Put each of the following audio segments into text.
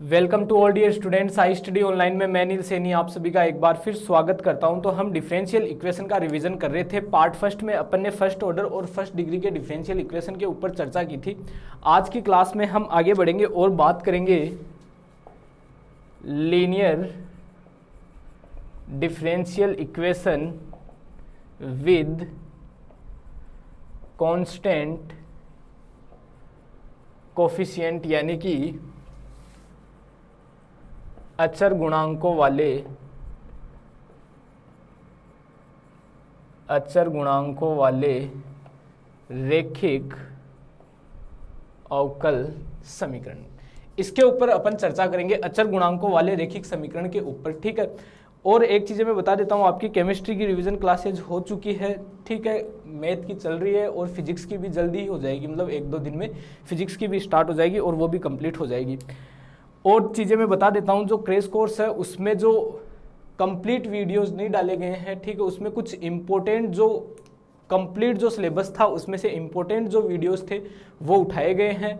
Welcome to all dear students. I study online में मैं नील सैनी आप सभी का एक बार फिर स्वागत करता हूं। तो हम डिफरेंशियल इक्वेशन का रिवीजन कर रहे थे। पार्ट फर्स्ट में अपन ने फर्स्ट ऑर्डर और फर्स्ट डिग्री के डिफरेंशियल इक्वेशन के ऊपर चर्चा की थी। आज की क्लास में हम आगे बढ़ेंगे और बात करेंगे linear differential equation with constant coefficient, यानी कि अचर गुणांकों वाले रैखिक अवकल समीकरण। इसके ऊपर अपन चर्चा करेंगे, अचर गुणांकों वाले रैखिक समीकरण के ऊपर। ठीक है। और एक चीज़ें मैं बता देता हूँ, आपकी केमिस्ट्री की रिवीजन क्लासेज हो चुकी है। ठीक है, मैथ की चल रही है और फिजिक्स की भी जल्दी हो जाएगी, मतलब 1-2 दिन में फिजिक्स की भी स्टार्ट हो जाएगी और वो भी कंप्लीट हो जाएगी। और चीज़ें मैं बता देता हूँ, जो क्रैश कोर्स है उसमें जो कंप्लीट वीडियोस नहीं डाले गए हैं, ठीक है, उसमें कुछ इम्पोर्टेंट जो कंप्लीट जो सिलेबस था उसमें से इम्पोर्टेंट जो वीडियोस थे वो उठाए गए हैं।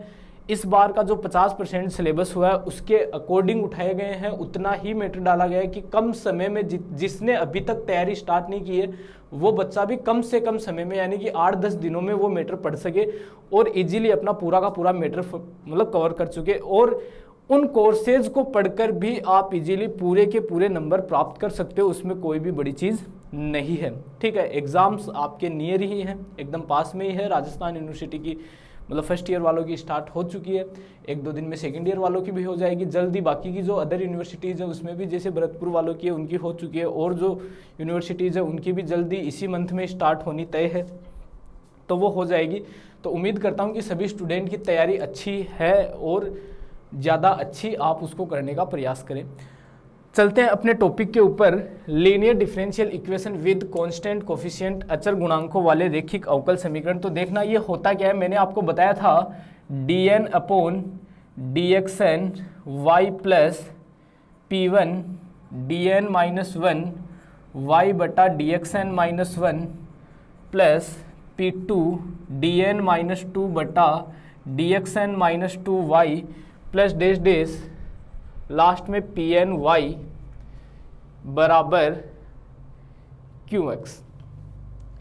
इस बार का जो 50% सिलेबस हुआ है उसके अकॉर्डिंग उठाए गए हैं। उतना ही मैटर डाला गया है कि कम समय में जिसने अभी तक तैयारी स्टार्ट नहीं की है वो बच्चा भी कम से कम समय में, यानी कि 8-10 दिनों में वो मैटर पढ़ सके और इजीली अपना पूरा का पूरा मैटर मतलब कवर कर चुके। और उन कोर्सेज को पढ़कर भी आप इजीली पूरे के पूरे नंबर प्राप्त कर सकते हो, उसमें कोई भी बड़ी चीज़ नहीं है। ठीक है, एग्जाम्स आपके नियर ही हैं, एकदम पास में ही है। राजस्थान यूनिवर्सिटी की मतलब फर्स्ट ईयर वालों की स्टार्ट हो चुकी है, 1-2 दिन में सेकंड ईयर वालों की भी हो जाएगी जल्दी। बाकी की जो अदर यूनिवर्सिटीज़ है उसमें भी, जैसे भरतपुर वालों की है उनकी हो चुकी है, और जो यूनिवर्सिटीज़ है उनकी भी जल्दी इसी मंथ में स्टार्ट होनी तय है, तो वो हो जाएगी। तो उम्मीद करता हूँ कि सभी स्टूडेंट की तैयारी अच्छी है और ज़्यादा अच्छी आप उसको करने का प्रयास करें। चलते हैं अपने टॉपिक के ऊपर, linear differential equation with constant coefficient, अचर गुणांकों वाले रैखिक अवकल समीकरण। तो देखना ये होता क्या है, मैंने आपको बताया था dn/dxn y plus p1 dn-1 y बटा dxn-1 प्लस p2 dn-2 बटा dxn-2 y plus dash dash last में pny बराबर qx।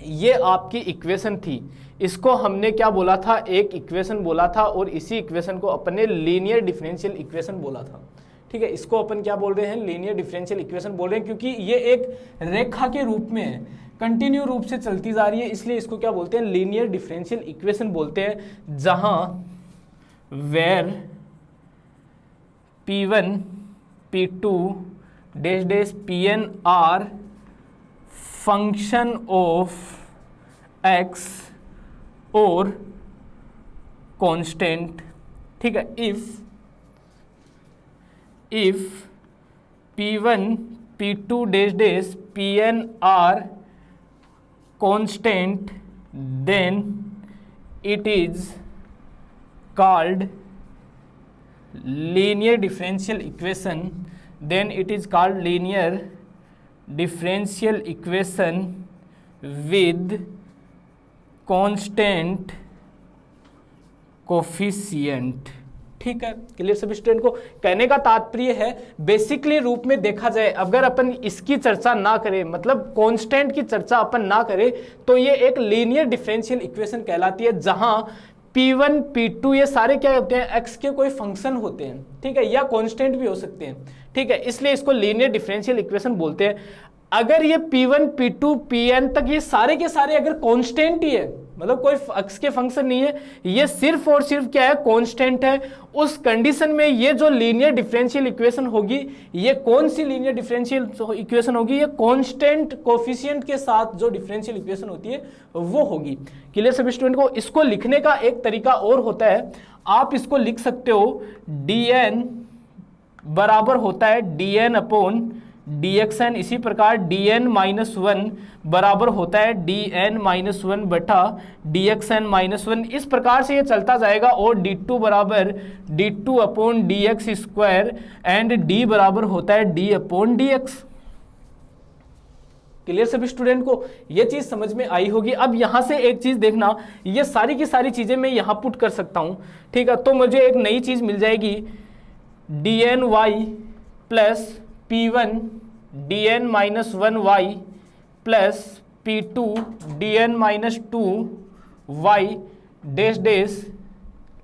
ये आपकी इक्वेशन थी। इसको हमने क्या बोला था, एक इक्वेशन बोला था, और इसी इक्वेशन को अपन ने लीनियर डिफरेंशियल इक्वेशन बोला था। ठीक है, इसको अपन क्या बोल रहे हैं, लीनियर डिफरेंशियल इक्वेशन बोल रहे हैं, क्योंकि ये एक रेखा के रूप में है, कंटिन्यू रूप से चलती जा रही है, इसलिए इसको क्या बोलते हैं, लीनियर डिफरेंशियल इक्वेशन बोलते हैं। जहां where P1 P2 dash dash Pn are function of x और कांस्टेंट। ठीक है, if P1 P2 dash dash Pn are constant then it is called linear differential equation, then it is called linear differential equation with constant coefficient। ठीक है, clear सभी student को। कहने का तात्पर्य है, बेसिकली रूप में देखा जाए, अगर अपन इसकी चर्चा ना करें, मतलब कांस्टेंट की चर्चा अपन ना करें, तो ये एक लीनियर डिफरेंशियल इक्वेशन कहलाती है, जहां P1 P2 ये सारे क्या होते हैं, x के कोई फंक्शन होते हैं। ठीक है, या कांस्टेंट भी हो सकते हैं। ठीक है, इसलिए इसको लीनियर डिफरेंशियल इक्वेशन बोलते हैं। अगर ये P1 P2 Pn तक ये सारे के सारे अगर कांस्टेंट ही है, मतलब कोई x के फंक्शन नहीं है, ये सिर्फ और सिर्फ क्या है, कांस्टेंट है, उस कंडीशन में ये जो लीनियर डिफरेंशियल इक्वेशन होगी, ये कौन सी लीनियर डिफरेंशियल इक्वेशन होगी, ये कांस्टेंट कोफिशिएंट के साथ जो डिफरेंशियल इक्वेशन होती है वो होगी। क्लियर सभी स्टूडेंट को। इसको लिखने का एक तरीका और होता है, आप इसको लिख सकते हो dn बराबर होता है dn/dxn, इसी प्रकार dn-1 बराबर होता है dn-1 बटा dxn-1। इस प्रकार से ये चलता जाएगा, और d2 बराबर d2/dx² एंड d बराबर होता है d/dx। क्लियर सभी स्टूडेंट को, ये चीज समझ में आई होगी। अब यहां से एक चीज देखना, ये सारी की सारी चीजें मैं यहां पुट कर सकता हूं, ठीक है, तो मुझे एक नई चीज मिल जाएगी dny plus p1 dn minus 1y plus p2 dn minus 2y dash dash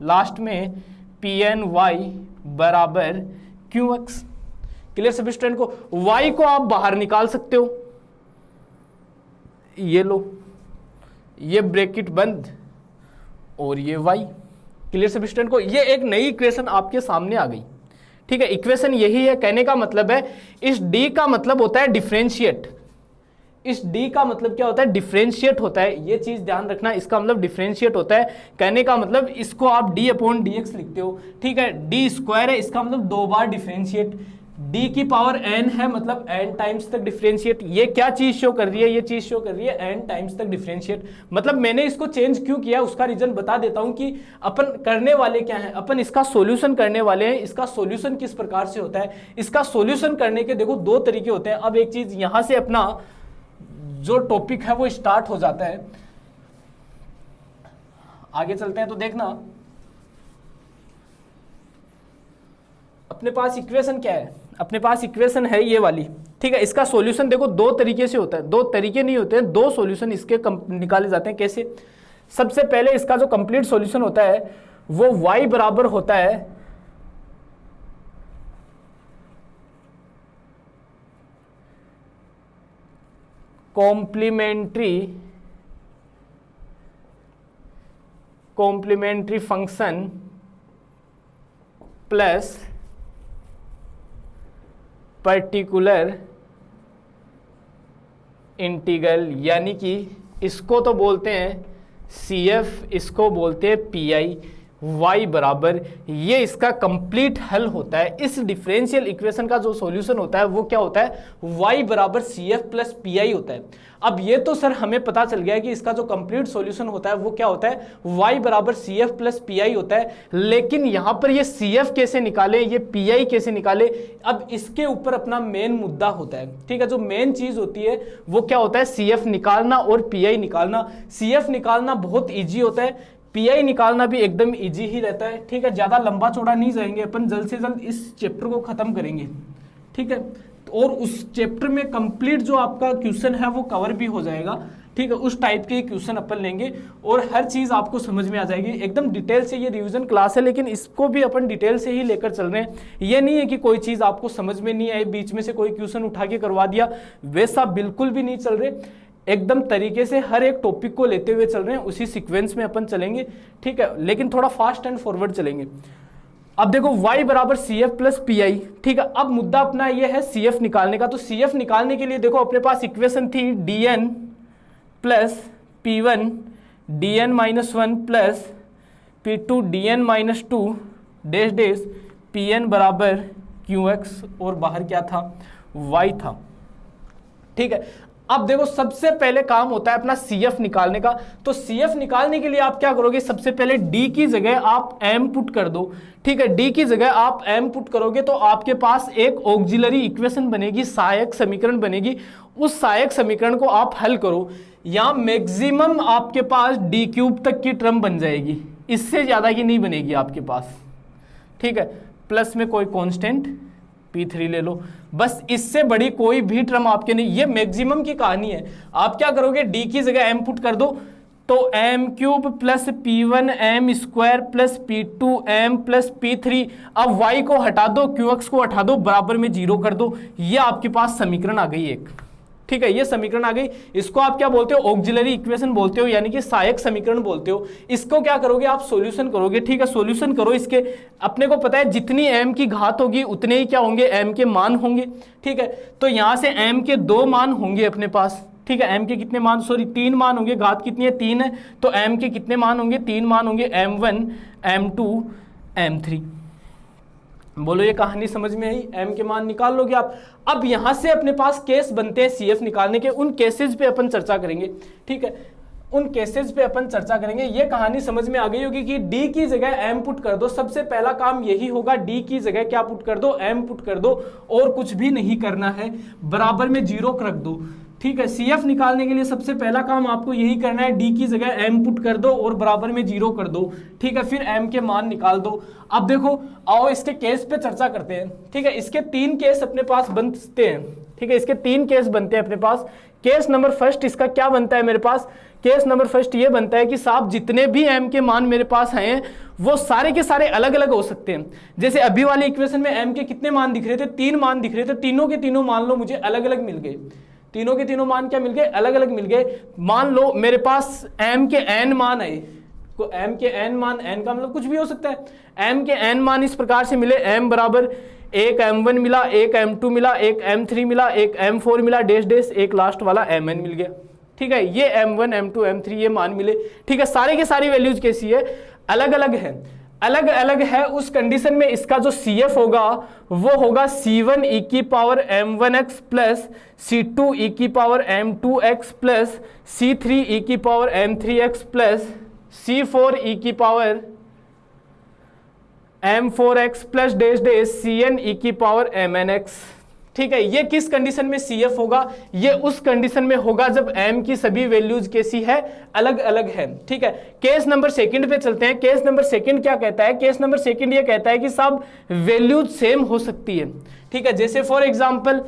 last में pny बराबर qx। क्लियर सभी स्टूडेंट को? y को आप बाहर निकाल सकते हो, ये लो, ये ब्रैकेट बंद और ये y। क्लियर सभी स्टूडेंट को? ये एक नई इक्वेशन आपके सामने आ गई। ठीक है, इक्वेशन यही है। कहने का मतलब है इस d का मतलब होता है डिफरेंशिएट। इस d का मतलब क्या होता है? डिफरेंशिएट होता है। ये चीज ध्यान रखना, इसका मतलब डिफरेंशिएट होता है। कहने का मतलब इसको आप d अपॉन dx लिखते हो। ठीक है, d स्क्वायर है, इसका मतलब 2 बार डिफरेंशिएट। d की पावर n है, मतलब n टाइम्स तक डिफरेंशिएट। ये क्या चीज शो कर रही है? ये चीज शो कर रही है n टाइम्स तक डिफरेंशिएट। मतलब मैंने इसको चेंज क्यों किया उसका रीजन बता देता हूं कि अपन करने वाले क्या है, अपन इसका सॉल्यूशन करने वाले हैं। इसका सॉल्यूशन किस प्रकार से होता है? इसका सॉल्यूशन करने के देखो 2 तरीके होते हैं। अब एक चीज यहां से अपना जो टॉपिक है वो स्टार्ट हो जाता है। आगे चलते हैं तो देखना, अपने पास इक्वेशन क्या है? अपने पास इक्वेशन है ये वाली। ठीक है, इसका सॉल्यूशन देखो 2 तरीके से होता है। 2 तरीके नहीं होते हैं, 2 सॉल्यूशन इसके निकाले जाते हैं। कैसे? सबसे पहले इसका जो कंप्लीट सॉल्यूशन होता है वो y बराबर होता है complementary function plus particular integral, यानी कि इसको तो बोलते हैं CF, इसको बोलते हैं PI। y बराबर, ये इसका कंप्लीट हल होता है। इस डिफरेंशियल इक्वेशन का जो सॉल्यूशन होता है वो क्या होता है? y बराबर CF प्लस PI होता है। अब ये तो सर हमें पता चल गया कि इसका जो कंप्लीट सॉल्यूशन होता है वो क्या होता है? y बराबर CF प्लस PI होता है। लेकिन यहां पर ये CF कैसे निकाले, ये PI कैसे निकाले, अब इसके ऊपर अपना मेन मुद्दा होता है। ठीक है, जो मेन चीज होती है वो क्या होता है? CF निकालना और PI निकालना। CF निकालना बहुत ईजी होता है, PI निकालना भी एकदम इजी ही रहता है। ठीक है, ज्यादा लंबा चौड़ा नहीं जाएंगे अपन, जल्द से जल्द इस चैप्टर को खत्म करेंगे। ठीक है, और उस चैप्टर में कंप्लीट जो आपका क्वेश्चन है वो कवर भी हो जाएगा। ठीक है, उस टाइप के क्वेश्चन अपन लेंगे और हर चीज आपको समझ में आ जाएगी एकदम डिटेल से। ये रिवीजन क्लास है लेकिन इसको भी अपन डिटेल से ही लेकर चल रहे हैं। ये नहीं है कि कोई चीज आपको समझ में नहीं आई, बीच में से कोई क्वेश्चन उठा के करवा दिया, वैसा बिल्कुल भी नहीं चल रहे। एकदम तरीके से हर एक टॉपिक को लेते हुए चल रहे हैं, उसी सीक्वेंस में अपन चलेंगे। ठीक है, लेकिन थोड़ा फास्ट एंड फॉरवर्ड चलेंगे। अब देखो y बराबर CF प्लस PI। ठीक है, अब मुद्दा अपना ये है CF निकालने का। तो CF निकालने के लिए देखो अपने पास इक्वेशन थी dn plus P1 dn minus 1 plus P2 dn minus 2 dash dash Pn बराबर QX, और बाहर क्या था? y था। ठीक है, अब देखो सबसे पहले काम होता है अपना CF निकालने का। तो CF निकालने के लिए आप क्या करोगे? सबसे पहले D की जगह आप M पुट कर दो। ठीक है, D की जगह आप M पुट करोगे तो आपके पास एक ऑक्सिलरी इक्वेशन बनेगी, सहायक समीकरण बनेगी। उस सहायक समीकरण को आप हल करो, यहां मैक्सिमम आपके पास d³ तक की टर्म बन जाएगी, इससे ज्यादा की नहीं बनेगी आपके पास। ठीक है, प्लस में कोई कांस्टेंट P3 ले लो, बस इससे बड़ी कोई भी टर्म आपके नहीं। ये मैक्सिमम की कहानी है। आप क्या करोगे? D की जगह M पुट कर दो, तो m³ plus P1 m square plus P2 m plus P3। अब y को हटा दो, QX को हटा दो, बराबर में 0 कर दो। ये आपके पास समीकरण आ गई एक। ठीक है, ये समीकरण आ गई। इसको आप क्या बोलते हो? ऑक्सिलरी इक्वेशन बोलते हो, यानी कि सहायक समीकरण बोलते हो। इसको क्या करोगे? आप सॉल्यूशन करोगे। ठीक है, सॉल्यूशन करो इसके। अपने को पता है जितनी m की घात होगी उतने ही क्या होंगे? m के मान होंगे। ठीक है, तो यहां से m के 2 मान होंगे अपने पास। ठीक है, m के कितने मान? सॉरी 3 मान होंगे, घात कितनी है? 3 है, तो m के कितने मान होंगे? 3 मान होंगे, m1 m2 m3। बोलो ये कहानी समझ में आई? m के मान निकाल लोगे आप। अब यहां से अपने पास केस बनते हैं CF निकालने के, उन केसेस पे अपन चर्चा करेंगे। ठीक है, उन केसेस पे अपन चर्चा करेंगे। ये कहानी समझ में आ गई होगी कि D की जगह M पुट कर दो। सबसे पहला काम यही होगा, D की जगह क्या पुट कर दो? M पुट कर दो, और कुछ भी नहीं करना है, बराबर में 0 रख दो। ठीक है। CF निकालने के लिए सबसे पहला काम आपको यही करना है, D की जगह M पुट कर दो और बराबर में 0 कर दो, ठीक है। फिर M के मान निकाल दो। अब देखो, आओ इसके केस पे चर्चा करते हैं, ठीक है। इसके 3 केस अपने पास बनते हैं, ठीक है। इसके 3 केस बनते हैं अपने पास। केस नंबर फर्स्ट इसका क्या बनता है मेरे पास? केस नंबर फर्स्ट ये बनता है कि साहब जितने भी M के मान मेरे पास हैं वो सारे के सारे अलग अलग हो सकते हैं। जैसे अभी वाली इक्वेशन में M के कितने मान दिख रहे थे? 3 मान दिख रहे थे। तीनों के तीनों मान लो मुझे अलग अलग मिल गए। तीनों के तीनों मान क्या मिल गए? अलग अलग मिल गए। मान लो मेरे पास M के n मान आए, को M के n मान, n का मतलब कुछ भी हो सकता है। M के n मान इस प्रकार से मिले, M बराबर एक M1 मिला, एक M2 मिला, एक M3 मिला, एक M4 मिला, डैश डैश, एक लास्ट वाला Mn मिल गया, ठीक है। ये M1 M2 M3 ये मान मिले, ठीक है। सारे के सारी वैल्यूज कैसी है? अलग अलग है, अलग अलग है। उस कंडीशन में इसका जो CF होगा वो होगा C1 e की power M1x plus C2 e की power M2x plus C3 e की power M3x plus C4 e की power M4x plus dash dash Cn e की पावर Mnx, ठीक है। ये किस कंडीशन में CF होगा? ये उस कंडीशन में होगा जब M की सभी वैल्यूज कैसी है? अलग अलग है, ठीक है। केस नंबर सेकंड पे चलते हैं। केस नंबर सेकंड क्या कहता है? केस नंबर सेकंड ये कहता है कि सब वैल्यूज सेम हो सकती है, ठीक है। जैसे फॉर एग्जांपल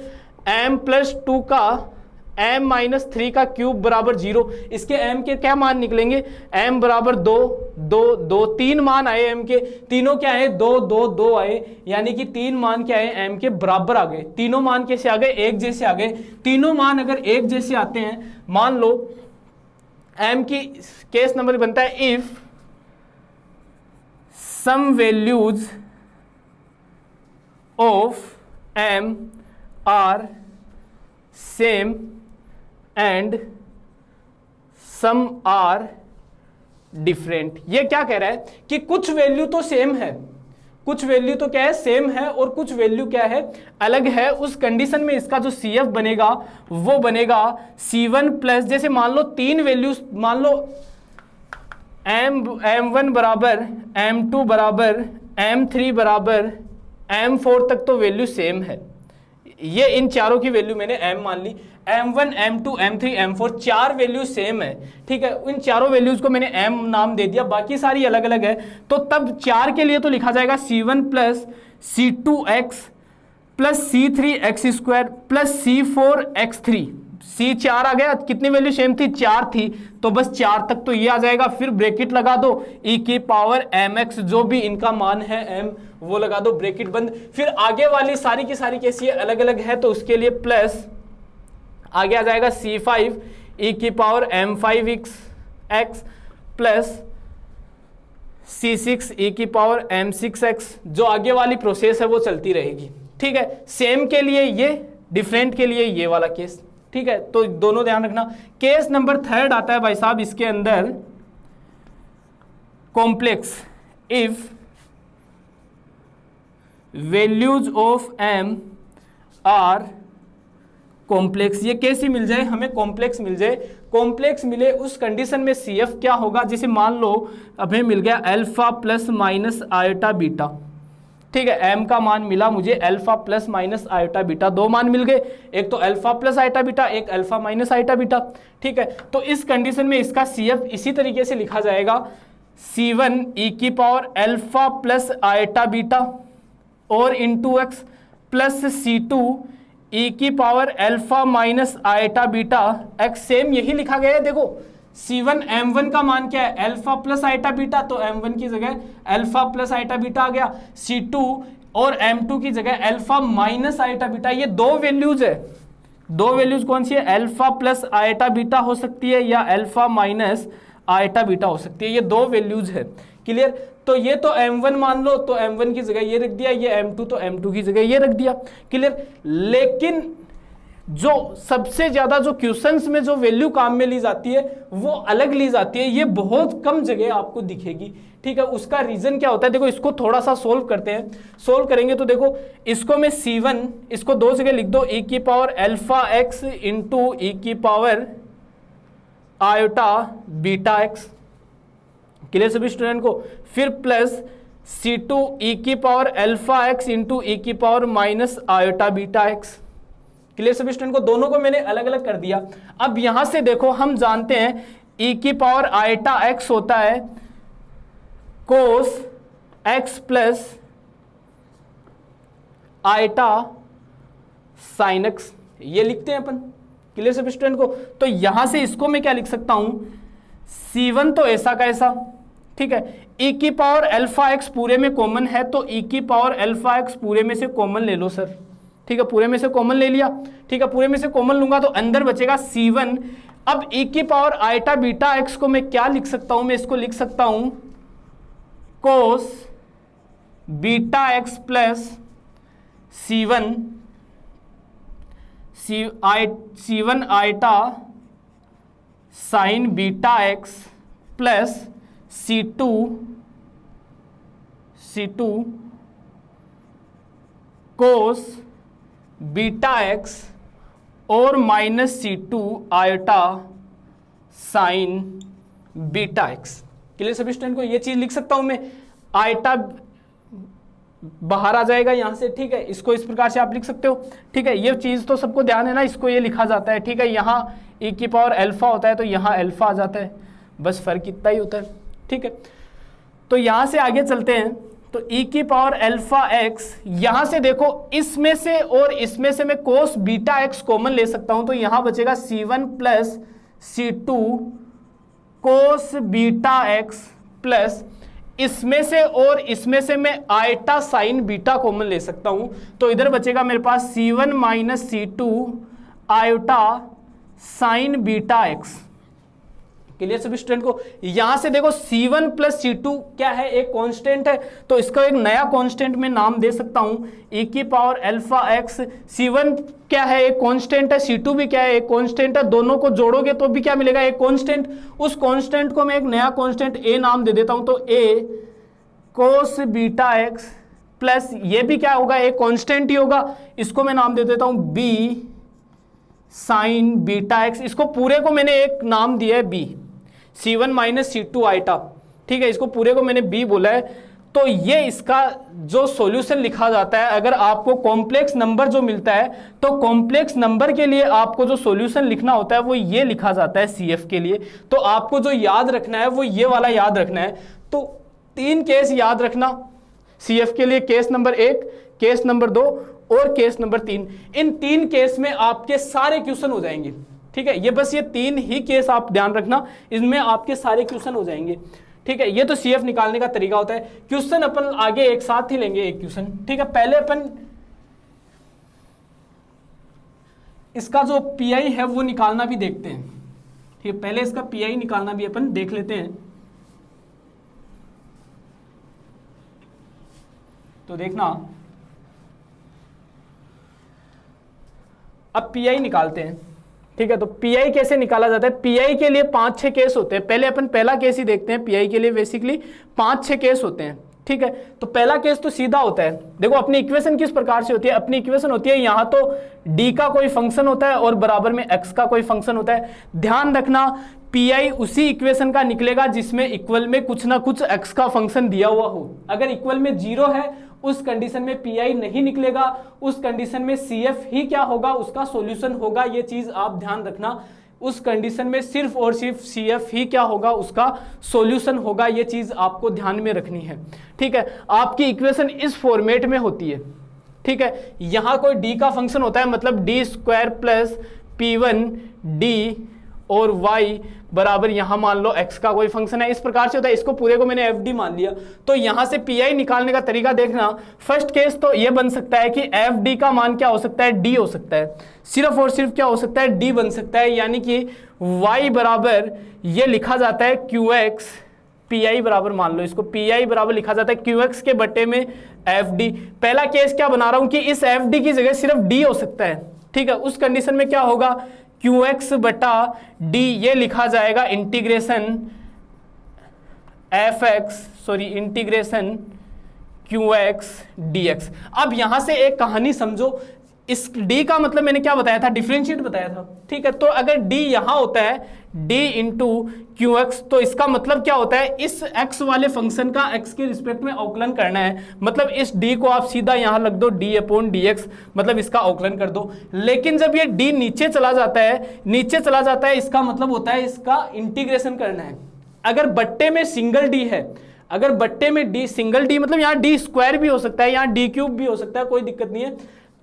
M+2 का M-3 का क्यूब बराबर 0, इसके M के क्या मान निकलेंगे? M बराबर 2 2 2, 3 मान आए M के, तीनों क्या आए? 2 2 2 आए, यानी कि 3 मान क्या आए? M के बराबर आ गए। तीनों मान कैसे आ गए? एक जैसे आ गए। तीनों मान अगर एक जैसे आते हैं, मान लो M की केस नंबर बनता है if some values of M are same and some are different. ये क्या कह रहा है कि कुछ वैल्यू तो सेम है, कुछ वैल्यू तो क्या है? सेम है, और कुछ वैल्यू क्या है? अलग है। उस कंडीशन में इसका जो CF बनेगा वो बनेगा C1 प्लस, जैसे मान लो 3 वैल्यूज, मान लो M1 बराबर M2 बराबर M3 बराबर M4 तक तो वैल्यू सेम है। ये इन चारों की वैल्यू मैंने M मान ली। M1 M2 M3 M4 चार वैल्यू सेम है, ठीक है। इन चारों वैल्यूज को मैंने M नाम दे दिया, बाकी सारी अलग अलग है। तो तब 4 के लिए तो लिखा जाएगा C1 plus C2x plus C3x square plus C4x3। C4 आ गया, कितनी वैल्यू सेम थी? 4 थी, तो बस 4 तक तो ये आ जाएगा। फिर ब्रैकेट लगा दो, e की पावर mx, जो भी इनका मान है m वो लगा दो, ब्रैकेट बंद। फिर आगे वाली सारी की सारी कैसी है? अलग अलग है, तो उसके लिए प्लस आगे आ जाएगा C5 e की power m5x plus C6 e की पावर m6x। जो आगे वाली प्रोसेस है वो चलती रहेगी, ठीक है। सेम के लिए ये, डिफरेंट के लिए ये वाला केस, ठीक है। तो दोनों ध्यान रखना। केस नंबर थर्ड आता है भाई साहब, इसके अंदर complex if values of M are complex. ये कैसी मिल जाए? हमें कॉम्प्लेक्स मिल जाए। कॉम्प्लेक्स मिले उस कंडीशन में CF क्या होगा? जैसे मान लो हमें मिल गया alpha plus minus iota beta, ठीक है। M का मान मिला मुझे alpha plus minus iota beta, 2 मान मिल गए, एक तो अल्फा प्लस आयोटा बीटा, एक अल्फा माइनस आयोटा बीटा, ठीक है। तो इस कंडीशन में इसका CF इसी तरीके से लिखा जाएगा C1 e की power alpha plus iota beta और into x plus C2 e की power alpha minus iota beta x. Same यही लिखा गया है। देखो C1 M1 का मान क्या है? अल्फा प्लस आयोटा बीटा, तो M1 की जगह अल्फा प्लस आयोटा बीटा आ गया। C2 और M2 की जगह अल्फा माइनस आयोटा बीटा। ये 2 वैल्यूज है, 2 वैल्यूज कौन सी है? अल्फा प्लस आयोटा बीटा हो सकती है या अल्फा माइनस आयोटा बीटा हो सकती है। ये 2 वैल्यूज है, क्लियर। तो ये तो M1 मान लो, तो M1 की जगह ये रख दिया, ये M2 तो M2 की जगह ये रख दिया, क्लियर। लेकिन जो सबसे ज्यादा जो क्वेश्चंस में जो वैल्यू काम में ली जाती है वो अलग ली जाती है। ये बहुत कम जगह आपको दिखेगी, ठीक है। उसका रीजन क्या होता है? देखो इसको थोड़ा सा सोल्व करते हैं। सोल्व करेंगे तो देखो इसको मैं C1, इसको 2 जगह लिख दो, e की power alpha x into e की power iota beta x, clear सभी स्टूडेंट को। फिर प्लस C2 e की power alpha x into e की power minus iota beta x, clear सभी स्टूडेंट को? दोनों को मैंने अलग अलग कर दिया। अब यहां से देखो हम जानते हैं e की पावर आइटा x होता है cos x plus iota sine x, ये लिखते हैं अपन। क्लियर सभी स्टूडेंट को? तो यहां से इसको मैं क्या लिख सकता हूं, C1 तो ऐसा का ऐसा, ठीक है, e की पावर अल्फा x पूरे में कॉमन है तो e की पावर अल्फा x पूरे में से कॉमन ले लो सर, ठीक है, पूरे में से कॉमन ले लिया, ठीक है, पूरे में से कॉमन लूंगा तो अंदर बचेगा C1। अब e की पावर आइटा बीटा x को मैं क्या लिख सकता हूं, मैं इसको लिख सकता हूं cos beta x plus C1 iota sine beta x plus C2 cos beta x और minus C2 iota sine beta x। Clear सभी स्टूडेंट को? ये चीज लिख सकता हूं मैं, आइटा बाहर आ जाएगा यहां से, ठीक है, इसको इस प्रकार से आप लिख सकते हो, ठीक है, ये चीज तो सबको ध्यान है ना, इसको ये लिखा जाता है, ठीक है, यहाँ e की पावर अल्फा होता है तो यहाँ अल्फा आ जाता है, बस फर्क इतना ही होता है, ठीक है। तो यहां से आगे चलते हैं, तो e की पावर अल्फा x, यहां से देखो इसमें से और इसमें से मैं कोस बीटा x कॉमन ले सकता हूं तो यहां बचेगा C1 plus C2 cos beta x plus इसमें से और इसमें से मैं आइटा साइन बीटा कॉमन ले सकता हूं तो इधर बचेगा मेरे पास C1 minus C2 iota sine beta x। Clear सभी स्टूडेंट को? यहां से देखो C1 प्लस C2 क्या है, एक कांस्टेंट है तो इसका एक नया कांस्टेंट मैं नाम दे सकता हूं e की पावर अल्फा x। C1 क्या है, एक कांस्टेंट है, C2 भी क्या है, एक कांस्टेंट है, दोनों को जोड़ोगे तो भी क्या मिलेगा, एक कांस्टेंट। उस कांस्टेंट को मैं एक नया कांस्टेंट a नाम दे देता हूं तो a cos beta x plus ये भी क्या होगा, एक कांस्टेंट ही होगा, इसको मैं नाम दे देता हूं b साइन बीटा x। इसको पूरे को मैंने एक नाम दिया है b, C1 minus C2 iota, ठीक है, इसको पूरे को मैंने b बोला है। तो ये इसका जो सॉल्यूशन लिखा जाता है, अगर आपको कॉम्प्लेक्स नंबर जो मिलता है तो कॉम्प्लेक्स नंबर के लिए आपको जो सॉल्यूशन लिखना होता है वो ये लिखा जाता है CF के लिए। तो आपको जो याद रखना है वो ये वाला याद रखना है। तो 3 केस याद रखना CF के लिए, केस नंबर 1, केस नंबर 2 और केस नंबर 3। इन 3 केस में आपके सारे क्वेश्चन हो जाएंगे, ठीक है, ये बस ये 3 ही केस आप ध्यान रखना, इसमें आपके सारे क्वेश्चन हो जाएंगे, ठीक है। ये तो CF निकालने का तरीका होता है। क्वेश्चन अपन आगे एक साथ ही लेंगे, एक क्वेश्चन, ठीक है। पहले अपन इसका जो PI है वो निकालना भी देखते हैं, ठीक है, पहले इसका PI निकालना भी अपन देख लेते हैं। तो देखना, अब PI निकालते हैं, ठीक है। तो PI कैसे निकाला जाता है? PI के लिए 5-6 केस होते हैं। पहले अपन पहला केस ही देखते हैं। PI के लिए बेसिकली 5-6 केस होते हैं, ठीक है। तो पहला केस तो सीधा होता है। देखो अपनी इक्वेशन किस प्रकार से होती है, अपनी इक्वेशन होती है यहाँ तो d का कोई फंक्शन होता है और बराबर में x का कोई फंक्शन होता है। ध्यान रखना PI उसी इक्वेशन का निकलेगा जिसमें इक्वल में कुछ ना कुछ x का फंक्शन दिया हुआ हो। अगर इक्वल में 0 है उस कंडीशन में PI नहीं निकलेगा, उस कंडीशन में CF ही क्या होगा, उसका सॉल्यूशन होगा। ये चीज आप ध्यान रखना, उस कंडीशन में सिर्फ और सिर्फ CF ही क्या होगा, उसका सॉल्यूशन होगा। ये चीज आपको ध्यान में रखनी है, ठीक है। आपकी इक्वेशन इस फॉर्मेट में होती है, ठीक है। यहां कोई d का फंक्शन होता है, मतलब d² प्लस P1d और y बराबर यहां मान लो x का कोई फंक्शन है, इस प्रकार से होता है। इसको पूरे को मैंने FD मान लिया। तो यहां से PI निकालने का तरीका देखना। फर्स्ट केस तो ये बन सकता है कि FD का मान क्या हो सकता है, D हो सकता है, सिर्फ और सिर्फ क्या हो सकता है, D बन सकता है। यानी कि y बराबर ये लिखा जाता है QX, PI बराबर मान लो इसको, PI बराबर लिखा जाता है QX के बटे में FD। पहला केस क्या बना रहा हूं कि इस FD की जगह सिर्फ D हो सकता है, ठीक है। उस कंडीशन में क्या होगा, QX बटा D ये लिखा जाएगा इंटीग्रेशन QX dx। अब यहां से एक कहानी समझो, इस D का मतलब मैंने क्या बताया था, डिफरेंशिएट बताया था, ठीक है। तो अगर D यहां होता है, डी इंटू क्यू एक्स। तो इसका मतलब क्या होता है, इस एक्स वाले फंक्शन का एक्स के रिस्पेक्ट में अवकलन करना है, मतलब इस डी को आप सीधा यहां रख दो डी अपॉन डी एक्स, मतलब इसका अवकलन कर दो। लेकिन जब ये डी नीचे चला जाता है, इसका मतलब होता है इसका इंटीग्रेशन करना है। अगर बट्टे में सिंगल डी है, अगर बट्टे में डी सिंगल डी मतलब यहाँ डी स्क्वायर भी हो सकता है, यहाँ डी क्यूब भी हो सकता है, कोई दिक्कत नहीं है,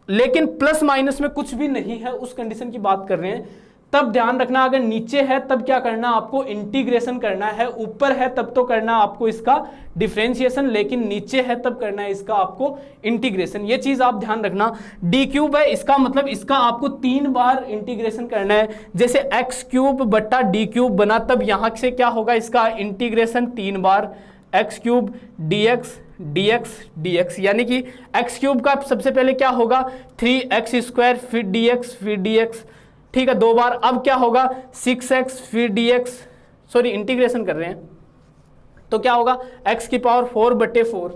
लेकिन प्लस माइनस में कुछ भी नहीं है, उस कंडीशन की बात कर रहे हैं। तब ध्यान रखना, अगर नीचे है तब क्या करना, आपको इंटीग्रेशन करना है, ऊपर है तब तो करना आपको इसका डिफरेंशिएशन, लेकिन नीचे है तब करना है इसका आपको इंटीग्रेशन। ये चीज आप ध्यान रखना। डी क्यूब है, इसका मतलब इसका आपको 3 बार इंटीग्रेशन करना है। जैसे एक्स क्यूब बट्टा डी क्यूब बना, तब यहां से क्या होगा, इसका इंटीग्रेशन 3 बार, x cube d x d x d x, यानी कि एक्स क्यूब का सबसे पहले क्या होगा 3x स्क्वायर, फिर डी एक्स फिर डी एक्स, ठीक है 2 बार। अब क्या होगा 6x फिर dx, सॉरी इंटीग्रेशन कर रहे हैं, तो क्या होगा x की पावर 4/4,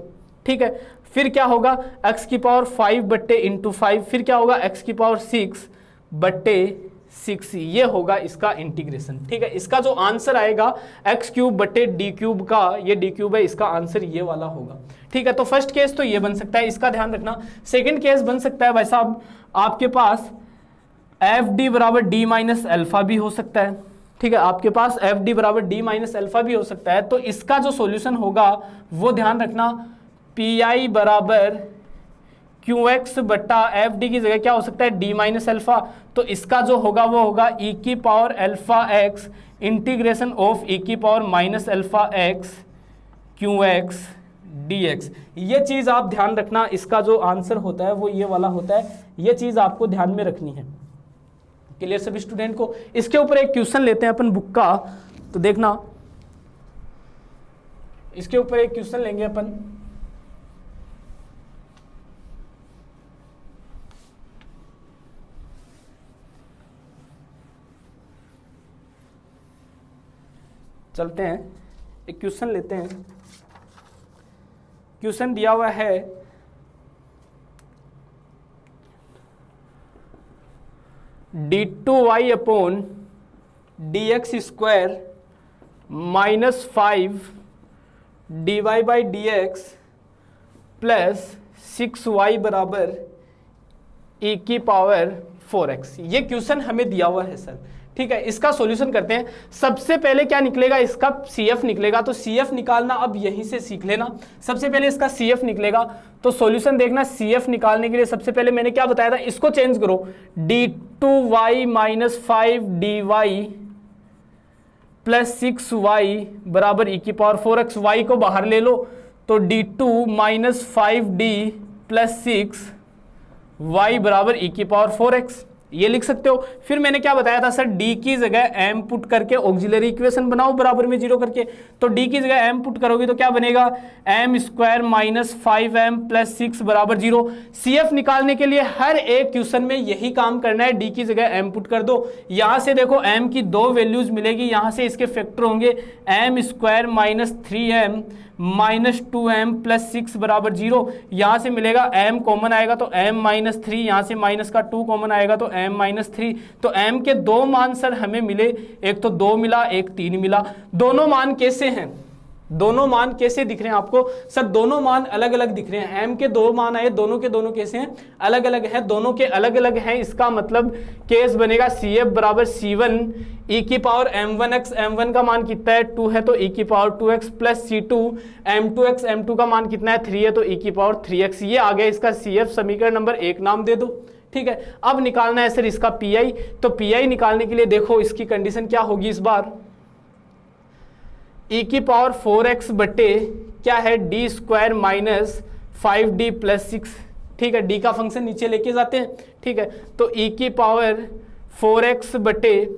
ठीक है। फिर क्या होगा x की पावर 5/5, फिर क्या होगा x की पावर 6/6, ये होगा इसका इंटीग्रेशन, ठीक है। इसका जो आंसर आएगा x क्यूब बट्टे डी क्यूब का, ये डी क्यूब है, इसका आंसर ये वाला होगा, ठीक है। तो फर्स्ट केस तो ये बन सकता है, इसका ध्यान रखना। सेकंड केस बन सकता है भाई साहब आपके पास एफ डी बराबर डी माइनस अल्फा भी हो सकता है, ठीक है। आपके पास एफ डी बराबर डी माइनस अल्फा भी हो सकता है। तो इसका जो सॉल्यूशन होगा वो ध्यान रखना, पी आई बराबर क्यू एक्स बट्टा एफ डी की जगह क्या हो सकता है डी माइनस अल्फा। तो इसका जो होगा वो होगा ई की power alpha x integration of e की power minus alpha x q x d x. ये चीज़ आप ध्यान रखना, इसका जो आंसर होता है वो ये वाला होता है, ये चीज़ आपको ध्यान में रखनी है। क्लियर सभी स्टूडेंट को। इसके ऊपर एक क्वेश्चन लेते हैं अपन बुक का, तो देखना इसके ऊपर एक क्वेश्चन लेंगे अपन। चलते हैं एक क्वेश्चन लेते हैं। क्वेश्चन दिया हुआ है d2y upon D x square -5 dy by D x plus 6y बराबर e की पावर 4x। ये क्वेश्चन हमें दिया हुआ है सर, ठीक है। इसका सॉल्यूशन करते हैं। सबसे पहले क्या निकलेगा, इसका CF निकलेगा, तो CF निकालना अब यहीं से सीख लेना। सबसे पहले इसका CF निकलेगा, तो सॉल्यूशन देखना। CF निकालने के लिए सबसे पहले मैंने क्या बताया था, इसको चेंज करो, d2y minus 5 dy plus 6y बराबर e की पावर 4x। y को बाहर ले लो, तो d2 minus 5d plus 6y बराबर e की पावर 4x, ये लिख सकते हो। फिर मैंने क्या बताया था सर, d की जगह m पुट करके ऑक्सिलरी इक्वेशन बनाओ बराबर में 0 करके। तो d की जगह m पुट करोगे तो क्या बनेगा, m square minus 5m plus 6 बराबर 0। CF निकालने के लिए हर एक क्वेश्चन में यही काम करना है, d की जगह m पुट कर दो। यहाँ से देखो m की 2 वैल्यूज मिलेगी, यहाँ से इसके फैक्टर होंगे, m square minus 3m minus 2m plus 6 बराबर 0। यहाँ से मिलेगा m कॉमन आएगा तो m माइनस 3, यहाँ से माइनस का 2 कॉमन आएगा तो m माइनस 3। तो m के 2 मान सर हमें मिले, एक तो 2 मिला एक 3 मिला। दोनों मान कैसे हैं, दोनों मान कैसे दिख रहे हैं आपको, सर दोनों मान अलग अलग दिख रहे हैं। m के 2 मान आए, दोनों के दोनों कैसे हैं, अलग अलग हैं, दोनों के अलग अलग हैं। इसका मतलब केस बनेगा CF बराबर C1 e की पावर m1x, m1 का मान कितना है 2 है तो e की power 2x plus C2 m2x, m2 का मान कितना है 3 है तो e की पावर 3x। ये आ गया इसका CF, समीकरण नंबर 1 नाम दे दो, ठीक है। अब निकालना है सर इसका PI। तो PI निकालने के लिए देखो इसकी कंडीशन क्या होगी इस बार, e की पावर 4x बटे क्या है d square minus 5d plus 6, ठीक है। d का फंक्शन नीचे लेके जाते हैं, ठीक है। तो e की पावर 4x बटे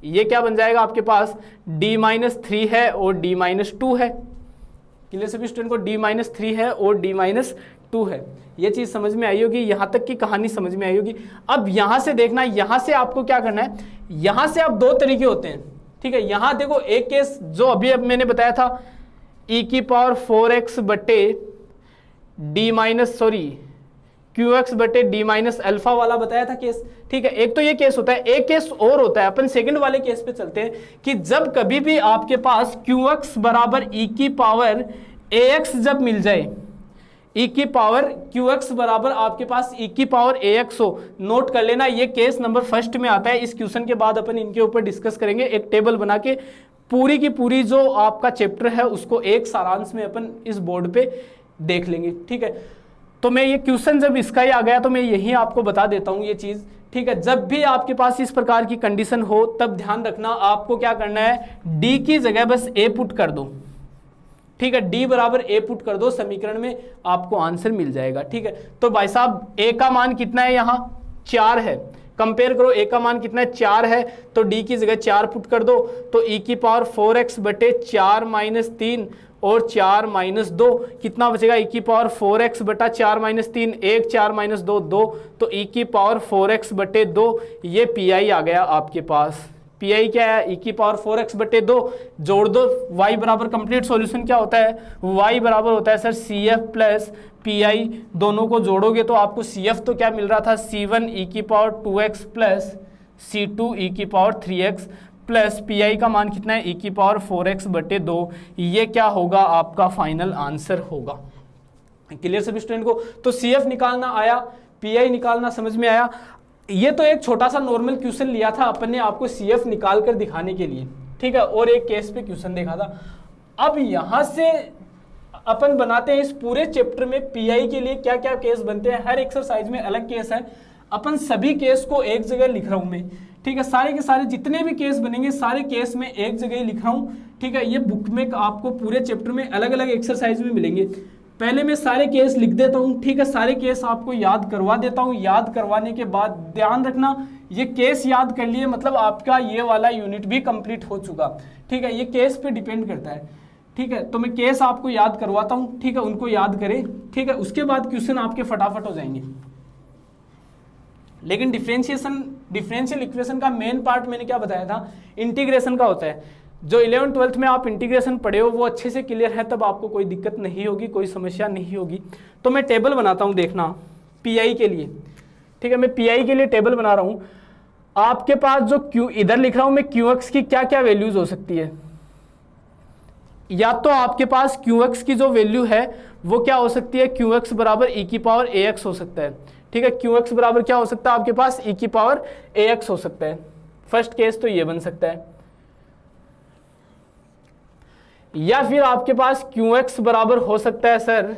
ये क्या बन जाएगा आपके पास, d माइनस 3 है और d माइनस 2 है। क्लियर सभी स्टूडेंट को, d माइनस 3 है और d माइनस 2 है। ये चीज़ समझ में आई होगी, यहाँ तक की कहानी समझ में आई होगी। अब यहाँ से देखना, यहाँ से आपको क्या करना है, यहाँ से आप 2 तरीके होते हैं, ठीक है। यहाँ देखो एक केस जो अभी अब मैंने बताया था, e की पावर 4x बटे d माइनस QX बटे D माइनस अल्फा वाला बताया था केस, ठीक है। एक तो ये केस होता है, एक केस और होता है, अपन सेकंड वाले केस पे चलते हैं कि जब कभी भी आपके पास QX बराबर e की पावर ax जब मिल जाए, e की पावर QX बराबर आपके पास e की पावर ax हो, नोट कर लेना ये केस नंबर फर्स्ट में आता है। इस क्वेश्चन के बाद अपन इनके ऊपर डिस्कस करेंगे, एक टेबल बना के पूरी की पूरी जो आपका चैप्टर है उसको एक सारांश में अपन इस बोर्ड पे देख लेंगे, ठीक है। तो मैं ये क्वेश्चन जब इसका ही आ गया तो मैं यही आपको बता देता हूँ ये चीज, ठीक है। जब भी आपके पास इस प्रकार की कंडीशन हो तब ध्यान रखना आपको क्या करना है, डी की जगह बस ए पुट कर दो, ठीक है। डी बराबर ए पुट कर दो, समीकरण में आपको आंसर मिल जाएगा, ठीक है। तो भाई साहब ए का मान कितना है, यहाँ 4 है, कंपेयर करो ए का मान कितना है 4 है, तो डी की जगह 4 पुट कर दो, तो e की पावर 4x बटे 4 माइनस 3 और 4 माइनस 2 कितना बचेगा, e की पावर 4x बटा 4 माइनस 3, 1 4 माइनस 2 2, तो e की पावर 4x बटे 2, ये पी आ गया आपके पास। पी क्या है, e की पावर 4x बटे 2, जोड़ दो y बराबर, कंप्लीट सॉल्यूशन क्या होता है, y बराबर होता है सर CF प्लस पी, दोनों को जोड़ोगे तो आपको CF तो क्या मिल रहा था, C1 e की power 2x plus C2 e की पावर 3x प्लस पी का मान कितना है, e की पावर 4x बटे 2, ये क्या होगा आपका फाइनल आंसर होगा। क्लियर सभी स्टूडेंट को। तो CF निकालना आया, पी निकालना समझ में आया। ये तो एक छोटा सा नॉर्मल क्वेश्चन लिया था अपन ने आपको CF निकाल कर दिखाने के लिए, ठीक है, और एक केस पे क्वेश्चन देखा था। अब यहां से अपन बनाते हैं इस पूरे चैप्टर में पी के लिए क्या क्या केस बनते हैं, हर एक्सरसाइज में अलग केस है। अपन सभी केस को एक जगह लिख रहा हूं मैं, ठीक है, सारे के सारे जितने भी केस बनेंगे सारे केस में एक जगह ही लिख रहा हूं, ठीक है। ये बुक में आपको पूरे चैप्टर में अलग अलग एक्सरसाइज में मिलेंगे। पहले मैं सारे केस लिख देता हूं, ठीक है, सारे केस आपको याद करवा देता हूं। याद करवाने के बाद ध्यान रखना ये केस याद कर लिए मतलब आपका ये वाला यूनिट भी कंप्लीट हो चुका, ठीक है। ये केस पे डिपेंड करता है, ठीक है। तो मैं केस आपको याद करवाता हूं, ठीक है, उनको याद करें, ठीक है। उसके बाद क्वेश्चन आपके फटाफट हो जाएंगे। लेकिन डिफरेंशियल इक्वेशन का मेन पार्ट मैंने क्या बताया था, इंटीग्रेशन का होता है। जो 11th 12th में आप इंटीग्रेशन पढ़े हो वो अच्छे से क्लियर है, तब आपको कोई दिक्कत नहीं होगी, कोई समस्या नहीं होगी। तो मैं टेबल बनाता हूं, देखना पी के लिए, ठीक है। मैं पी के लिए टेबल बना रहा हूं। आपके पास जो क्यू इधर लिख रहा हूं मैं, QX की क्या क्या वैल्यूज हो सकती है, या तो आपके पास QX की जो वैल्यू है वो क्या हो सकती है, QX बराबर e की पावर ax हो सकता है, ठीक है। QX बराबर क्या हो सकता है आपके पास, e की पावर ax हो सकता है। फर्स्ट केस तो ये बन सकता है। या फिर आपके पास QX बराबर हो सकता है सर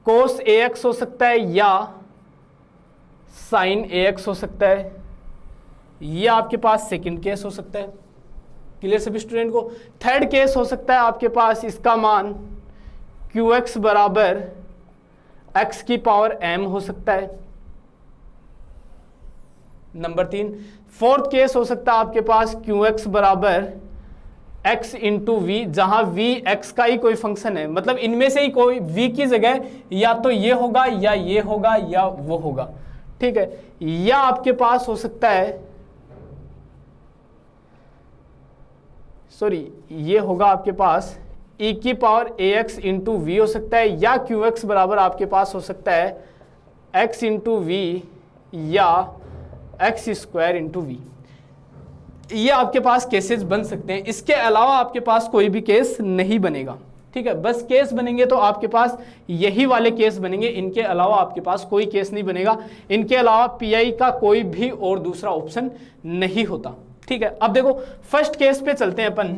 cos ax हो सकता है या sin ax हो सकता है। ये आपके पास सेकंड केस हो सकता है। क्लियर सभी स्टूडेंट को। थर्ड केस हो सकता है आपके पास इसका मान QX बराबर x की पावर m हो सकता है। नंबर 3। फोर्थ केस हो सकता है आपके पास QX बराबर x इंटू वी, जहां v x का ही कोई फंक्शन है, मतलब इनमें से ही कोई v की जगह या तो ये होगा या ये होगा या वो होगा, ठीक है। या आपके पास हो सकता है, सॉरी, ये होगा आपके पास e की पावर ax इंटू वी हो सकता है, या QX बराबर आपके पास हो सकता है x इंटू वी या x स्क्वायर इंटू वी। ये आपके पास केसेस बन सकते हैं। इसके अलावा आपके पास कोई भी केस नहीं बनेगा, ठीक है। बस केस बनेंगे तो आपके पास यही वाले केस बनेंगे, इनके अलावा आपके पास कोई केस नहीं बनेगा। इनके अलावा पी का कोई भी और दूसरा ऑप्शन नहीं होता, ठीक है। अब देखो फर्स्ट केस पे चलते हैं अपन।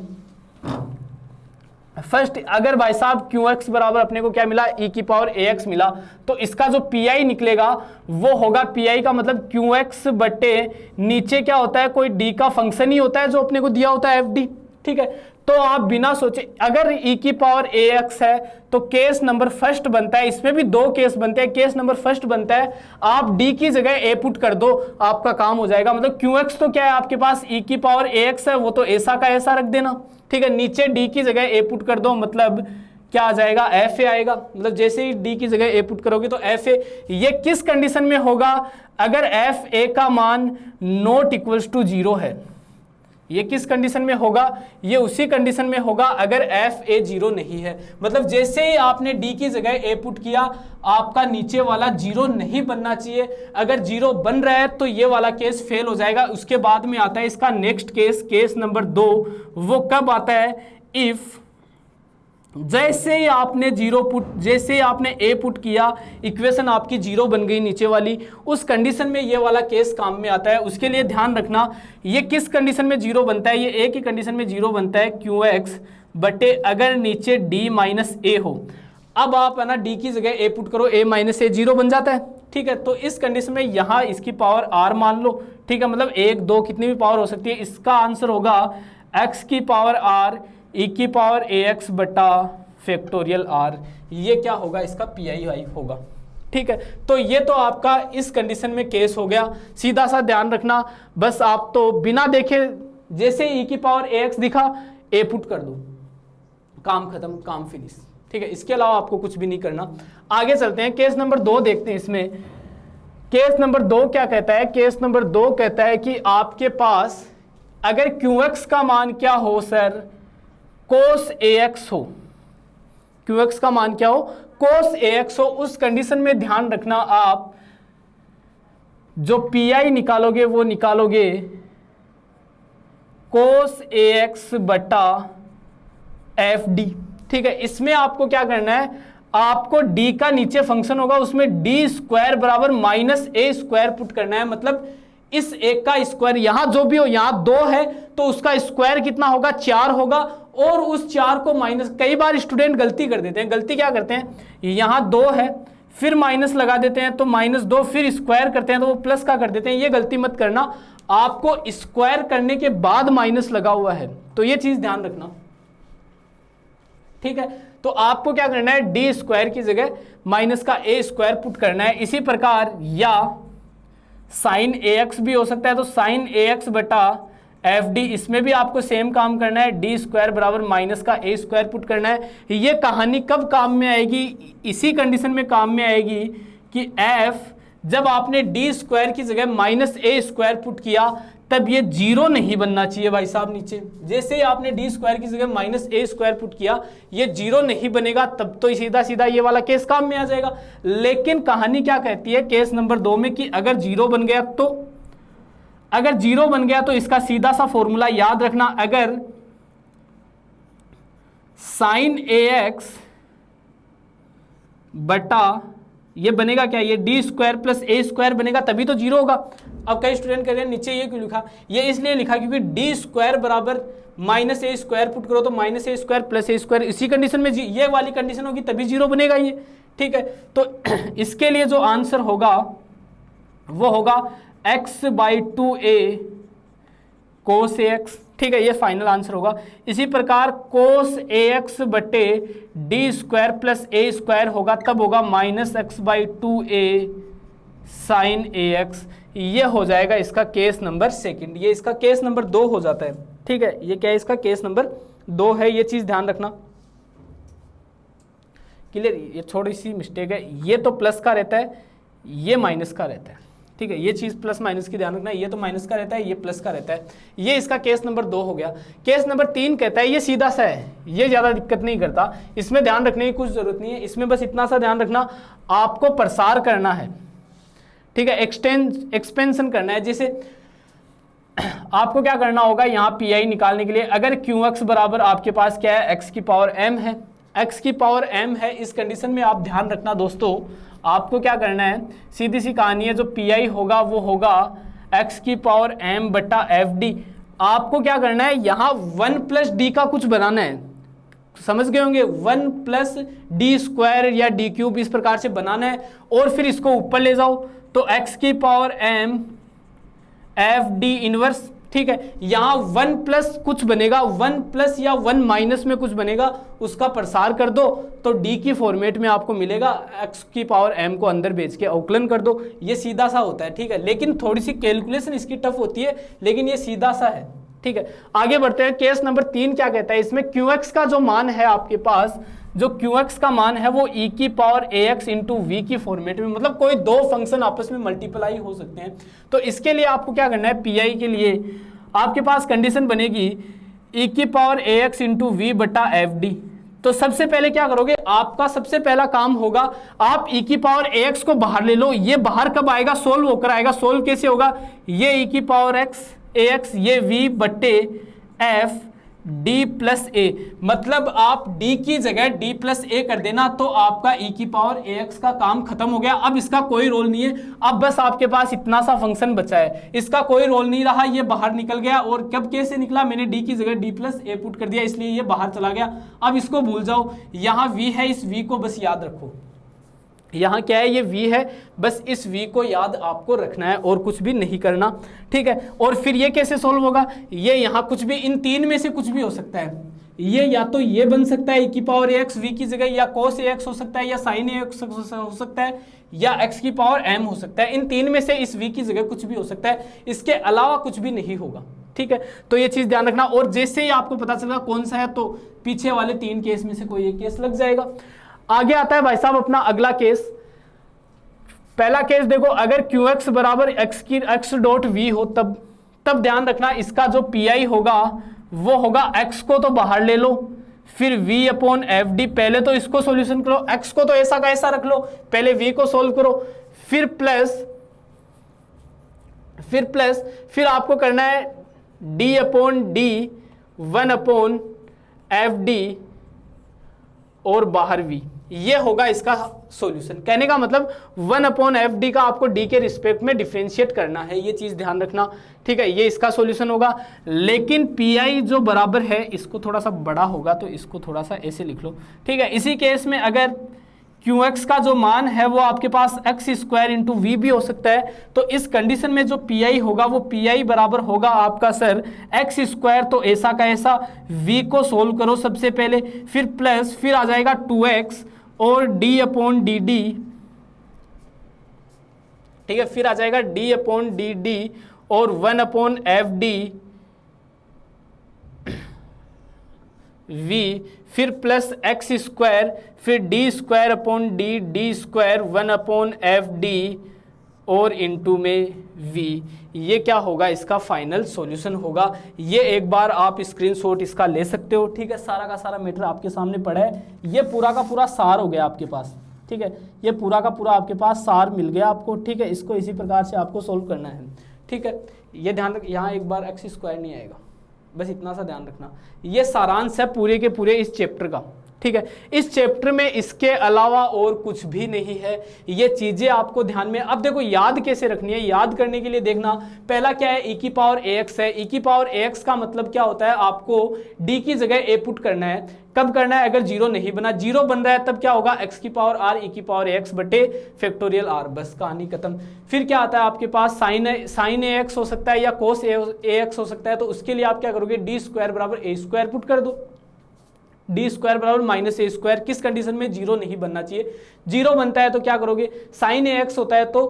फर्स्ट, अगर भाई साहब QX बराबर अपने को क्या मिला, e की पावर ax मिला, तो इसका जो पी निकलेगा वो होगा, पी का मतलब QX बटे नीचे क्या होता है, कोई d का फंक्शन ही होता है जो अपने को दिया होता है fd, ठीक है। तो आप बिना सोचे, अगर e की पावर ax है तो केस नंबर फर्स्ट बनता है, इसमें भी दो केस बनते हैं। केस नंबर फर्स्ट बनता है आप d की जगह a पुट कर दो, आपका काम हो जाएगा। मतलब QX तो क्या है आपके पास, e की पावर ax है, वो तो ऐसा का ऐसा रख देना, ठीक है। नीचे d की जगह a पुट कर दो, मतलब क्या आ जाएगा, fa आएगा। मतलब जैसे ही d की जगह a पुट करोगे तो fa, ये किस कंडीशन में होगा, अगर fa का मान नॉट इक्वल्स टू 0 है, ये किस कंडीशन में होगा, ये उसी कंडीशन में होगा अगर एफ ए 0 नहीं है। मतलब जैसे ही आपने डी की जगह ए पुट किया, आपका नीचे वाला 0 नहीं बनना चाहिए। अगर 0 बन रहा है तो ये वाला केस फेल हो जाएगा। उसके बाद में आता है इसका नेक्स्ट केस, केस नंबर 2। वो कब आता है, इफ जैसे ही आपने जैसे ही आपने ए पुट किया, इक्वेशन आपकी 0 बन गई नीचे वाली, उस कंडीशन में ये वाला केस काम में आता है। उसके लिए ध्यान रखना, ये किस कंडीशन में 0 बनता है, ये ए की कंडीशन में 0 बनता है, क्यू एक्स बटे अगर नीचे डी माइनस ए हो। अब आप है ना डी की जगह ए पुट करो, ए माइनस ए 0 बन जाता है, ठीक है। तो इस कंडीशन में यहाँ इसकी पावर आर मान लो, ठीक है, मतलब 1 2 कितनी भी पावर हो सकती है। इसका आंसर होगा एक्स की पावर आर ई की पावर ए एक्स बटा फैक्टोरियल आर। ये क्या होगा, इसका PI होगा, ठीक है। तो ये तो आपका इस कंडीशन में केस हो गया। सीधा सा ध्यान रखना, बस आप तो बिना देखे जैसे ई की पावर ए एक्स दिखा, ए पुट कर दो, काम खत्म, काम फिनिश, ठीक है। इसके अलावा आपको कुछ भी नहीं करना। आगे चलते हैं, केस नंबर 2 देखते हैं। इसमें केस नंबर 2 क्या कहता है, केस नंबर 2 कहता है कि आपके पास अगर QX का मान क्या हो सर, cos AX हो, QX का मान क्या हो, cos AX हो। उस कंडीशन में ध्यान रखना, आप जो PI निकालोगे वो निकालोगे cos AX बटा FD, ठीक है। इसमें आपको क्या करना है, आपको D का नीचे फंक्शन होगा, उसमें D स्क्वायर बराबर माइनस ए स्क्वायर पुट करना है। मतलब इस एक का स्क्वायर, यहां जो भी हो, यहां 2 है तो उसका स्क्वायर कितना होगा, 4 होगा, और उस 4 को माइनस। कई बार स्टूडेंट गलती कर देते हैं, गलती क्या करते हैं, यहां 2 है फिर माइनस लगा देते हैं तो -2, फिर स्क्वायर करते हैं तो वो प्लस का कर देते हैं। ये गलती मत करना, आपको स्क्वायर करने के बाद माइनस लगा हुआ है, तो ये चीज ध्यान रखना, ठीक है। तो आपको क्या करना है, डी स्क्वायर की जगह माइनस का ए स्क्वायर पुट करना है। इसी प्रकार या साइन ए एक्स भी हो सकता है, तो साइन ए एक्स बटा एफ डी, इसमें भी आपको सेम काम करना है, डी स्क्वायर बराबर माइनस का ए स्क्वायर पुट करना है। ये कहानी कब काम में आएगी, इसी कंडीशन में काम में आएगी कि एफ जब आपने डी स्क्वायर की जगह माइनस ए स्क्वायर पुट किया, तब ये 0 नहीं बनना चाहिए भाई साहब नीचे। जैसे ही आपने डी स्क्वायर की जगह माइनस ए स्क्वायर पुट किया, ये 0 नहीं बनेगा, तब तो सीधा सीधा ये वाला केस काम में आ जाएगा। लेकिन कहानी क्या कहती है केस नंबर 2 में कि अगर 0 बन गया तो, अगर 0 बन गया तो इसका सीधा सा फॉर्मूला याद रखना, अगर साइन ए एक्स बटा ये बनेगा क्या, ये डी स्क्वायर प्लस ए स्क्वायर बनेगा, तभी तो 0 होगा। अब कई स्टूडेंट कह रहे हैं नीचे ये क्यों लिखा, ये इसलिए लिखा क्योंकि डी स्क्वायर बराबर माइनस ए स्क्वायर पुट करो तो माइनस ए स्क्वायर प्लस ए स्क्वायर, इसी कंडीशन में ये वाली कंडीशन होगी तभी 0 बनेगा ये, ठीक है। तो इसके लिए जो आंसर होगा वो होगा x/2a cos ax, ठीक है, ये फाइनल आंसर होगा। इसी प्रकार cos ax बटे डी स्क्वायर प्लस ए स्क्वायर होगा, तब होगा -x/2a sin ax। ये हो जाएगा इसका केस नंबर 2, ये इसका केस नंबर 2 हो जाता है, ठीक है। ये क्या है, इसका केस नंबर 2 है, ये चीज ध्यान रखना, क्लियर। ये थोड़ी सी मिस्टेक है, ये तो प्लस का रहता है, ये माइनस का रहता है, ठीक है। ये चीज प्लस माइनस की ध्यान रखना, ये तो माइनस का रहता है, ये प्लस का रहता है। ये इसका केस नंबर 2 हो गया। केस नंबर 3 कहता है, ये सीधा सा है, ये ज्यादा दिक्कत नहीं करता, इसमें ध्यान रखने की कुछ जरूरत नहीं है। इसमें बस इतना सा ध्यान रखना, आपको प्रसार करना है, ठीक है, एक्सपेंशन करना है। जैसे आपको क्या करना होगा, यहाँ पीआई निकालने के लिए अगर क्यू एक्स बराबर आपके पास क्या है, एक्स की पावर एम है, एक्स की पावर एम है, इस कंडीशन में आप ध्यान रखना दोस्तों, आपको क्या करना है, सीधी सी कहानी है, जो पीआई होगा वो होगा एक्स की पावर एम बटा एफ डी। आपको क्या करना है, यहाँ 1 प्लस डी का कुछ बनाना है, समझ गए होंगे, 1 प्लस डी स्क्वायर या डी क्यूब इस प्रकार से बनाना है, और फिर इसको ऊपर ले जाओ तो एक्स की power M F D inverse, ठीक है। यहाँ 1 प्लस कुछ बनेगा, 1 प्लस या 1 माइनस में कुछ बनेगा, उसका प्रसार कर दो तो डी की फॉर्मेट में आपको मिलेगा, एक्स की पावर एम को अंदर भेज के अवकलन कर दो। ये सीधा सा होता है, ठीक है, लेकिन थोड़ी सी कैलकुलेशन इसकी टफ होती है, लेकिन ये सीधा सा है, ठीक है। आगे बढ़ते हैं, केस नंबर 3 क्या कहता है, इसमें क्यू एक्स का जो मान है आपके पास, जो QX का मान है वो e की पावर ax इंटू वी की फॉर्मेट में, मतलब कोई 2 फंक्शन आपस में मल्टीप्लाई हो सकते हैं। तो इसके लिए आपको क्या करना है, PI के लिए आपके पास कंडीशन बनेगी e की पावर ax इंटू वी बटा एफ डी। तो सबसे पहले क्या करोगे, आपका सबसे पहला काम होगा आप e की पावर ax को बाहर ले लो। ये बाहर कब आएगा, सोल्व होकर आएगा। सोल्व कैसे होगा, ये e की पावर ax ये v बट्टे एफ डी प्लस ए, मतलब आप d की जगह d प्लस ए कर देना तो आपका e की पावर ax का काम खत्म हो गया। अब इसका कोई रोल नहीं है, अब बस आपके पास इतना सा फंक्शन बचा है, इसका कोई रोल नहीं रहा, ये बाहर निकल गया। और कब कैसे निकला, मैंने d की जगह d प्लस ए पुट कर दिया इसलिए ये बाहर चला गया। अब इसको भूल जाओ, यहाँ v है, इस v को बस याद रखो। यहाँ क्या है, ये v है, बस इस v को याद आपको रखना है और कुछ भी नहीं करना, ठीक है। और फिर ये कैसे सोल्व होगा, ये यहाँ कुछ भी, इन तीन में से कुछ भी हो सकता है। ये या तो ये बन सकता है e की पावर ax v की जगह, या cos ax हो सकता है, या sin ax हो सकता है, या x की पावर m हो सकता है। इन तीन में से इस v की जगह कुछ भी हो सकता है, इसके अलावा कुछ भी नहीं होगा, ठीक है। तो ये चीज ध्यान रखना। और जैसे ही आपको पता चलेगा कौन सा है तो पीछे वाले तीन केस में से कोई एक केस लग जाएगा। आगे आता है भाई साहब अपना अगला केस। पहला केस देखो, अगर QX बराबर x डॉट वी हो तब ध्यान रखना इसका जो PI होगा वो होगा x को तो बाहर ले लो, फिर v अपॉन एफ डी। पहले तो इसको सॉल्यूशन करो, x को तो ऐसा का ऐसा रख लो, पहले v को सोल्व करो, फिर प्लस फिर आपको करना है d upon D 1 upon F D और बाहर v। ये होगा इसका सॉल्यूशन। कहने का मतलब 1 अपॉन एफ डी का आपको डी के रिस्पेक्ट में डिफरेंशिएट करना है, ये चीज ध्यान रखना, ठीक है। ये इसका सॉल्यूशन होगा। लेकिन पीआई जो बराबर है, इसको थोड़ा सा बड़ा होगा तो इसको थोड़ा सा ऐसे लिख लो, ठीक है। इसी केस में अगर QX का जो मान है वो आपके पास x स्क्वायर इंटू वी भी हो सकता है, तो इस कंडीशन में जो PI होगा वो PI बराबर होगा आपका सर x स्क्वायर, तो ऐसा का ऐसा, v को सोल्व करो सबसे पहले, फिर प्लस, फिर आ जाएगा 2x और d अपॉन डी डी, ठीक है। फिर आ जाएगा d अपॉन डी डी और 1 अपॉन एफ डी v, फिर प्लस x स्क्वायर, फिर d square upon D square 1 upon F D और इनटू में v। ये क्या होगा, इसका फाइनल सॉल्यूशन होगा। ये एक बार आप स्क्रीनशॉट इसका ले सकते हो, ठीक है। सारा का सारा मैटर आपके सामने पड़ा है, ये पूरा का पूरा सार हो गया आपके पास, ठीक है। ये पूरा का पूरा आपके पास सार मिल गया आपको, ठीक है। इसको इसी प्रकार से आपको सोल्व करना है, ठीक है। ये ध्यान रख, यहाँ एक बार x स्क्वायर नहीं आएगा, बस इतना सा ध्यान रखना। ये सारांश है पूरे के पूरे इस चैप्टर का, ठीक है। इस चैप्टर में इसके अलावा और कुछ भी नहीं है, ये चीजें आपको ध्यान में। अब देखो याद कैसे रखनी है, याद करने के लिए देखना, पहला क्या है, e की पावर ax है। e की पावर ax का मतलब क्या होता है, आपको d की जगह a पुट करना है। कब करना है, अगर जीरो नहीं बना, जीरो बन रहा है तब क्या होगा, x की पावर r e की पावर ax बटे फैक्टोरियल r, बस कहानी खत्म। फिर क्या आता है आपके पास, साइन ax हो सकता है या cos ax हो सकता है, तो उसके लिए आप क्या करोगे, d स्क्वायर बराबर a स्क्वायर पुट कर दो, डी स्क्वायर बराबर माइनस ए स्क्वायर। किस कंडीशन में, जीरो नहीं बनना चाहिए। जीरो बनता है तो क्या करोगे, साइन ए एक्स होता है तो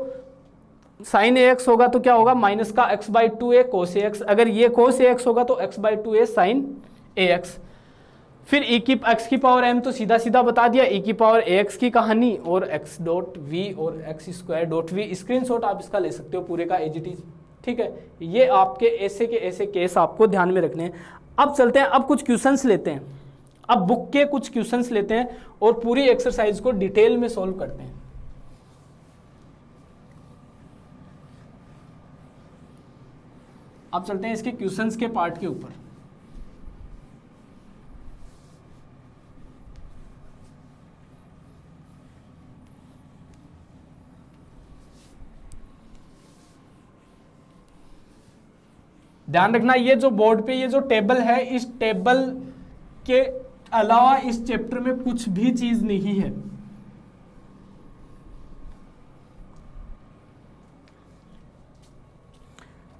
साइन ए एक्स होगा तो क्या होगा, माइनस का x by two a cos a x. अगर ये कोस ए एक्स होगा तो x by two a sine a x. फिर e की x की पावर m तो सीधा सीधा बता दिया, e की पावर ax की कहानी, और x डॉट v और x square dot v। Screenshot आप इसका ले सकते हो पूरे का एज इट इज, ठीक है। ये आपके ऐसे के ऐसे केस आपको ध्यान में रखने हैं। अब चलते हैं, अब कुछ क्वेश्चंस लेते हैं, अब बुक के कुछ क्वेश्चंस लेते हैं और पूरी एक्सरसाइज को डिटेल में सॉल्व करते हैं। अब चलते हैं इसके क्वेश्चंस के पार्ट के ऊपर। ध्यान रखना, ये जो बोर्ड पे ये जो टेबल है, इस टेबल के अलावा इस चैप्टर में कुछ भी चीज नहीं है।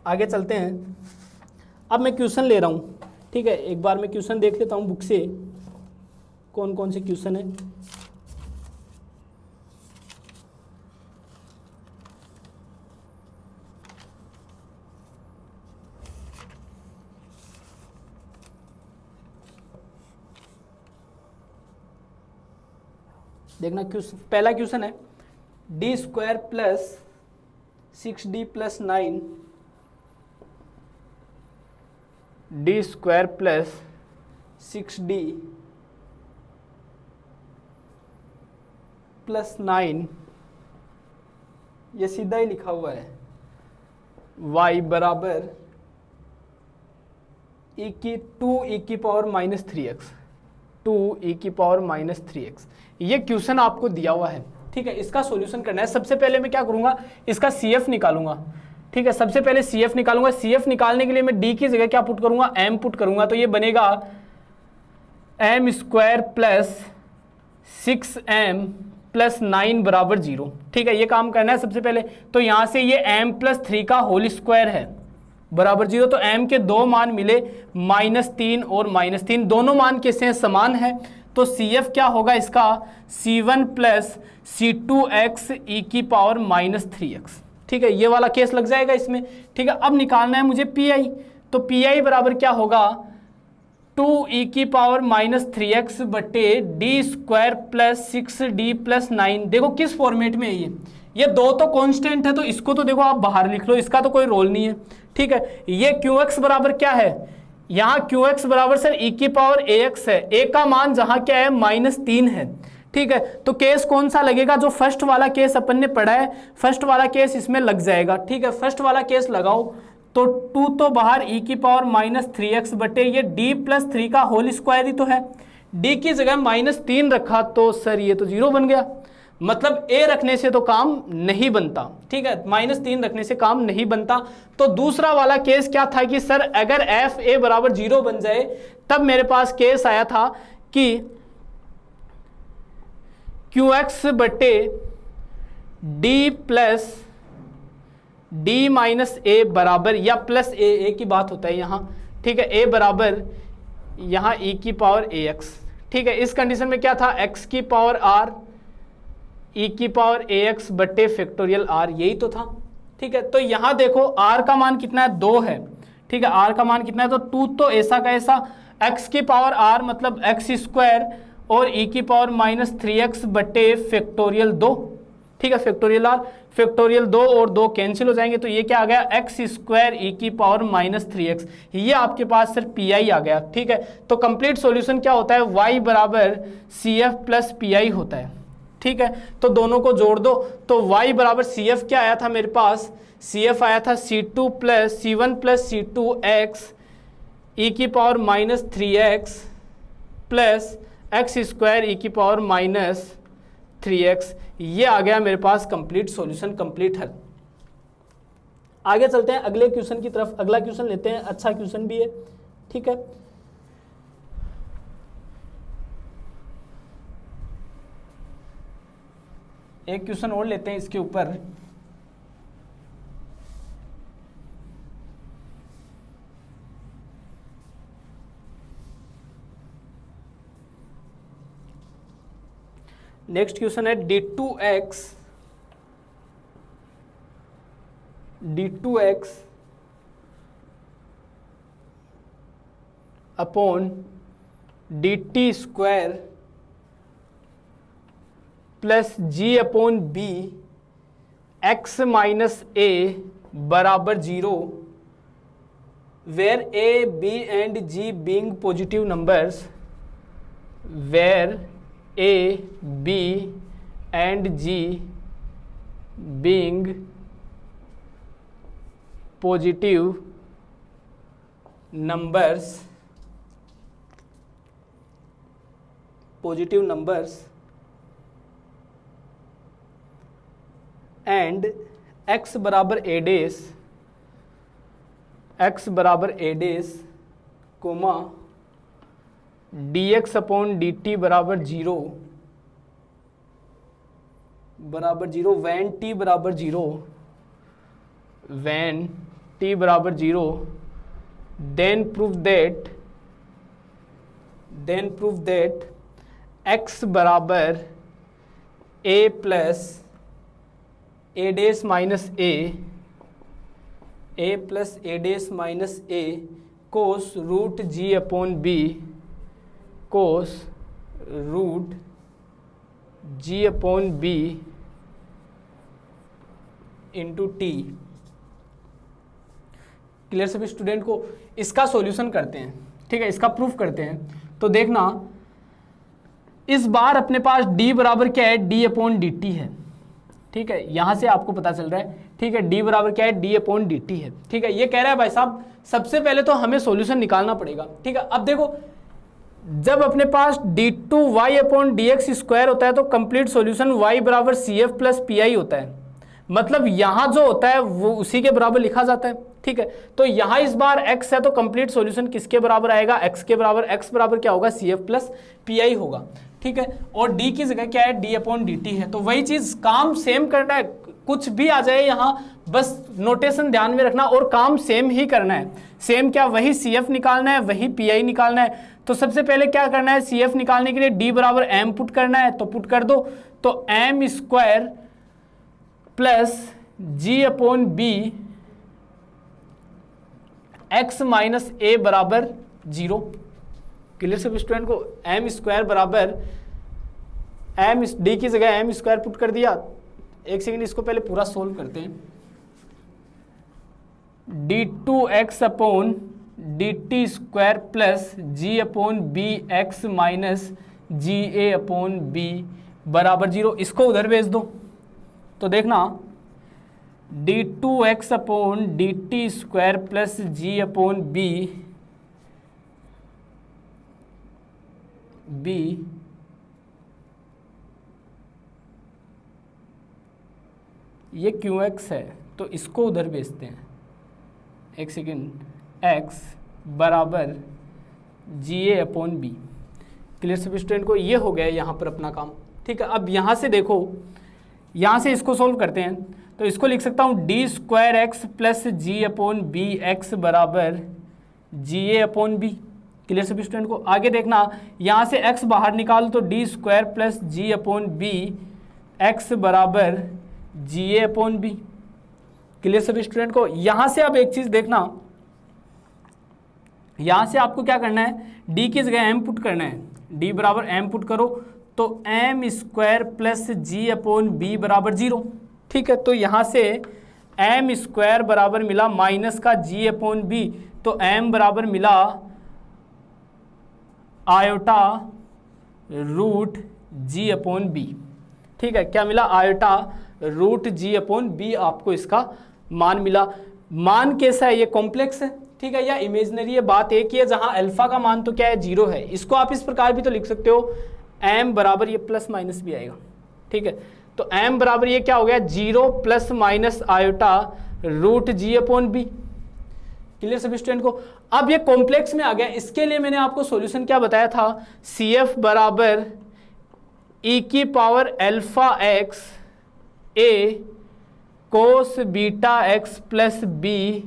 आगे चलते हैं। अब मैं क्वेश्चन ले रहा हूं, ठीक है। एक बार मैं क्वेश्चन देख लेता हूं बुक से, कौन कौन से क्वेश्चन है। देखना, पहला क्वेश्चन है, D square plus 6d plus 9 D square plus 6d plus 9, ये सीधा ही लिखा हुआ है, y बराबर e की 2e की पावर माइनस 3x, 2e की पावर माइनस 3x। ये क्वेश्चन आपको दिया हुआ है, ठीक है। इसका सॉल्यूशन करना है। सबसे पहले मैं क्या करूंगा, इसका CF निकालूंगा, ठीक है। सबसे पहले CF निकालूंगा। CF निकालने के लिए मैं d की जगह क्या पुट करूंगा, m पुट करूंगा, तो ये बनेगा m square plus 6m plus 9 बराबर 0, ठीक है। ये काम करना है सबसे पहले। तो यहां से ये m प्लस 3 का होल स्क्वायर है बराबर 0, तो m के दो मान मिले, -3 और -3, दोनों मान कैसे हैं, समान है। तो CF क्या होगा इसका, C1 प्लस C2x e की पावर माइनस 3x, ठीक है। ये वाला केस लग जाएगा इसमें, ठीक है। अब निकालना है मुझे PI, तो PI बराबर क्या होगा, 2e की पावर माइनस 3x बटे D square plus 6d plus 9। देखो किस फॉर्मेट में है ये दो तो कांस्टेंट है, तो इसको तो देखो आप बाहर लिख लो, इसका तो कोई रोल नहीं है, ठीक है। ये QX बराबर क्या है, यहाँ QX बराबर सर e की पावर AX है, a का मान जहाँ क्या है -3 है, ठीक है। तो केस कौन सा लगेगा, जो फर्स्ट वाला केस अपन ने पढ़ा है, फर्स्ट वाला केस इसमें लग जाएगा, ठीक है। फर्स्ट वाला केस लगाओ तो 2 तो बाहर e की पावर माइनस 3x बटे ये d प्लस 3 का होल स्क्वायर ही तो है, d की जगह -3 रखा तो सर ये तो 0 बन गया, मतलब a रखने से तो काम नहीं बनता, ठीक है। -3 रखने से काम नहीं बनता। तो दूसरा वाला केस क्या था कि सर अगर f a बराबर 0 बन जाए, तब मेरे पास केस आया था कि QX बटे d plus d minus a बराबर या प्लस a की बात होता है यहाँ, ठीक है। a बराबर यहाँ e की पावर ax, ठीक है। इस कंडीशन में क्या था, x की पावर r e की पावर ax बटे फैक्टोरियल r, यही तो था, ठीक है। तो यहाँ देखो r का मान कितना है, 2 है, ठीक है। r का मान कितना है, तो 2 तो ऐसा का ऐसा, x की पावर r मतलब x स्क्वायर और e की पावर माइनस 3x बटे फैक्टोरियल 2, ठीक है। फैक्टोरियल r, फैक्टोरियल 2 और 2 कैंसिल हो जाएंगे, तो ये क्या आ गया, x स्क्वायर e की पावर माइनस 3x, ये आपके पास सर PI आ गया, ठीक है। तो कंप्लीट सॉल्यूशन क्या होता है, y बराबर CF प्लस PI होता है, ठीक है। तो दोनों को जोड़ दो, तो y बराबर CF क्या आया था मेरे पास, CF आया था C2 plus C1 plus C2x e की power minus 3x plus x square e की पावर माइनस 3x। ये आ गया मेरे पास कंप्लीट सॉल्यूशन, कंप्लीट हल। आगे चलते हैं अगले क्वेश्चन की तरफ। अगला क्वेश्चन लेते हैं, अच्छा क्वेश्चन भी है, ठीक है। एक क्वेश्चन और लेते हैं इसके ऊपर। नेक्स्ट क्वेश्चन है d2x upon dt square plus g upon b x minus a बराबर 0, where a b and g being positive numbers, where a b and g being positive numbers and x बराबर a dash comma dx upon dt बराबर 0 when t बराबर 0, then prove that x बराबर a plus a dash minus a plus a dash minus a cos root g upon b, cos root g upon b into t. Clear सभी student को? इसका solution करते हैं, ठीक है, इसका प्रूफ करते हैं। तो देखना इस बार अपने पास d बराबर क्या है, d अपॉन डी टी है, ठीक है, यहां से आपको पता चल रहा है, ठीक है, d बराबर क्या है, d अपॉन डी टी है, ठीक है। ये कह रहा है भाई साहब सबसे पहले तो हमें सॉल्यूशन निकालना पड़ेगा, ठीक है। अब देखो जब अपने पास d2y अपॉन dx स्क्वायर होता है तो कंप्लीट सॉल्यूशन y बराबर cf प्लस पी होता है, मतलब यहां जो होता है वो उसी के बराबर लिखा जाता है, ठीक है। तो यहां इस बार x है तो कंप्लीट सॉल्यूशन किसके बराबर आएगा, x के बराबर, x बराबर क्या होगा, cf प्लस पी होगा, ठीक है। और d की जगह क्या है, d अपॉन डी टी है। तो वही चीज काम सेम करना है, कुछ भी आ जाए यहाँ बस नोटेशन ध्यान में रखना और काम सेम ही करना है। सेम क्या, वही cf निकालना है, वही पी निकालना है। तो सबसे पहले क्या करना है, cf निकालने के लिए d बराबर m पुट करना है, तो पुट कर दो, तो m square plus g upon b x minus a बराबर 0। क्लियर सब स्टूडेंट को? m स्क्वायर बराबर m d की जगह m स्क्वायर पुट कर दिया। एक सेकेंड, इसको पहले पूरा सोल्व करते हैं। d2x upon d t square plus g upon b x minus g a upon b बराबर 0। इसको उधर भेज दो तो देखना d2x upon d t square plus g upon b ये qx है तो इसको उधर भेजते हैं। एक सेकेंड, x बराबर जी ए अपॉन बी। क्लियर सभी स्टूडेंट को? ये हो गया यहाँ पर अपना काम, ठीक है। अब यहाँ से देखो, यहाँ से इसको सोल्व करते हैं तो इसको लिख सकता हूँ डी स्क्वायर एक्स प्लस जी अपॉन बी एक्स बराबर जी ए अपॉन बी। क्लियर सभी स्टूडेंट को? आगे देखना, यहाँ से x बाहर निकालो तो डी स्क्वायर प्लस जी अपॉन बी एक्स बराबर जी ए अपॉन बी। क्लियर सभी स्टूडेंट को? यहाँ से अब एक चीज़ देखना, यहाँ से आपको क्या करना है, d की जगह m पुट करना है, d बराबर m पुट करो तो m स्क्वायर प्लस जी अपॉन बी बराबर 0, ठीक है। तो यहाँ से m स्क्वायर बराबर मिला माइनस का g अपॉन बी, तो m बराबर मिला iota root g upon B, ठीक है। क्या मिला? Iota root g upon B, आपको इसका मान मिला। मान कैसा है, ये कॉम्प्लेक्स है, ठीक है, या इमेजिनरी है, बात एक ही है। जहां अल्फा का मान तो क्या है, 0 है। इसको आप इस प्रकार भी तो लिख सकते हो, m बराबर, ये प्लस माइनस भी आएगा, ठीक है। तो m बराबर ये क्या हो गया, 0 plus minus iota root g upon B. Clear सभी स्टूडेंट को? अब ये कॉम्प्लेक्स में आ गया, इसके लिए मैंने आपको सॉल्यूशन क्या बताया था, CF बराबर e की power alpha x a cos beta x plus b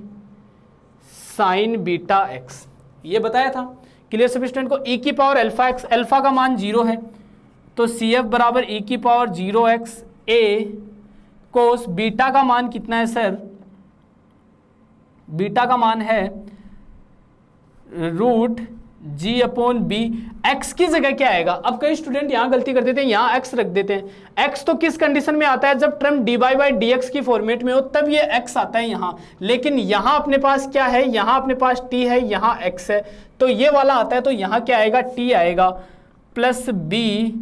sine beta x, ये बताया था। क्लियर सभी स्टूडेंट को? e की पावर अल्फा एक्स, अल्फा का मान 0 है तो CF बराबर e की power 0x a cos beta का मान कितना है सर, बीटा का मान है root g upon b. X की जगह क्या आएगा? अब कई स्टूडेंट यहां गलती कर देते हैं, यहां एक्स रख देते हैं। एक्स तो किस कंडीशन में आता है, जब term D by by D x की फॉर्मेट में हो तब ये एक्स आता है यहां। लेकिन यहां अपने पास क्या है, यहां अपने पास टी है, यहां एक्स है, तो ये वाला आता है, तो यहां क्या आएगा, टी आएगा plus b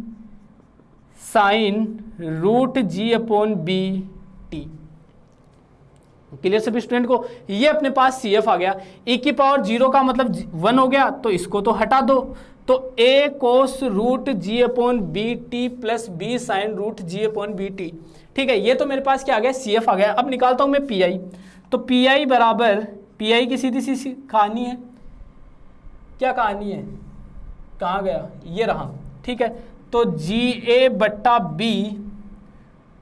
sine root g upon b T. Clear सभी स्टूडेंट को? ये अपने पास CF आ गया, e की पावर 0 का मतलब 1 हो गया, तो इसको तो हटा दो, तो a cos root g upon b t plus b sine root g upon b t, ठीक है। ये तो मेरे पास क्या आ गया, CF आ गया। अब निकालता हूं मैं PI, तो PI बराबर, PI की सीधी सी कहानी है, क्या कहानी है, कहाँ गया, ये रहा, ठीक है। तो GA बट्टा B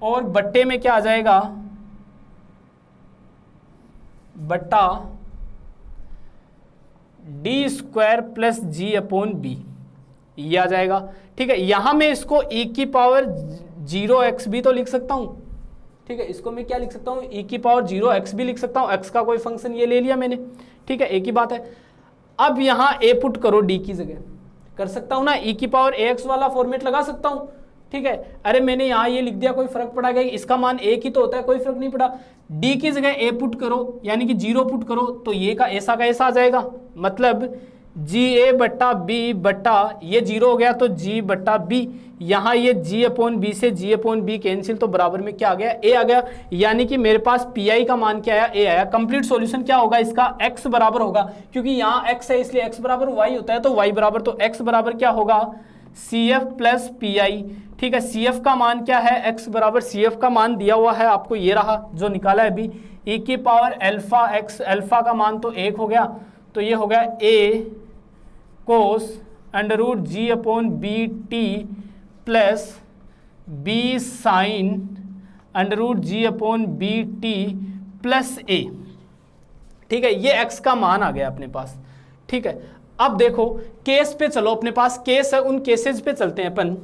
और बट्टे में क्या आ जाएगा, बट्टा डी स्क्वायर प्लस जी अपॉन बी, ये आ जाएगा, ठीक है। यहां मैं इसको e की पावर 0x भी तो लिख सकता हूं, ठीक है। इसको मैं क्या लिख सकता हूं, e की पावर 0x भी लिख सकता हूं, x का कोई फंक्शन ये ले लिया मैंने, ठीक है, एक ही बात है। अब यहां a पुट करो d की जगह, कर सकता हूं ना, e की पावर ax वाला फॉर्मेट लगा सकता हूं, ठीक है। अरे मैंने यहाँ ये लिख दिया, कोई फर्क पड़ा क्या? इसका मान एक ही तो होता है, कोई फर्क नहीं पड़ा। डी की जगह ए पुट करो, यानी कि 0 पुट करो, तो ये का ऐसा आ जाएगा, मतलब जी ए बट्टा बी बट्टा ये 0 हो गया तो जी बट्टा बी, यहाँ ये जी अपॉन बी से जी अपॉन बी कैंसिल, तो बराबर में क्या आ गया? ए आ गया। यानी कि मेरे पास पी आई का मान क्या आया? ए आया। कंप्लीट सॉल्यूशन क्या होगा इसका? एक्स बराबर होगा, क्योंकि यहाँ एक्स है इसलिए एक्स बराबर वाई होता है, तो वाई बराबर, तो एक्स बराबर क्या होगा? C F plus P I. ठीक है, सी एफ का मान क्या है? एक्स बराबर सी एफ का मान दिया हुआ है आपको, ये रहा जो निकाला है अभी, ई की पावर अल्फा एक्स, अल्फा का मान तो 1 हो गया, तो ये हो गया a cos under root g upon b t plus b sine under root g upon b t plus a. ठीक है, ये एक्स का मान आ गया अपने पास। ठीक है, अब देखो केस पे चलो, अपने पास केस है, उन केसेस पे चलते हैं अपन।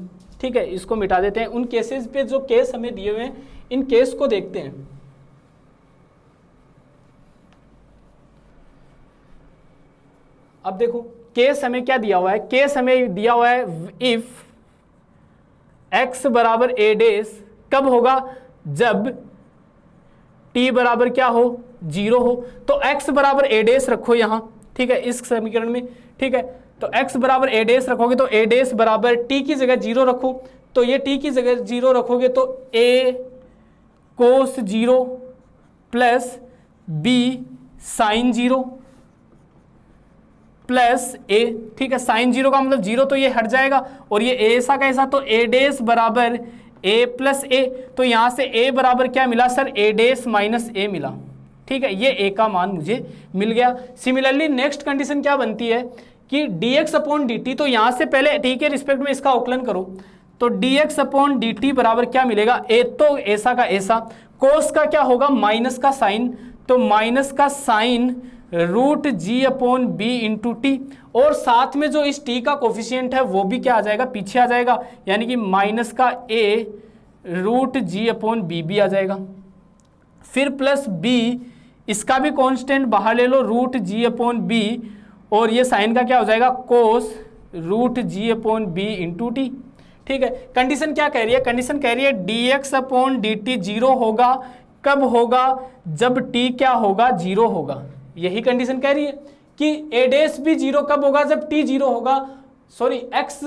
ठीक है, इसको मिटा देते हैं, उन केसेस पे जो केस हमें दिए हुए हैं, इन केस को देखते हैं। अब देखो केस हमें क्या दिया हुआ है? केस हमें दिया हुआ है इफ x बराबर ए डेस, कब होगा? जब t बराबर क्या हो? 0 हो। तो x बराबर ए डेस रखो यहाँ, ठीक है, इस समीकरण में। ठीक है, तो x बराबर ए डेस रखोगे तो ए डेस बराबर t की जगह 0 रखो, तो ये t की जगह 0 रखोगे तो a cos 0 plus b sine 0 plus a. ठीक है, साइन 0 का मतलब 0 तो ये हट जाएगा, और ये ऐसा कैसा, तो ए डेस बराबर ए प्लस ए, तो यहां से ए बराबर क्या मिला सर? ए डेस माइनस ए मिला। ठीक है, ये ए का मान मुझे मिल गया। सिमिलरली नेक्स्ट कंडीशन क्या बनती है कि dx अपॉन डी टी, तो यहां से पहले t के रिस्पेक्ट में इसका अवकलन करो, तो dx अपॉन डी टी बराबर क्या मिलेगा? ए तो ऐसा का ऐसा, कोस का क्या होगा? माइनस का साइन, तो माइनस का sign root g upon B into T, और साथ में जो इस टी का कोफिशियंट है वो भी क्या आ जाएगा? पीछे आ जाएगा, यानी कि माइनस का ए रूट जी अपॉन बी भी आ जाएगा। फिर प्लस बी, इसका भी कांस्टेंट बाहर ले लो, रूट जी अपॉन बी, और ये साइन का क्या हो जाएगा? कोस root g upon B into T. ठीक है, कंडीशन क्या कह रही है? कंडीशन कह रही है D x upon d T 0 होगा, कब होगा? जब टी क्या होगा? 0 होगा। यही कंडीशन कह रही है कि ए डेस भी 0 कब होगा? जब टी 0 होगा, सॉरी एक्स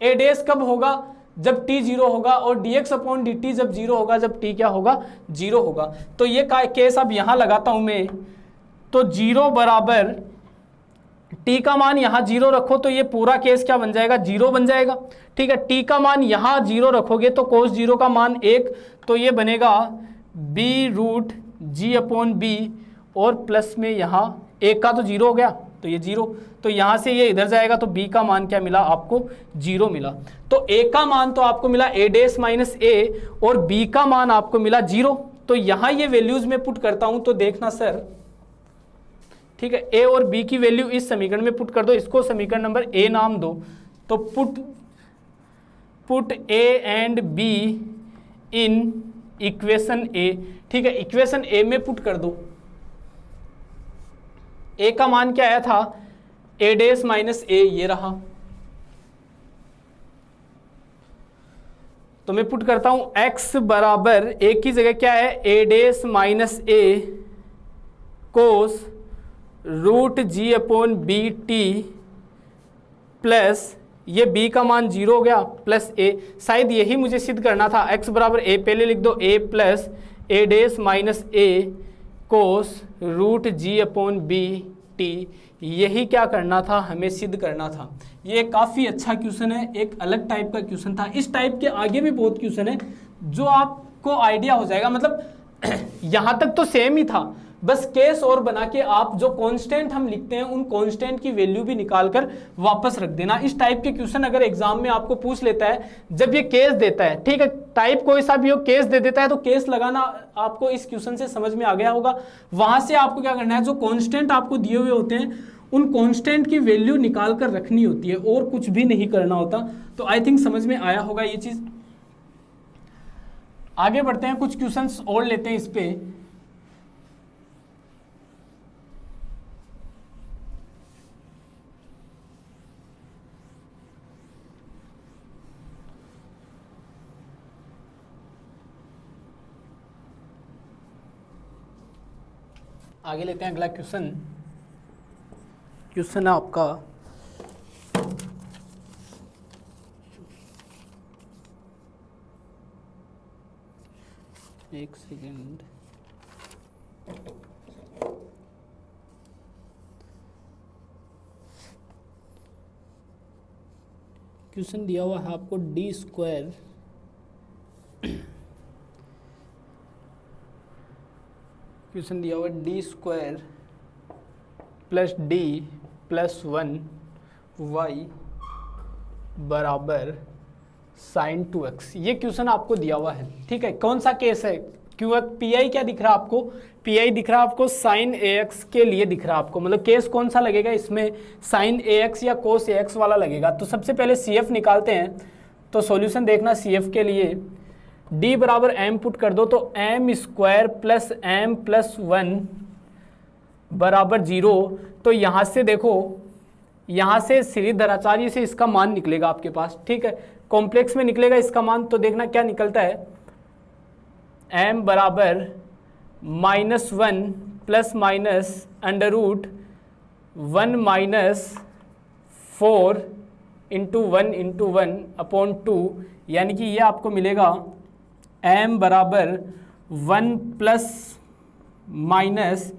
ए डेस कब होगा? जब t 0 होगा, और dx अपॉन डी टी जब 0 होगा, जब t क्या होगा? 0 होगा। तो ये केस अब यहां लगाता हूं मैं, तो 0 बराबर t का मान यहां 0 रखो, तो ये पूरा केस क्या बन जाएगा? 0 बन जाएगा। ठीक है, t का मान यहां 0 रखोगे तो कोस 0 का मान 1, तो ये बनेगा b root g upon B, और प्लस में यहाँ एक का तो 0 हो गया, तो ये 0, तो यहाँ से ये इधर जाएगा, तो b का मान क्या मिला आपको? 0 मिला। तो a का मान तो आपको मिला a डेस माइनस a, और b का मान आपको मिला 0। तो यहाँ ये वैल्यूज में पुट करता हूँ, तो देखना सर, ठीक है, a और b की वैल्यू इस समीकरण में पुट कर दो, इसको समीकरण नंबर a नाम दो, तो put a and b in equation a। ठीक है, इक्वेशन a में पुट कर दो। a का मान क्या आया था? a डेस माइनस a, ये रहा। तो मैं पुट करता हूं x बराबर a की जगह क्या है? a dash minus a cos root g upon b t plus ये b का मान 0 हो गया, प्लस a। शायद यही मुझे सिद्ध करना था। x बराबर a, पहले लिख दो a plus a dash minus a cos root g upon b t, यही क्या करना था? हमें सिद्ध करना था। ये काफ़ी अच्छा क्वेश्चन है, एक अलग टाइप का क्वेश्चन था। इस टाइप के आगे भी बहुत क्वेश्चन है जो आपको आइडिया हो जाएगा, मतलब यहाँ तक तो सेम ही था, बस केस और बना के आप जो कांस्टेंट हम लिखते हैं उन कांस्टेंट की वैल्यू भी निकाल कर वापस रख देना। इस टाइप के क्वेश्चन अगर एग्जाम में आपको पूछ लेता है, जब ये केस देता है, ठीक है, टाइप कोई सा भी हो, केस दे देता है, तो केस लगाना आपको इस क्वेश्चन से समझ में आ गया होगा। वहां से आपको क्या करना है, जो कांस्टेंट आपको दिए हुए होते हैं उन कांस्टेंट की वैल्यू निकाल कर रखनी होती है, और कुछ भी नहीं करना होता। तो आई थिंक समझ में आया होगा ये चीज। आगे बढ़ते हैं, कुछ क्वेश्चंस और लेते हैं इस पे। आगे लेते हैं अगला क्वेश्चन। क्वेश्चन है आपका एक सेकेंड, क्वेश्चन दिया हुआ है आपको डी स्क्वायर क्वेश्चन दिया हुआ D square plus D plus 1 y बराबर साइन 2x। ये क्वेश्चन आपको दिया हुआ है, ठीक है। कौन सा केस है? क्यों पी आई क्या दिख रहा है आपको? पी आई दिख रहा है आपको साइन ए एक्स के लिए दिख रहा है आपको, मतलब केस कौन सा लगेगा इसमें? साइन ए एक्स या कोस ए एक्स वाला लगेगा। तो सबसे पहले सी एफ निकालते हैं। तो सॉल्यूशन देखना सी एफ के लिए, डी बराबर एम पुट कर दो, तो m square plus m plus 1 बराबर 0। तो यहाँ से देखो, यहाँ से श्रीधराचार्य से इसका मान निकलेगा आपके पास, ठीक है। कॉम्प्लेक्स में निकलेगा इसका मान, तो देखना क्या निकलता है। m बराबर -1 plus minus under root 1 minus 4 into 1 into 1 upon 2, यानी कि ये आपको मिलेगा m बराबर 1 प्लस माइनस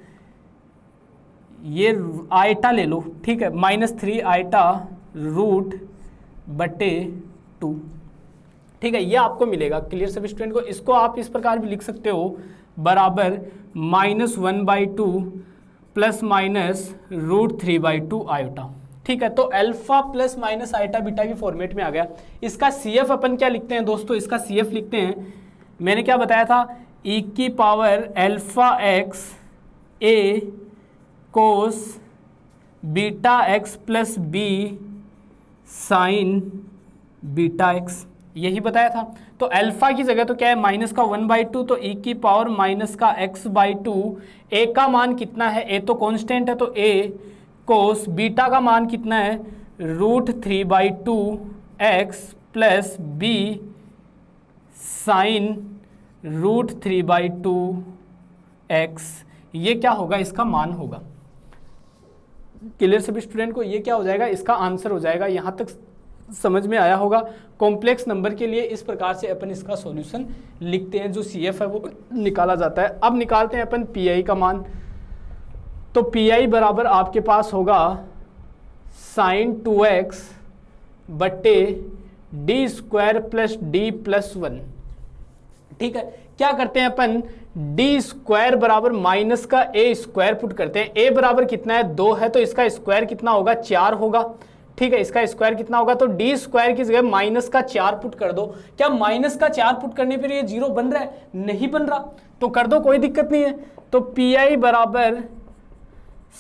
ये आयटा ले लो, ठीक है, -3 आयटा रूट बटे 2, ठीक है। ये आपको मिलेगा। क्लियर सभी स्टूडेंट को? इसको आप इस प्रकार भी लिख सकते हो, बराबर -1/2 प्लस माइनस √3/2 आयोटा, ठीक है। तो alpha plus minus eta beta की फॉर्मेट में आ गया। इसका CF अपन क्या लिखते हैं दोस्तों? इसका CF लिखते हैं, मैंने क्या बताया था, e की power alpha x a cos beta x plus b sign beta x, यही बताया था। तो अल्फा की जगह तो क्या है, माइनस का 1/2, तो e की पावर माइनस का x/2। a का मान कितना है? a तो कांस्टेंट है, तो a कोस बीटा का मान कितना है, √3/2 x plus b sine √3/2 x। ये क्या होगा? इसका मान होगा। क्लियर सभी स्टूडेंट को? ये क्या हो जाएगा? इसका आंसर हो जाएगा। यहाँ तक समझ में आया होगा। कॉम्प्लेक्स नंबर के लिए इस प्रकार से अपन इसका सॉल्यूशन लिखते हैं, जो CF है वो निकाला जाता है। अब निकालते हैं अपन PI का मान। तो PI बराबर आपके पास होगा साइन 2x बटे D square plus D plus 1, ठीक है। क्या करते हैं अपन, डी स्क्वायर बराबर माइनस का ए स्क्वायर पुट करते हैं। ए बराबर कितना है, 2 है, तो इसका स्क्वायर कितना होगा, 4 होगा, ठीक है। इसका स्क्वायर कितना होगा, तो डी स्क्वायर की जगह माइनस का 4 पुट कर दो। क्या माइनस का 4 पुट करने पर ये 0 बन रहा है? नहीं बन रहा, तो कर दो, कोई दिक्कत नहीं है। तो PI बराबर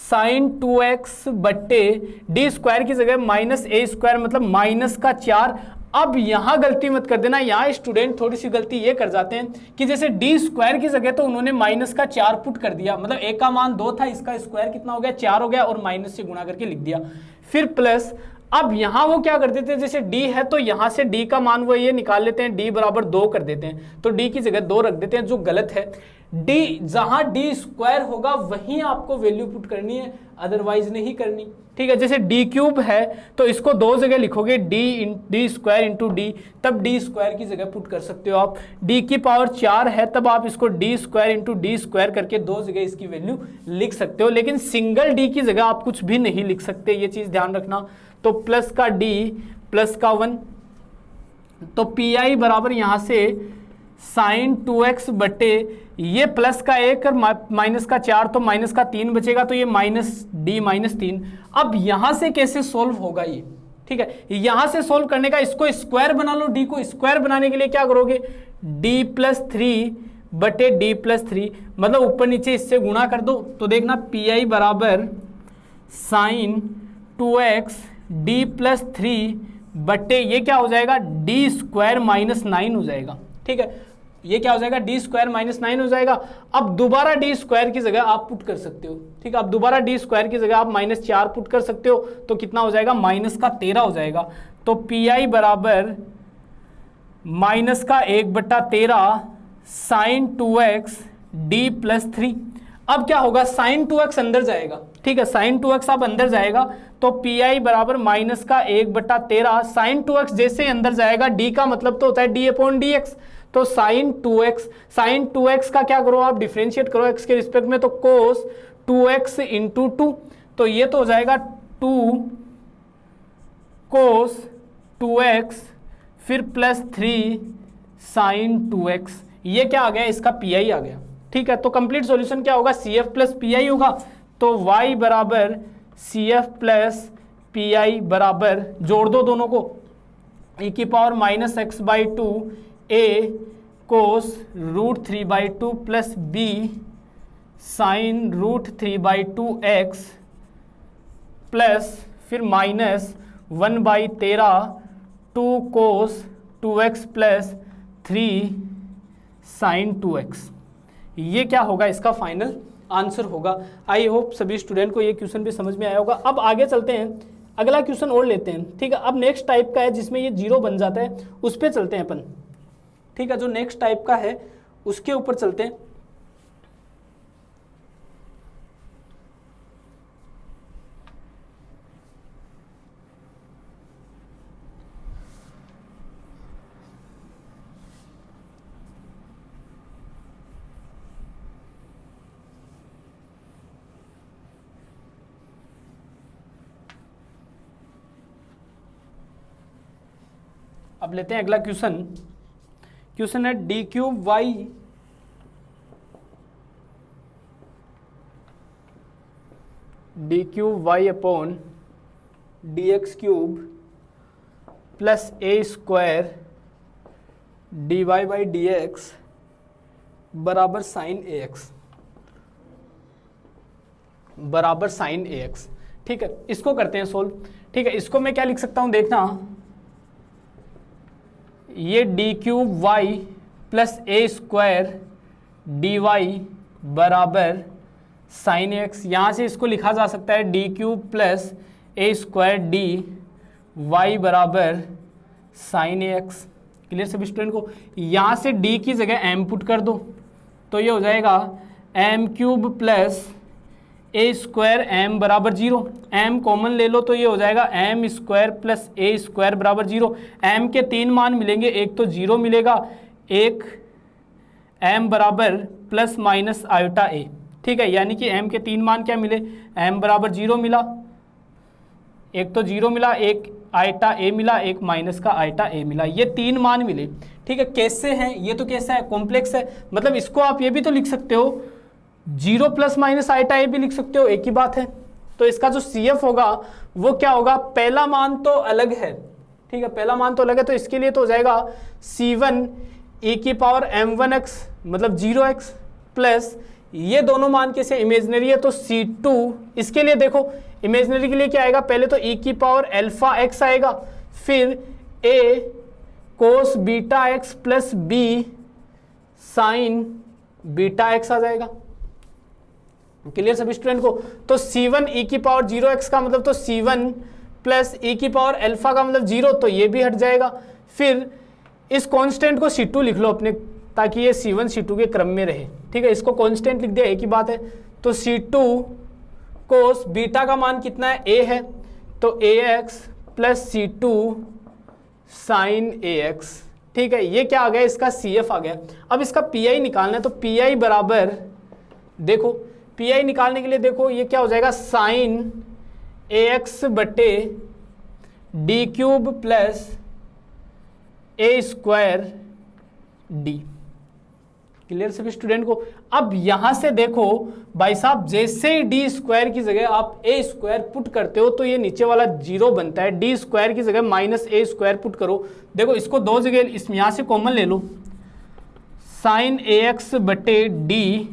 साइन 2x बट्टे डी स्क्वायर की जगह माइनस ए स्क्वायर, मतलब माइनस का 4। अब यहां गलती मत कर देना, यहां स्टूडेंट थोड़ी सी गलती ये कर जाते हैं कि जैसे डी स्क्वायर की जगह तो उन्होंने माइनस का 4 पुट कर दिया, मतलब ए का मान 2 था, इसका स्क्वायर कितना हो गया, 4 हो गया, और माइनस से गुणा करके लिख दिया, फिर प्लस। अब यहां वो क्या कर देते हैं, जैसे d है तो यहां से d का मान वो ये निकाल लेते हैं, d बराबर 2 कर देते हैं, तो d की जगह 2 रख देते हैं, जो गलत है। d जहां d स्क्वायर होगा वहीं आपको वैल्यू पुट करनी है, अदरवाइज नहीं करनी, ठीक है। जैसे d क्यूब है तो इसको 2 जगह लिखोगे, d स्क्वायर इंटू d, तब d स्क्वायर की जगह पुट कर सकते हो आप। d की पावर 4 है, तब आप इसको d square into d square करके 2 जगह इसकी वैल्यू लिख सकते हो, लेकिन सिंगल d की जगह आप कुछ भी नहीं लिख सकते, ये चीज ध्यान रखना। तो प्लस का d प्लस का 1, तो PI बराबर यहाँ से साइन 2x बटे ये प्लस का 1 और माइनस का 4, तो माइनस का 3 बचेगा, तो ये -d-3। अब यहाँ से कैसे सोल्व होगा ये, ठीक है। यहाँ से सोल्व करने का, इसको स्क्वायर बना लो, d को स्क्वायर बनाने के लिए क्या करोगे, d+3 बटे d+3, मतलब ऊपर नीचे इससे गुणा कर दो। तो देखना PI बराबर साइन 2x d+3 बटे ये क्या हो जाएगा, d स्क्वायर -9 हो जाएगा, ठीक है। ये क्या हो जाएगा, d स्क्वायर -9 हो जाएगा। अब दोबारा d स्क्वायर की जगह आप पुट कर सकते हो, ठीक है। अब दोबारा d स्क्वायर की जगह आप -4 पुट कर सकते हो, तो कितना हो जाएगा, -13 हो जाएगा। तो PI बराबर -1/13 साइन 2x d+3। अब क्या होगा, साइन 2x अंदर जाएगा, ठीक है, साइन 2x अब अंदर जाएगा तो पी बराबर माइनस का 1/13। साइन 2x जैसे ही अंदर जाएगा, डी का मतलब तो होता है d/dx, तो साइन 2x का क्या करो आप, डिफ्रेंशिएट करो x के रिस्पेक्ट में, तो कोस 2x इंटू 2, तो ये तो हो जाएगा 2 कोस 2x फिर प्लस 3 साइन 2x, ये क्या आ गया, इसका पी आ गया, ठीक है। तो कंप्लीट सॉल्यूशन क्या होगा, CF प्लस पी होगा, तो y बराबर CF प्लस पी बराबर, जोड़ दो दोनों को, e⁻⁻x/2 a cos √3/2 plus b sine √3/2x plus फिर minus 1/13 2 cos 2x plus 3 sine 2x, ये क्या होगा, इसका फाइनल आंसर होगा। आई होप सभी स्टूडेंट को ये क्वेश्चन भी समझ में आया होगा। अब आगे चलते हैं, अगला क्वेश्चन और लेते हैं, ठीक है। अब नेक्स्ट टाइप का है जिसमें ये 0 बन जाता है, उस पर चलते हैं अपन, ठीक है। जो नेक्स्ट टाइप का है उसके ऊपर चलते हैं। अब लेते हैं अगला क्वेश्चन। क्वेश्चन है d³ upon dx³ plus a² dy/dx बराबर साइन ax, ठीक है। इसको करते हैं सोल्व, ठीक है। इसको मैं क्या लिख सकता हूं, देखना, ये d³ प्लस a² dy बराबर साइन एक्स, यहाँ से इसको लिखा जा सकता है d³ प्लस a² dy बराबर साइन एक्स। क्लियर सभी स्टूडेंट को? यहाँ से d की जगह m पुट कर दो तो ये हो जाएगा m³ प्लस a² m बराबर 0, m कॉमन ले लो तो ये हो जाएगा m² प्लस a² बराबर 0। m के 3 मान मिलेंगे, एक तो 0 मिलेगा, एक m बराबर प्लस माइनस आयोटा a, ठीक है। यानी कि m के 3 मान क्या मिले, m बराबर 0 मिला, एक तो 0 मिला, एक आयटा a मिला, एक माइनस का आयटा a मिला, ये 3 मान मिले, ठीक है। कैसे हैं ये, तो कैसा है, कॉम्प्लेक्स है, मतलब इसको आप ये भी तो लिख सकते हो 0 प्लस माइनस आयटा ए भी लिख सकते हो, एक ही बात है। तो इसका जो CF होगा वो क्या होगा, पहला मान तो अलग है, ठीक है, पहला मान तो अलग है, तो इसके लिए तो हो जाएगा C1 e⁻m1x मतलब 0x प्लस ये दोनों मान कैसे इमेजनरी है तो C2, इसके लिए देखो इमेजनरी के लिए क्या आएगा, पहले तो e⁻α x आएगा, फिर a cos beta x plus b sign beta x आ जाएगा। क्लियर सभी स्टूडेंट को? तो C1 e⁻0x का मतलब तो C1 प्लस e⁻α का मतलब 0, तो ये भी हट जाएगा। फिर इस कांस्टेंट को C2 लिख लो अपने, ताकि ये C1 C2 के क्रम में रहे, ठीक है। इसको कांस्टेंट लिख दिया, एक ही बात है। तो C2 कोस बीटा का मान कितना है, a है, तो ax plus C2 sign ax, ठीक है। ये क्या आ गया, इसका CF आ गया। अब इसका PI निकालना है, तो PI बराबर, देखो PI निकालने के लिए देखो ये क्या हो जाएगा, साइन ax बटे d³ plus a² d। Clear सभी स्टूडेंट को? अब यहां से देखो भाई साहब, जैसे ही d² की जगह आप a² पुट करते हो तो ये नीचे वाला 0 बनता है, d² की जगह माइनस a² पुट करो। देखो इसको दो जगह इसमें यहां से कॉमन ले लो, साइन ax बटे d²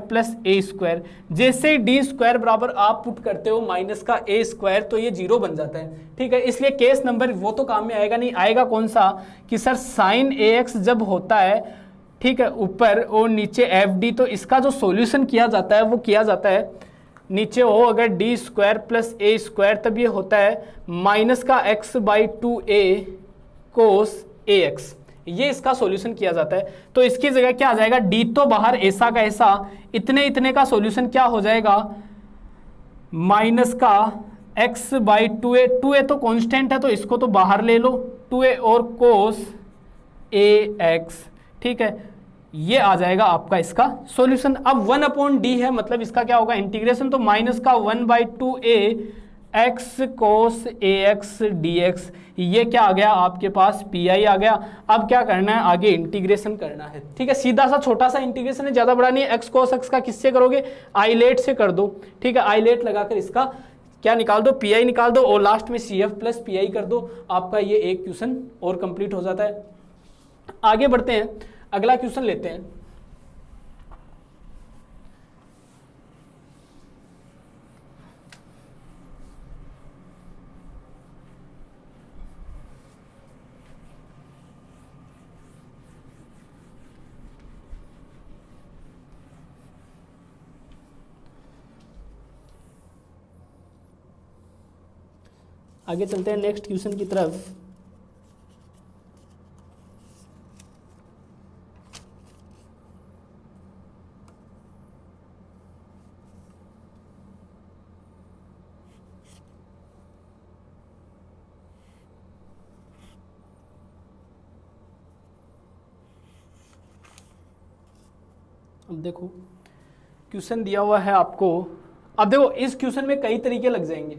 प्लस a², जैसे d² बराबर आप पुट करते हो माइनस का a² तो ये 0 बन जाता है, ठीक है। इसलिए केस नंबर वो तो काम में आएगा नहीं, आएगा कौन सा कि सर साइन ax जब होता है, ठीक है, ऊपर और नीचे fd, तो इसका जो सॉल्यूशन किया जाता है वो किया जाता है नीचे हो अगर d² प्लस a², तब ये होता है माइनस का x/2a कोस ax। ये इसका सॉल्यूशन किया जाता है। तो इसकी जगह क्या आ जाएगा, डी तो बाहर ऐसा का ऐसा, इतने इतने का सॉल्यूशन क्या हो जाएगा, माइनस का x बाई 2a, 2a तो कांस्टेंट है तो इसको तो बाहर ले लो, 2a और कोस ax, ठीक है, ये आ जाएगा आपका इसका सॉल्यूशन। अब 1/d है, मतलब इसका क्या होगा इंटीग्रेशन, तो माइनस का 1/2a x cos ax dx, ये क्या आ गया आपके पास, pi आ गया। अब क्या करना है, आगे इंटीग्रेशन करना है, ठीक है, सीधा सा छोटा सा इंटीग्रेशन है, ज्यादा बड़ा नहीं है। x cos x का किससे करोगे, आइलेट से कर दो, ठीक है, आइलेट लगाकर इसका क्या निकाल दो, pi निकाल दो और लास्ट में cf प्लस pi कर दो, आपका ये एक क्वेश्चन और कंप्लीट हो जाता है। आगे बढ़ते हैं, अगला क्वेश्चन लेते हैं। आगे चलते हैं नेक्स्ट क्वेश्चन की तरफ। अब देखो क्वेश्चन दिया हुआ है आपको, अब देखो इस क्वेश्चन में कई तरीके लग जाएंगे,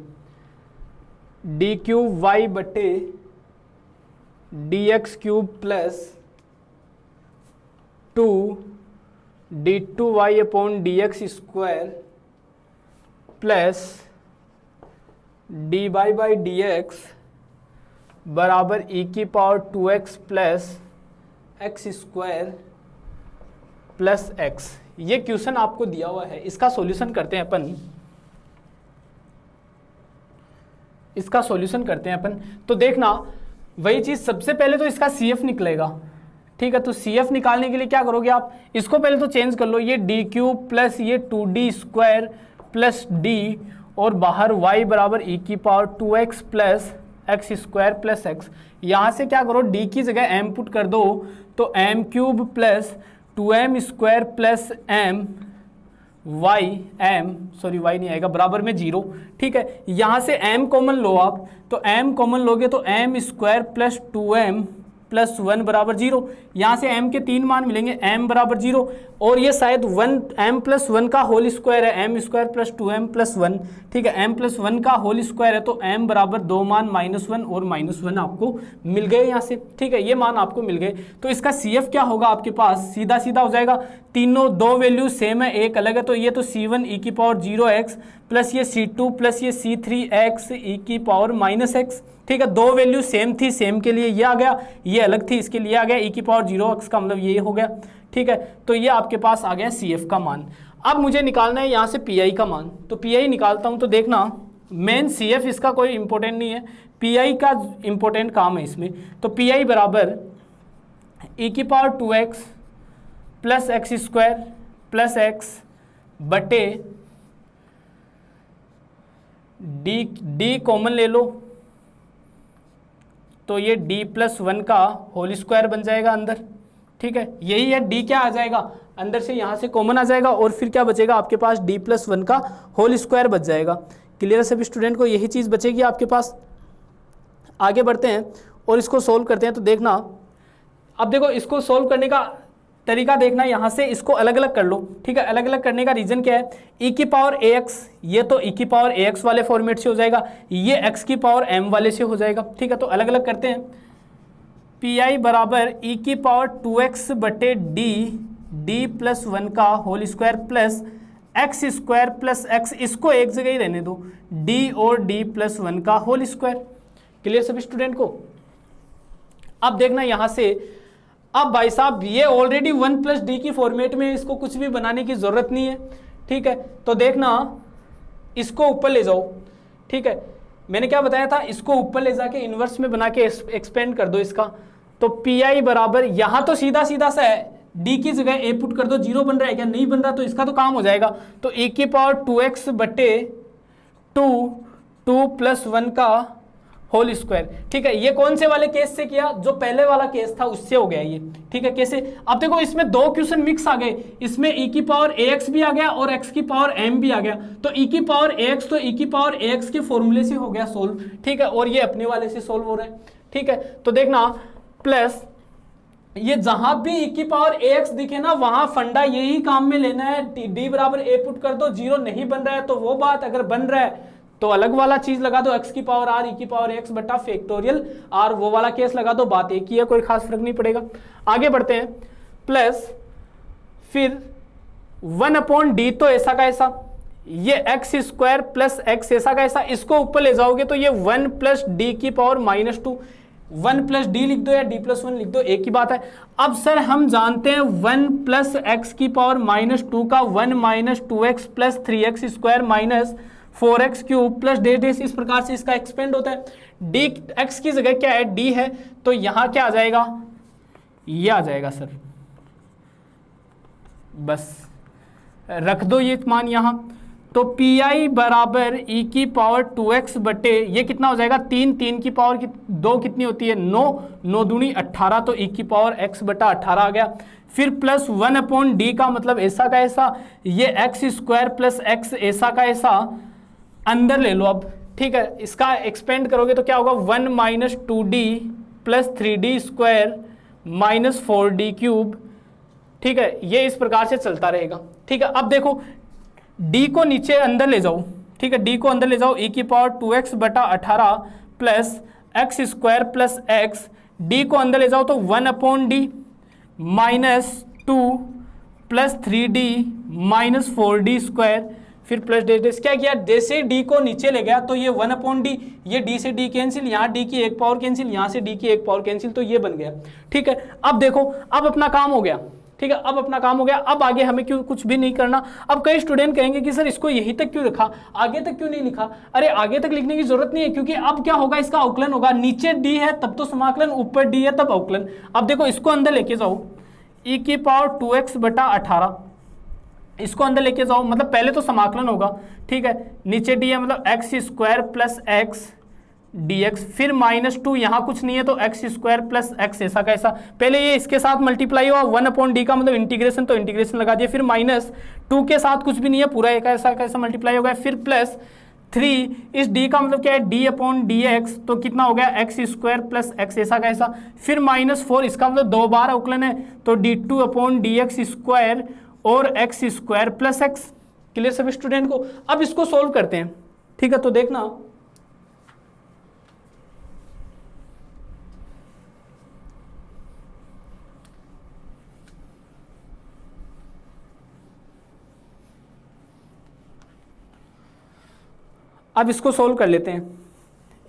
डी क्यूब वाई बटे D x cube plus 2 D 2 y upon D x square plus D y by D x बराबर ई की power 2x plus x square plus x. ये क्वेश्चन आपको दिया हुआ है, इसका सॉल्यूशन करते हैं अपन, इसका सॉल्यूशन करते हैं अपन। तो देखना वही चीज, सबसे पहले तो इसका CF निकलेगा, ठीक है, तो CF निकालने के लिए क्या करोगे आप, इसको पहले तो चेंज कर लो, ये डी क्यूब प्लस ये 2d स्क्वायर प्लस d और बाहर y बराबर ई की power 2x plus x square plus x. यहाँ से क्या करो, d की जगह m पुट कर दो, तो m cube plus 2m square plus m y नहीं आएगा, बराबर में 0, ठीक है। यहाँ से m कॉमन लो आप, तो m कॉमन लोगे तो m square plus 2m plus 1 बराबर 0। यहाँ से m के 3 मान मिलेंगे, m बराबर 0 और ये शायद 1m प्लस 1 का होल स्क्वायर है, m square plus 2m plus 1, ठीक है, m प्लस 1 का होल स्क्वायर है, तो m बराबर 2 मान -1 और -1 आपको मिल गए यहाँ से, ठीक है, ये मान आपको मिल गए। तो इसका CF क्या होगा आपके पास, सीधा सीधा हो जाएगा, तीनों दो वैल्यू सेम है, एक अलग है, तो ये तो C1 e की पावर 0x प्लस ये C2 प्लस ये C3x e की पावर -x, ठीक है, दो वैल्यू सेम थी, सेम के लिए ये आ गया, ये अलग थी इसके लिए आ गया, e की पावर 0x का मतलब ये हो गया, ठीक है। तो ये आपके पास आ गया CF का मान। अब मुझे निकालना है यहाँ से PI का मान, तो PI निकालता हूँ, तो देखना मेन CF इसका कोई इंपॉर्टेंट नहीं है, PI का इंपॉर्टेंट काम है इसमें। तो PI बराबर e की power 2x plus x square plus x बटे डी कॉमन ले लो, तो ये d प्लस 1 का होल स्क्वायर बन जाएगा अंदर, ठीक है, यही है, d क्या आ जाएगा अंदर से, यहाँ से कॉमन आ जाएगा और फिर क्या बचेगा आपके पास, d प्लस 1 का होल स्क्वायर बच जाएगा। क्लियर है सभी स्टूडेंट को, यही चीज़ बचेगी आपके पास। आगे बढ़ते हैं और इसको सोल्व करते हैं। तो देखना, अब देखो इसको सोल्व करने का तरीका देखना, यहाँ से इसको अलग अलग कर लो, ठीक है, अलग अलग करने का रीजन क्या है, e की पावर ax, ये तो e की पावर ax वाले फॉर्मेट से हो जाएगा, ये x की पावर m वाले से हो जाएगा, ठीक है, तो अलग अलग करते हैं। pi बराबर e की पावर 2x बटे d प्लस 1 का whole square plus x square plus x, इसको एक जगह ही रहने दो, d और d प्लस 1 का होल स्क्वायर। क्लियर सभी स्टूडेंट को। अब देखना यहाँ से, अब भाई साहब ये ऑलरेडी 1 प्लस डी की फॉर्मेट में, इसको कुछ भी बनाने की जरूरत नहीं है, ठीक है, तो देखना इसको ऊपर ले जाओ, ठीक है, मैंने क्या बताया था, इसको ऊपर ले जाके इन्वर्स में बना के एक्सपेंड कर दो इसका। तो PI बराबर, यहाँ तो सीधा सीधा सा है, d की जगह a पुट कर दो, 0 बन रहा है क्या, नहीं बन रहा, तो इसका तो काम हो जाएगा, तो e की पावर 2x बटे 2 प्लस 1 का होल स्क्वायर। ठीक है, ये कौन से वाले केस से किया, जो पहले वाला केस था उससे हो गया ये। ठीक है, कैसे, अब देखो इसमें दो क्वेश्चन मिक्स आ गए, इसमें e की पावर ax भी आ गया और x की पावर m भी आ गया, तो e की पावर ax तो e की पावर ax के फॉर्मूले से हो गया सोल्व। ठीक है, और ये अपने वाले से सोल्व हो रहा है। ठीक है, तो देखना प्लस ये जहां भी e की पावर ax दिखे ना, वहां फंडा यही काम में लेना है, d बराबर a पुट कर दो, जीरो नहीं बन रहा है तो वो बात, अगर बन रहा है तो अलग वाला चीज लगा दो, x की पावर r e की पावर x बटा फैक्टोरियल r, वो वाला केस लगा दो, बात एक ही है, कोई खास फर्क नहीं पड़ेगा। आगे बढ़ते हैं, प्लस फिर 1/d तो ऐसा का ऐसा, ये x स्क्वायर प्लस x ऐसा का ऐसा, इसको ऊपर ले जाओगे तो ये 1 प्लस डी की पावर -2, 1 प्लस डी लिख दो या d प्लस 1 लिख दो, एक ही बात है। अब सर हम जानते हैं 1 प्लस एक्स की पावर -2 का 1 - 2x plus 3x square minus 4x cube plus डेस, इस प्रकार से इसका एक्सपेंड होता है। डी एक्स की जगह क्या है, डी है, तो यहां क्या आ जाएगा, ये आ जाएगा सर, बस रख दो ये मान यहां, तो पी आई बराबर ई की पावर 2x बटे ये कितना हो जाएगा, 3 की पावर 2 कितनी होती है, 9 दूनी 18, तो ई की पावर x बटा 18 आ गया। फिर प्लस 1/d का मतलब ऐसा का ऐसा, ये x स्क्वायर प्लस x ऐसा का ऐसा अंदर ले लो अब। ठीक है, इसका एक्सपेंड करोगे तो क्या होगा, 1 - 2d plus 3d square minus 4d cube. ठीक है, ये इस प्रकार से चलता रहेगा। ठीक है, अब देखो d को नीचे अंदर ले जाओ। ठीक है, d को अंदर ले जाओ, e की पावर 2x बटा 18 plus x square plus x, d को अंदर ले जाओ तो 1/d minus 2 plus 3d minus 4d square, फिर प्लस डेस क्या किया, जैसे d को नीचे ले गया तो ये 1/d, ये d से d कैंसिल, यहाँ d की एक पावर कैंसिल, यहाँ से d की एक पावर कैंसिल, तो ये बन गया। ठीक है, अब देखो अब अपना काम हो गया। ठीक है, अब अपना काम हो गया, अब आगे हमें क्यों कुछ भी नहीं करना। अब कई स्टूडेंट कहेंगे कि सर इसको यहीं तक क्यों रखा, आगे तक क्यों नहीं लिखा। अरे आगे तक लिखने की जरूरत नहीं है, क्योंकि अब क्या होगा, इसका अवकलन होगा, नीचे d है तब तो समाकलन, ऊपर d है तब अवकलन। अब देखो इसको अंदर लेके जाओ, e की पावर 2x बटा 18, इसको अंदर लेके जाओ, मतलब पहले तो समाकलन होगा। ठीक है, नीचे d है मतलब x square plus x dx, फिर -2, यहाँ कुछ नहीं है तो एक्स स्क्वायर प्लस एक्स ऐसा का ऐसा, पहले ये इसके साथ मल्टीप्लाई हुआ, 1/d का मतलब इंटीग्रेशन, तो इंटीग्रेशन लगा दिया, फिर -2 के साथ कुछ भी नहीं है, पूरा एक ऐसा कैसा मल्टीप्लाई हो गया, फिर प्लस 3, इस d का मतलब क्या है, d/dx, तो कितना हो गया, एक्स स्क्वायर प्लस एक्स ऐसा का ऐसा, फिर -4, इसका मतलब 2 बार अवकलन है, तो d2/dx स्क्वायर और x square plus x. Clear सभी स्टूडेंट को। अब इसको सोल्व करते हैं। ठीक है, तो देखना अब इसको सोल्व कर लेते हैं,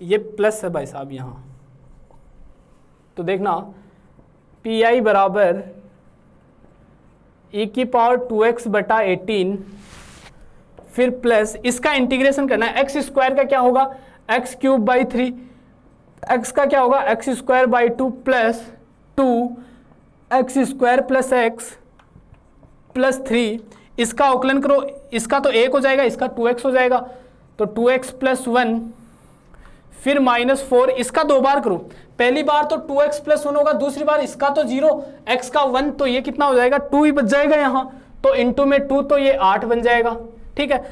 ये प्लस है भाई साहब यहाँ, तो देखना पी आई बराबर e की पावर 2x बटा 18, फिर प्लस इसका इंटीग्रेशन करना है, एक्स स्क्वायर का क्या होगा, एक्स क्यूब बाई 3, एक्स का क्या होगा, x square by 2 plus 2 x square plus x plus 3, इसका अवकलन करो, इसका तो 1 हो जाएगा, इसका 2x हो जाएगा, तो 2x प्लस 1, फिर -4, इसका 2 बार करो, पहली बार तो 2x प्लस 1 होगा, दूसरी बार इसका तो 0, x का 1, तो ये कितना हो जाएगा, 2 ही बच जाएगा यहाँ, तो इंटू में 2, तो ये 8 बन जाएगा। ठीक है,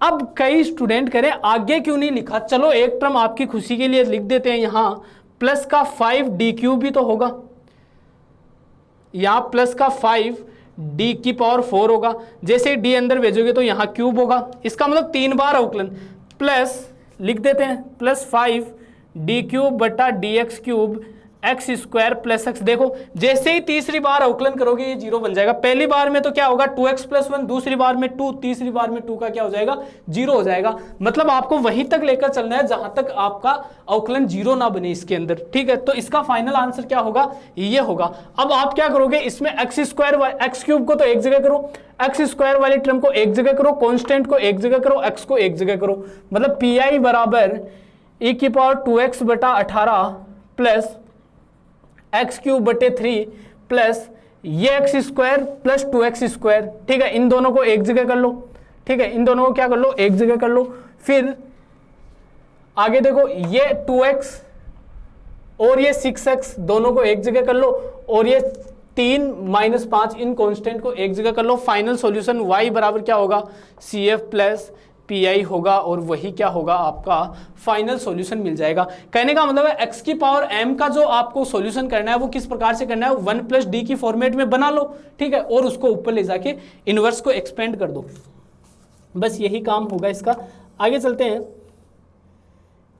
अब कई स्टूडेंट करें आगे क्यों नहीं लिखा, चलो एक टर्म आपकी खुशी के लिए लिख देते हैं, यहाँ प्लस का 5d क्यूब भी तो होगा, यहाँ प्लस का 5d की पावर 4 होगा, जैसे d अंदर भेजोगे तो यहाँ क्यूब होगा, इसका मतलब 3 बार अवकलन, प्लस लिख देते हैं प्लस 5d क्यूब बटा dx cube x square plus x. देखो जैसे ही तीसरी बार अवकलन करोगे ये 0 बन जाएगा, पहली बार में तो क्या होगा 2x प्लस 1, दूसरी बार में 2, तीसरी बार में 2 का क्या हो जाएगा 0 हो जाएगा। मतलब आपको वहीं तक लेकर चलना है जहां तक आपका अवकलन 0 ना बने इसके अंदर। ठीक है, तो इसका फाइनल आंसर क्या होगा, ये होगा। अब आप क्या करोगे, इसमें एक्स स्क्वायर एक्स क्यूब को तो एक जगह करो, एक्स स्क्वायर वाली टर्म को एक जगह करो, कॉन्स्टेंट को एक जगह करो, एक्स को एक जगह करो, मतलब पी आई बराबर e की पावर 2x बटा 18 प्लस एक्स क्यूब बटे 3 प्लस ये x square plus 2x square. ठीक है, इन दोनों को एक जगह कर लो। ठीक है, इन दोनों को क्या कर लो, एक जगह कर लो। फिर आगे देखो ये 2x और ये 6x दोनों को एक जगह कर लो, और ये 3 - 5 इन कांस्टेंट को एक जगह कर लो। फाइनल सॉल्यूशन y बराबर क्या होगा, CF प्लस PI होगा, और वही क्या होगा आपका फाइनल सॉल्यूशन मिल जाएगा। कहने का मतलब है x की पावर m का जो आपको सॉल्यूशन करना है वो किस प्रकार से करना है, 1 + d की फॉर्मेट में बना लो, ठीक है, और उसको ऊपर ले जाके इनवर्स को एक्सपेंड कर दो, बस यही काम होगा इसका। आगे चलते हैं,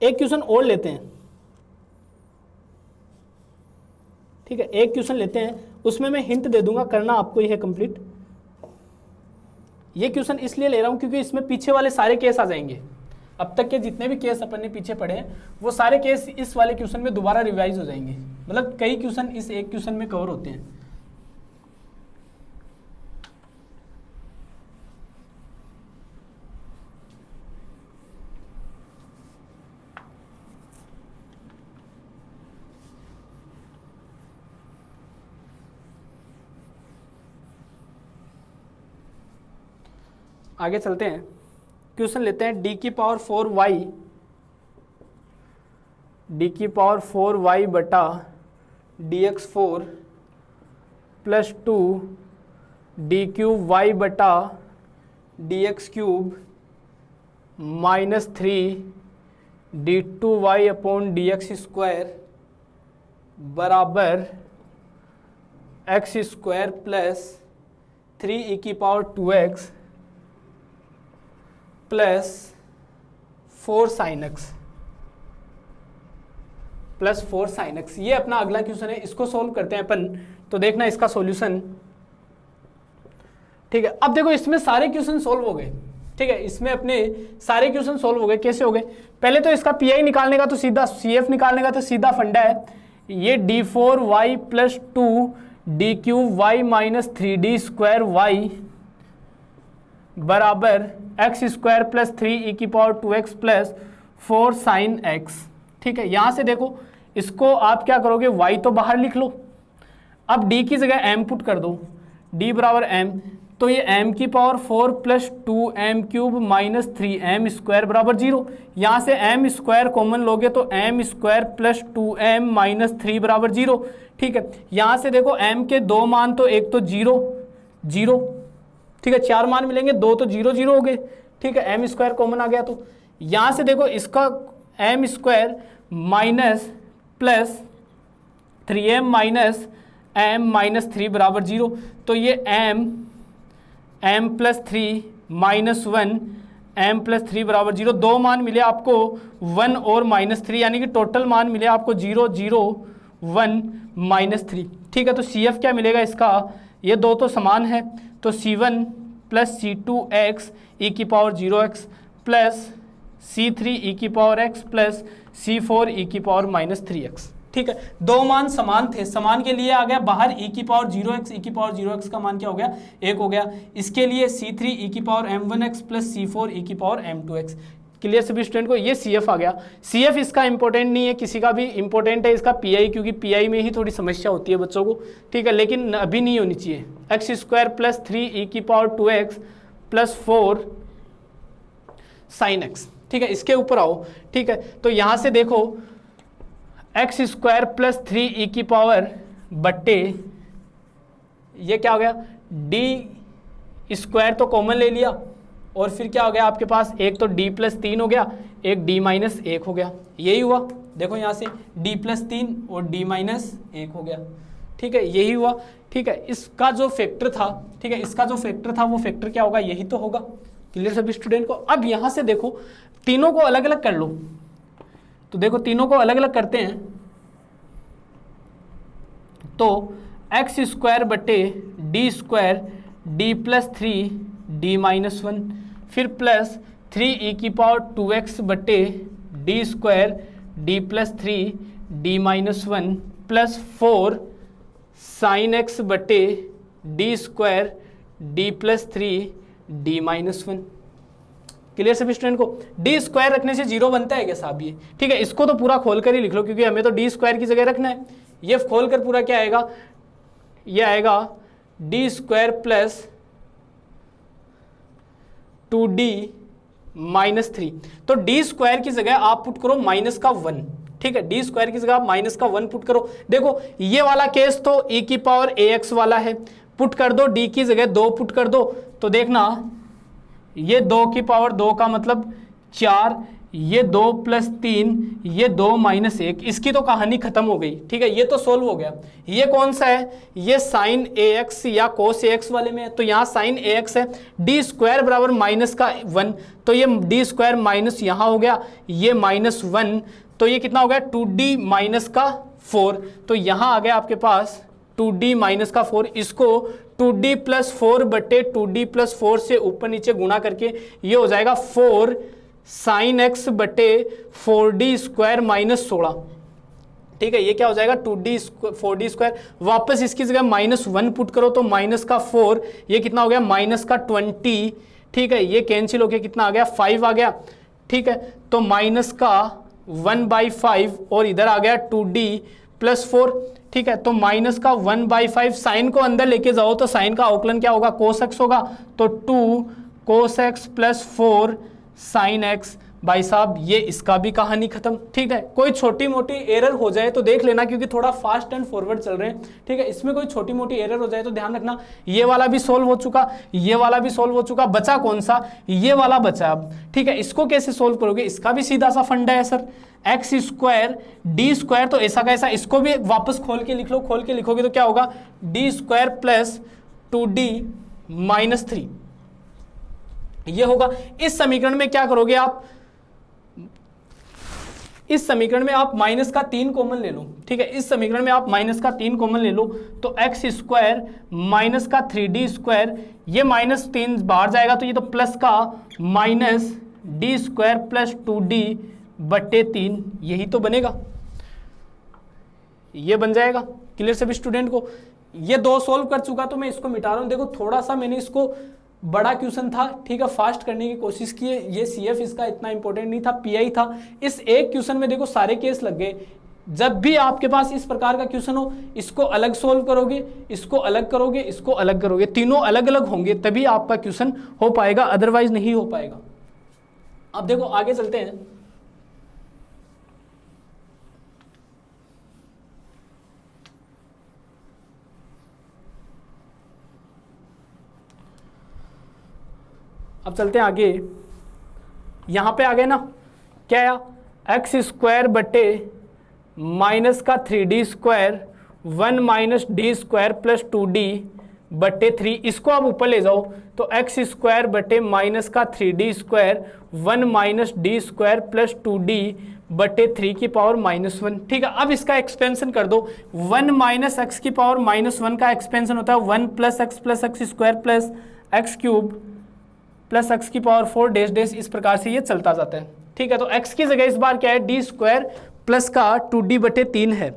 एक क्वेश्चन और लेते हैं, ठीक है, एक क्वेश्चन लेते हैं, उसमें मैं हिंट दे दूंगा, करना आपको ही है कंप्लीट। ये क्वेश्चन इसलिए ले रहा हूं क्योंकि इसमें पीछे वाले सारे केस आ जाएंगे, अब तक के जितने भी केस अपन ने पीछे पढ़े हैं वो सारे केस इस वाले क्वेश्चन में दोबारा रिवाइज हो जाएंगे, मतलब कई क्वेश्चन इस एक क्वेश्चन में कवर होते हैं। आगे चलते हैं, क्वेश्चन लेते हैं d की पावर 4y बटा dx4 प्लस 2 d³ y बटा dx³ -3 d2y अपॉन dx² बराबर x² plus 3e⁴ plus 4 sin x plus 4 sin x, ये अपना अगला क्वेश्चन है, इसको सोल्व करते हैं अपन, तो देखना इसका सॉल्यूशन, ठीक है। अब देखो इसमें सारे क्वेश्चन सोल्व हो गए, ठीक है, इसमें अपने सारे क्वेश्चन सोल्व हो गए। कैसे हो गए, पहले तो इसका PI निकालने का तो सीधा, CF निकालने का तो सीधा फंडा है, ये d4y plus 2 d³ minus 3d² बराबर x² plus 3e⁴ plus 4 sin x, ठीक है। यहां से देखो इसको आप क्या करोगे, y तो बाहर लिख लो, अब d की जगह m पुट कर दो, d बराबर m, तो ये m की power 4 plus 2m³ minus 3m² बराबर 0। यहाँ से m² कॉमन लोगे तो m² प्लस 2m माइनस 3 बराबर 0, ठीक है। यहाँ से देखो m के 2 मान, तो एक तो 0 0, ठीक है, 4 मान मिलेंगे, 2 तो 0 0 हो गए, ठीक है, m² कॉमन आ गया। तो यहाँ से देखो इसका m² minus plus 3m minus m minus 3 बराबर 0, तो ये m plus 3 minus 1 m plus 3 बराबर 0, 2 मान मिले आपको 1 और माइनस 3, यानी कि टोटल मान मिले आपको 0 0 1 माइनस 3, ठीक है। तो CF क्या मिलेगा इसका, ये दो तो समान है, तो C1 plus C2x e⁴0x plus C3 e⁴x plus C4 e⁻−3x, ठीक है। दो मान समान थे, समान के लिए आ गया बाहर e⁴0x का मान क्या हो गया, 1 हो गया। इसके लिए C3 e⁻m1x plus C4 e⁻m2x। Clear सभी स्टूडेंट को, ये CF आ गया। CF इसका इंपॉर्टेंट नहीं है किसी का भी, इंपॉर्टेंट है इसका PI, क्योंकि PI में ही थोड़ी समस्या होती है बच्चों को, ठीक है, लेकिन अभी नहीं होनी चाहिए। x² plus 3e⁴2x plus 4 sin x, ठीक है, इसके ऊपर आओ, ठीक है। तो यहाँ से देखो x² प्लस 3e⁻, ये क्या हो गया, d² तो कॉमन ले लिया, और फिर क्या हो गया आपके पास, एक तो d प्लस 3 हो गया, एक d माइनस 1 हो गया, यही हुआ। देखो यहाँ से d प्लस 3 और d माइनस 1 हो गया, ठीक है, यही हुआ, ठीक है। इसका जो फैक्टर था, ठीक है, इसका जो फैक्टर था वो फैक्टर क्या होगा, यही तो होगा। क्लियर सभी स्टूडेंट को। अब यहाँ से देखो तीनों को अलग अलग कर लो, तो देखो तीनों को अलग अलग करते हैं, तो x² बटे d² d plus 3 d minus 1, फिर प्लस 3e⁴2x बटे d² d plus 3 d minus 1 plus 4 sin x बटे d² d plus 3 d minus 1। Clear सभी स्टूडेंट को। d² रखने से 0 बनता है क्या साहब, ये ठीक है, इसको तो पूरा खोल कर ही लिख लो, क्योंकि हमें तो d² की जगह रखना है। ये खोल कर पूरा क्या आएगा, ये आएगा d² प्लस 2d -3। तो डी स्क्वायर की जगह आप पुट करो -1, ठीक है, डी स्क्वायर की जगह आप -1 पुट करो। देखो ये वाला केस तो e⁴ax वाला है, पुट कर दो, डी की जगह 2 पुट कर दो, तो देखना ये 2⁴ का मतलब 4, ये 2 + 3, ये 2 - 1, इसकी तो कहानी खत्म हो गई, ठीक है, ये तो सोल्व हो गया। ये कौन सा है, ये sin ax या cos ax वाले में है, तो यहाँ sin ax है, डी स्क्वायर बराबर -1, तो ये डी स्क्वायर माइनस यहाँ हो गया, ये -1, तो ये कितना हो गया 2d - 4, तो यहाँ आ गया आपके पास 2d - 4, इसको 2d + 4 बटे 2d + 4 से ऊपर नीचे गुणा करके ये हो जाएगा 4 sin x बटे 4d स्क्वायर -16, ठीक है, ये क्या हो जाएगा 4d स्क्वायर। वापस इसकी जगह -1 पुट करो तो -4, ये कितना हो गया -20, ठीक है, ये कैंसिल होके कितना आ गया 5 आ गया, ठीक है, तो -1/5 और इधर आ गया 2d + 4, ठीक है, तो -1/5, साइन को अंदर लेके जाओ तो साइन का अवकलन क्या होगा cos x होगा, तो 2 cos x + 4 sin x। भाई साहब ये इसका भी कहानी खत्म, ठीक है, कोई छोटी मोटी एरर हो जाए तो देख लेना, क्योंकि थोड़ा फास्ट एंड फॉरवर्ड चल रहे हैं, ठीक है, इसमें कोई छोटी मोटी एरर हो जाए तो ध्यान रखना। ये वाला भी सोल्व हो चुका, ये वाला भी सोल्व हो चुका, बचा कौन सा, ये वाला बचा अब, ठीक है, इसको कैसे सोल्व करोगे, इसका भी सीधा सा फंडा है sir, x square D square, तो ऐसा कैसा, इसको भी वापस खोल के लिख लो, खोल के लिखोगे तो क्या होगा डी स्क्वायर प्लस 2d - 3, ये होगा। इस समीकरण में क्या करोगे आप, इस समीकरण में आप -3 कॉमन ले लो, ठीक है, इस समीकरण में आप -3 कॉमन ले लो, तो x स्क्वायर -3d स्क्वायर, ये -3 बाहर जाएगा तो ये तो प्लस का -d स्क्वायर प्लस 2d बटे 3, यही तो बनेगा, ये बन जाएगा। क्लियर सभी स्टूडेंट को, ये 2 सोल्व कर चुका तो मैं इसको मिटा रहा हूं। देखो थोड़ा सा मैंने इसको बड़ा क्वेश्चन था, ठीक है, फास्ट करने की कोशिश की है, ये CF इसका इतना इंपॉर्टेंट नहीं था, PI था। इस एक क्वेश्चन में देखो सारे केस लग गए। जब भी आपके पास इस प्रकार का क्वेश्चन हो, इसको अलग सोल्व करोगे, इसको अलग करोगे, इसको अलग करोगे, तीनों अलग अलग होंगे तभी आपका क्वेश्चन हो पाएगा, अदरवाइज नहीं हो पाएगा। अब देखो आगे चलते हैं। अब चलते हैं आगे, यहाँ पे आ गए ना, क्या आया, x स्क्वायर बटे -3d square 1 - d square plus 2d बटे 3, इसको आप ऊपर ले जाओ तो x स्क्वायर बटे -3d square 1 - d square plus 2d बटे 3 की पावर -1, ठीक है। अब इसका एक्सपेंशन कर दो, 1 - x की पावर -1 का एक्सपेंशन होता है 1 + x square plus x cube plus x की पावर 4 डैश डैश, इस प्रकार से ये चलता जाता है, ठीक है। तो x की जगह इस बार क्या है, d स्क्वायर प्लस का 2d बटे 3 है।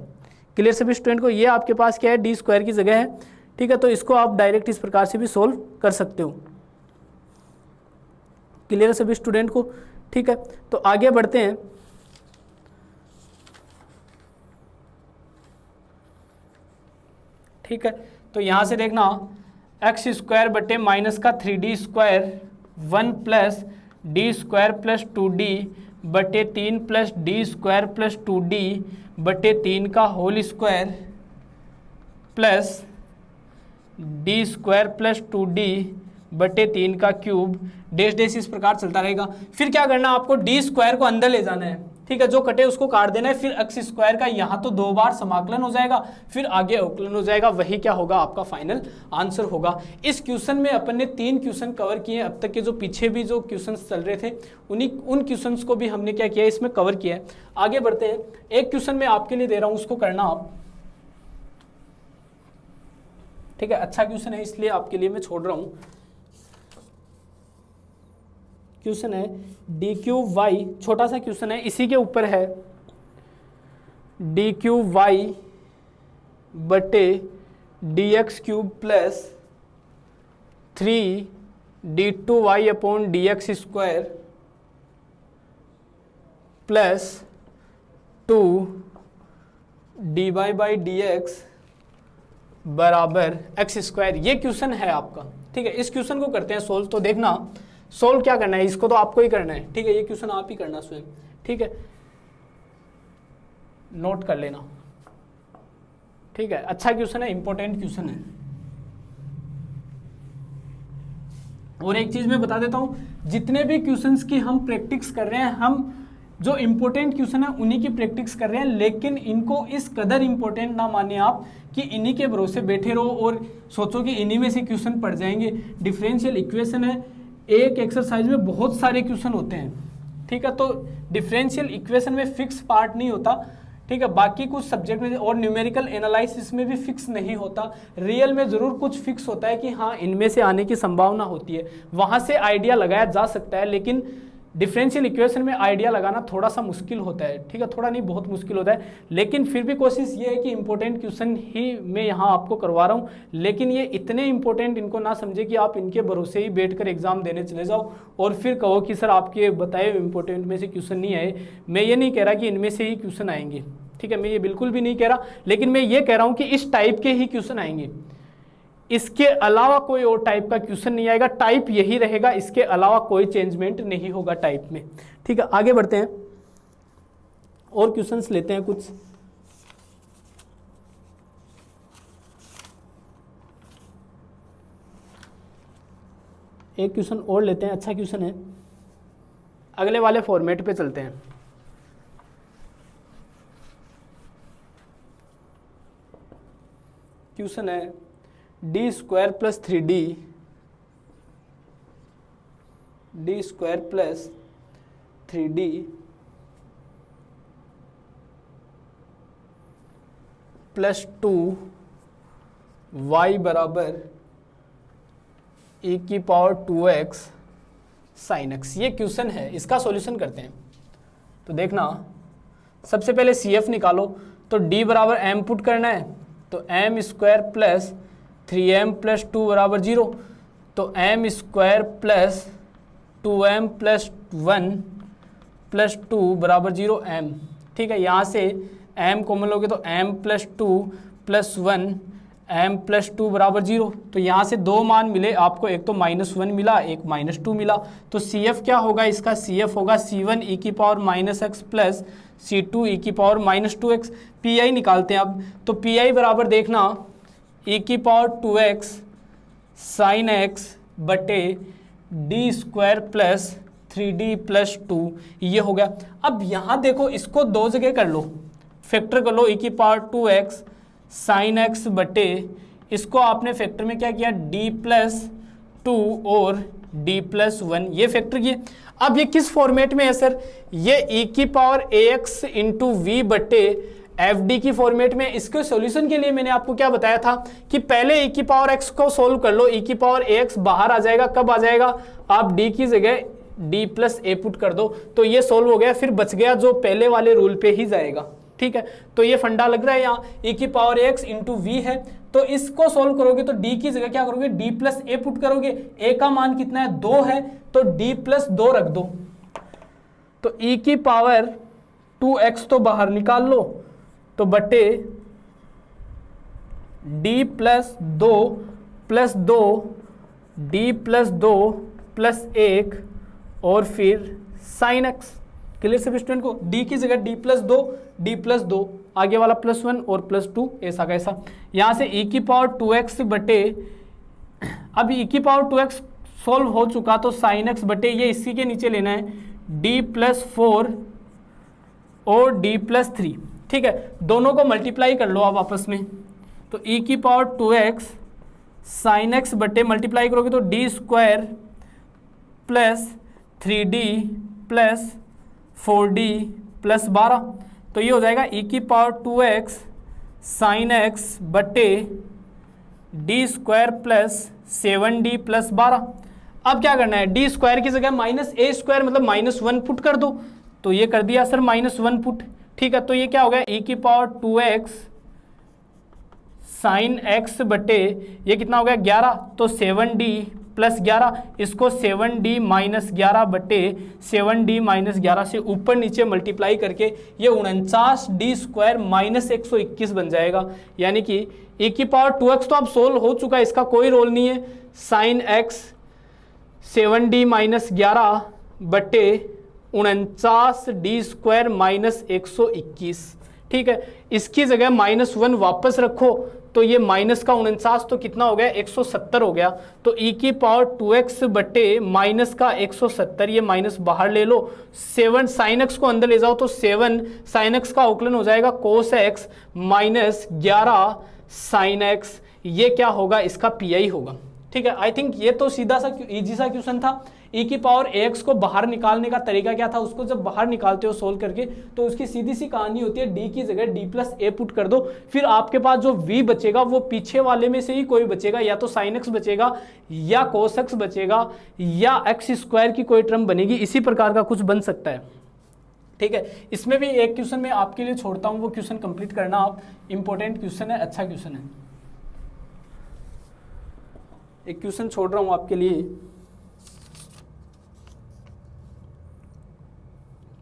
क्लियर सभी स्टूडेंट को, ये आपके पास क्या है, d स्क्वायर की जगह है, ठीक है। तो इसको आप डायरेक्ट इस प्रकार से भी सोल्व कर सकते हो। क्लियर सभी स्टूडेंट को, ठीक है। तो आगे बढ़ते हैं। ठीक है, तो यहाँ से देखना x स्क्वायर बटे -3d square 1 + d square plus 2d बटे 3 plus d square plus 2d बटे 3 का whole square plus d square plus 2d बटे 3 का क्यूब डैश डैश, इस प्रकार चलता रहेगा। फिर क्या करना, आपको d स्क्वायर को अंदर ले जाना है, ठीक है, जो कटे उसको काट देना है। फिर x स्क्वायर का यहाँ तो 2 बार समाकलन हो जाएगा, फिर आगे अवकलन हो जाएगा, वही क्या होगा, आपका फाइनल आंसर होगा। इस क्वेश्चन में अपन ने 3 क्वेश्चन कवर किए हैं अब तक के, जो पीछे भी जो क्वेश्चंस चल रहे थे उन क्वेश्चंस को भी हमने क्या किया, इसमें कवर किया है। आगे बढ़ते हैं, एक क्वेश्चन मैं आपके लिए दे रहा हूँ, उसको करना आप, ठीक है, अच्छा क्वेश्चन है इसलिए आपके लिए मैं छोड़ रहा हूँ। क्वेश्चन है dq/y, छोटा सा क्वेश्चन है, इसी के ऊपर है dq/y बटे dx cube plus 3d2y upon dx square plus 2dy/dx बराबर x स्क्वायर, ये क्वेश्चन है आपका, ठीक है। इस क्वेश्चन को करते हैं सोल्व। तो देखना सोल्व क्या करना है, इसको तो आपको ही करना है, ठीक है, ये क्वेश्चन आप ही करना स्वयं, ठीक है, नोट कर लेना, ठीक है। अच्छा क्वेश्चन है, इंपॉर्टेंट क्वेश्चन है। और एक चीज मैं बता देता हूं, जितने भी क्वेश्चंस की हम प्रैक्टिस कर रहे हैं, हम जो इंपॉर्टेंट क्वेश्चन है उन्हीं की प्रैक्टिस कर रहे हैं, लेकिन इनको इस कदर इंपॉर्टेंट ना मानिए आप कि इन्हीं के भरोसे बैठे रहो और सोचो कि इन्हीं में से क्वेश्चन पढ़ जाएंगे। डिफरेंशियल इक्वेशन है, एक एक्सरसाइज में बहुत सारे क्वेश्चन होते हैं, ठीक है, तो डिफरेंशियल इक्वेशन में फिक्स पार्ट नहीं होता, ठीक है, बाकी कुछ सब्जेक्ट में और न्यूमेरिकल एनालिसिस में भी फिक्स नहीं होता। रियल में जरूर कुछ फिक्स होता है कि हाँ इनमें से आने की संभावना होती है, वहां से आइडिया लगाया जा सकता है, लेकिन डिफरेंशियल इक्वेशन में आइडिया लगाना थोड़ा सा मुश्किल होता है, ठीक है, थोड़ा नहीं बहुत मुश्किल होता है, लेकिन फिर भी कोशिश ये है कि इंपॉर्टेंट क्वेश्चन ही मैं यहाँ आपको करवा रहा हूँ, लेकिन ये इतने इंपॉर्टेंट इनको ना समझे कि आप इनके भरोसे ही बैठकर एग्जाम देने चले जाओ और फिर कहो कि सर आपके बताए इंपॉर्टेंट में से क्वेश्चन नहीं आए। मैं ये नहीं कह रहा कि इनमें से ही क्वेश्चन आएंगे, ठीक है, मैं ये बिल्कुल भी नहीं कह रहा, लेकिन मैं ये कह रहा हूँ कि इस टाइप के ही क्वेश्चन आएंगे, इसके अलावा कोई और टाइप का क्वेश्चन नहीं आएगा, टाइप यही रहेगा, इसके अलावा कोई चेंजमेंट नहीं होगा टाइप में, ठीक है। आगे बढ़ते हैं और क्वेश्चंस लेते हैं कुछ। एक क्वेश्चन और लेते हैं, अच्छा क्वेश्चन है, अगले वाले फॉर्मेट पे चलते हैं। क्वेश्चन है D square plus 3d D square plus 3d plus 2 y बराबर e की पावर 2x sin x, ये क्वेश्चन है, इसका सॉल्यूशन करते हैं। तो देखना, सबसे पहले CF निकालो, तो d बराबर m पुट करना है, तो m square plus 3m plus 2 बराबर 0, तो m square plus 2m plus 1 plus 2 बराबर 0 m, ठीक है। यहाँ से m कॉमन लोगे तो m plus 2 plus 1 m plus 2 बराबर 0, तो यहाँ से दो मान मिले आपको, एक तो -1 मिला, एक -2 मिला, तो CF क्या होगा इसका, CF होगा C1 e की power -x plus C2 e की पावर -2x। PI निकालते हैं अब, तो PI बराबर देखना e की पावर 2x साइन x बटे D square plus 3d plus 2, ये हो गया। अब यहाँ देखो, इसको दो जगह कर लो, फैक्टर कर लो, e की पावर 2x साइन x बटे, इसको आपने फैक्टर में क्या किया, d प्लस 2 और d प्लस 1, ये फैक्टर किए। अब ये किस फॉर्मेट में है सर, ये e की पावर ax इंटू वी बटे FD की फॉर्मेट में। इसके सॉल्यूशन के लिए मैंने आपको क्या बताया था कि पहले e की पावर x को सोल्व कर लो, e की पावर ax बाहर आ जाएगा, कब आ जाएगा, आप d की जगह d प्लस a पुट कर दो, तो ये सोल्व हो गया, फिर बच गया जो पहले वाले रूल पे ही जाएगा, ठीक है। तो ये फंडा लग रहा है, यहाँ e की पावर x इंटू वी है, तो इसको सोल्व करोगे तो d की जगह क्या करोगे, d प्लस a पुट करोगे, a का मान कितना है, 2 है, तो d प्लस 2 रख दो, तो e की पावर 2x तो बाहर निकाल लो, तो बटे d plus 2 plus 2 d plus 2 plus 1 और फिर साइन x। क्लियर सभी स्टूडेंट को, d की जगह d प्लस 2, d प्लस 2, आगे वाला +1 और +2, ऐसा कैसा। यहाँ से e की पावर 2x बटे, अब e की पावर 2x सोल्व हो चुका, तो साइन x बटे, ये इसी के नीचे लेना है, d प्लस 4 और d प्लस 3, ठीक है, दोनों को मल्टीप्लाई कर लो आप आपस में, तो e की पावर 2x साइन x बटे, मल्टीप्लाई करोगे तो d square plus 3d plus 4d plus 12, तो ये हो जाएगा e की पावर 2x साइन x बटे d square plus 7d plus 12। अब क्या करना है, d स्क्वायर की जगह -a स्क्वायर मतलब -1 पुट कर दो, तो ये कर दिया सर -1 पुट, ठीक है। तो ये क्या हो गया, e की पावर 2x साइन x बटे, ये कितना हो गया 11, तो 7d प्लस 11, इसको 7d माइनस 11 बटे 7d माइनस 11 से ऊपर नीचे मल्टीप्लाई करके ये 49d स्क्वायर माइनस 121 बन जाएगा। यानी कि e की पावर 2x तो अब सोल्व हो चुका है, इसका कोई रोल नहीं है, साइन x 7d माइनस 11 बटे 49d² माइनस 121। ठीक है, इसकी जगह -1 वापस रखो तो ये माइनस का 49 तो कितना हो गया 170 हो गया। तो e की पावर 2x बटे माइनस का 170, ये माइनस बाहर ले लो, 7 sin x को अंदर ले जाओ तो 7 sin x का अवकलन हो जाएगा cos x minus 11 sin x। ये क्या होगा, इसका पीआई होगा। ठीक है, आई थिंक ये तो सीधा सा इजी सा क्वेश्चन था। e की पावर ax को बाहर निकालने का तरीका क्या था, उसको जब बाहर निकालते हो सोल्व करके तो उसकी सीधी सी कहानी होती है d की जगह d प्लस a पुट कर दो, फिर आपके पास जो v बचेगा वो पीछे वाले में से ही कोई बचेगा, या तो sin x बचेगा या cos x बचेगा या x² की कोई टर्म बनेगी, इसी प्रकार का कुछ बन सकता है। ठीक है, इसमें भी एक क्वेश्चन मैं आपके लिए छोड़ता हूँ, वो क्वेश्चन कंप्लीट करना आप, इंपॉर्टेंट क्वेश्चन है, अच्छा क्वेश्चन है। एक क्वेश्चन छोड़ रहा हूँ आपके लिए,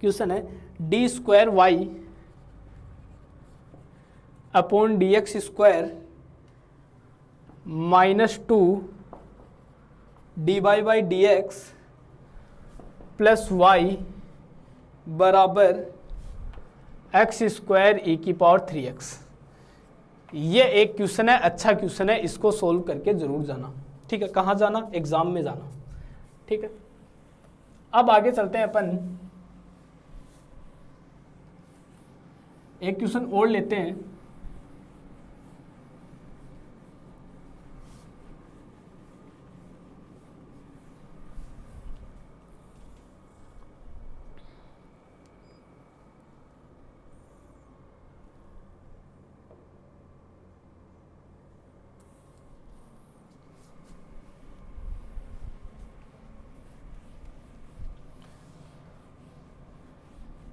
क्वेश्चन है d² upon dx² minus 2 dy/dx plus y बराबर x² e की पावर 3x। ये एक क्वेश्चन है, अच्छा क्वेश्चन है, इसको सोल्व करके जरूर जाना। ठीक है, कहाँ जाना, एग्जाम में जाना। ठीक है, अब आगे चलते हैं अपन, एक क्वेश्चन और लेते हैं।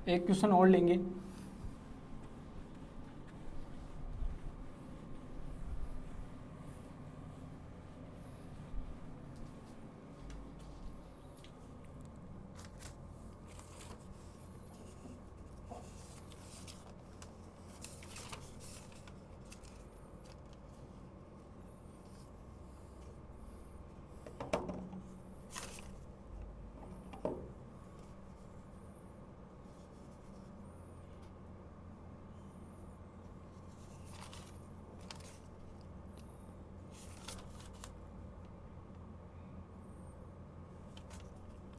एक क्वेश्चन और लेंगे।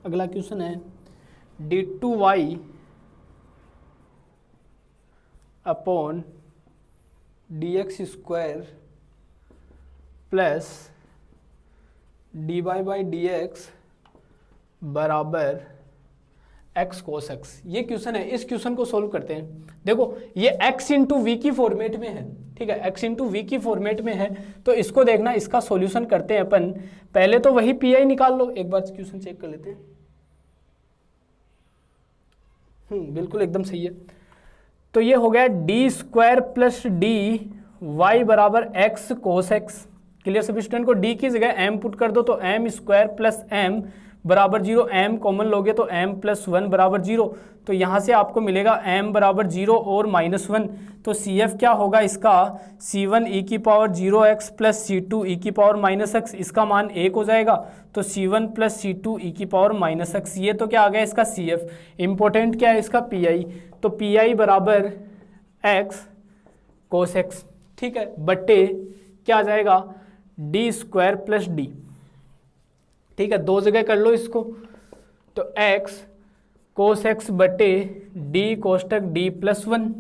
अगला क्वेश्चन है d2y upon dx² plus dy/dx बराबर x cos x। ये क्वेश्चन है, इस क्वेश्चन को सोल्व करते हैं। देखो ये x इंटू वी की फॉर्मेट में है। ठीक है, x इंटू वी की फॉर्मेट में है, तो इसको देखना, इसका सॉल्यूशन करते हैं अपन। पहले तो वही पीआई निकाल लो, एक बार क्वेश्चन चेक कर लेते हैं। बिल्कुल एकदम सही है। तो ये हो गया d² प्लस dy बराबर x cos x। क्लियर सभी स्टूडेंट को, d की जगह m पुट कर दो तो m² प्लस m बराबर 0, m कॉमन लोगे तो m प्लस 1 बराबर 0। तो यहाँ से आपको मिलेगा m बराबर 0 और -1। तो CF क्या होगा इसका, C1 e की power 0x plus C2 e की पावर -x, इसका मान 1 हो जाएगा। तो C1 प्लस C2 e की पावर -x, ये तो क्या आ गया इसका CF। इम्पोर्टेंट क्या है इसका PI, तो PI बराबर x cos x। ठीक है, बट्टे क्या आ जाएगा d² प्लस d। ठीक है, दो जगह कर लो इसको, तो x cos x बटे d कोष्टक d प्लस 1।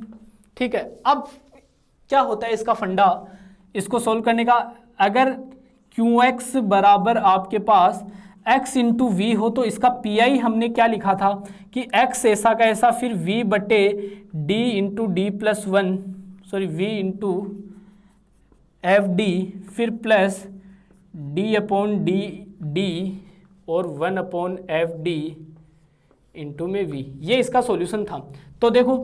ठीक है, अब क्या होता है इसका फंडा, इसको सोल्व करने का, अगर qx बराबर आपके पास x इंटू वी हो तो इसका पीआई हमने क्या लिखा था कि x ऐसा का ऐसा, फिर v बटे d into D plus 1, sorry v into F D, फिर प्लस d अपॉन डी और 1 अपॉन एफ डी इंटू में v। ये इसका सॉल्यूशन था। तो देखो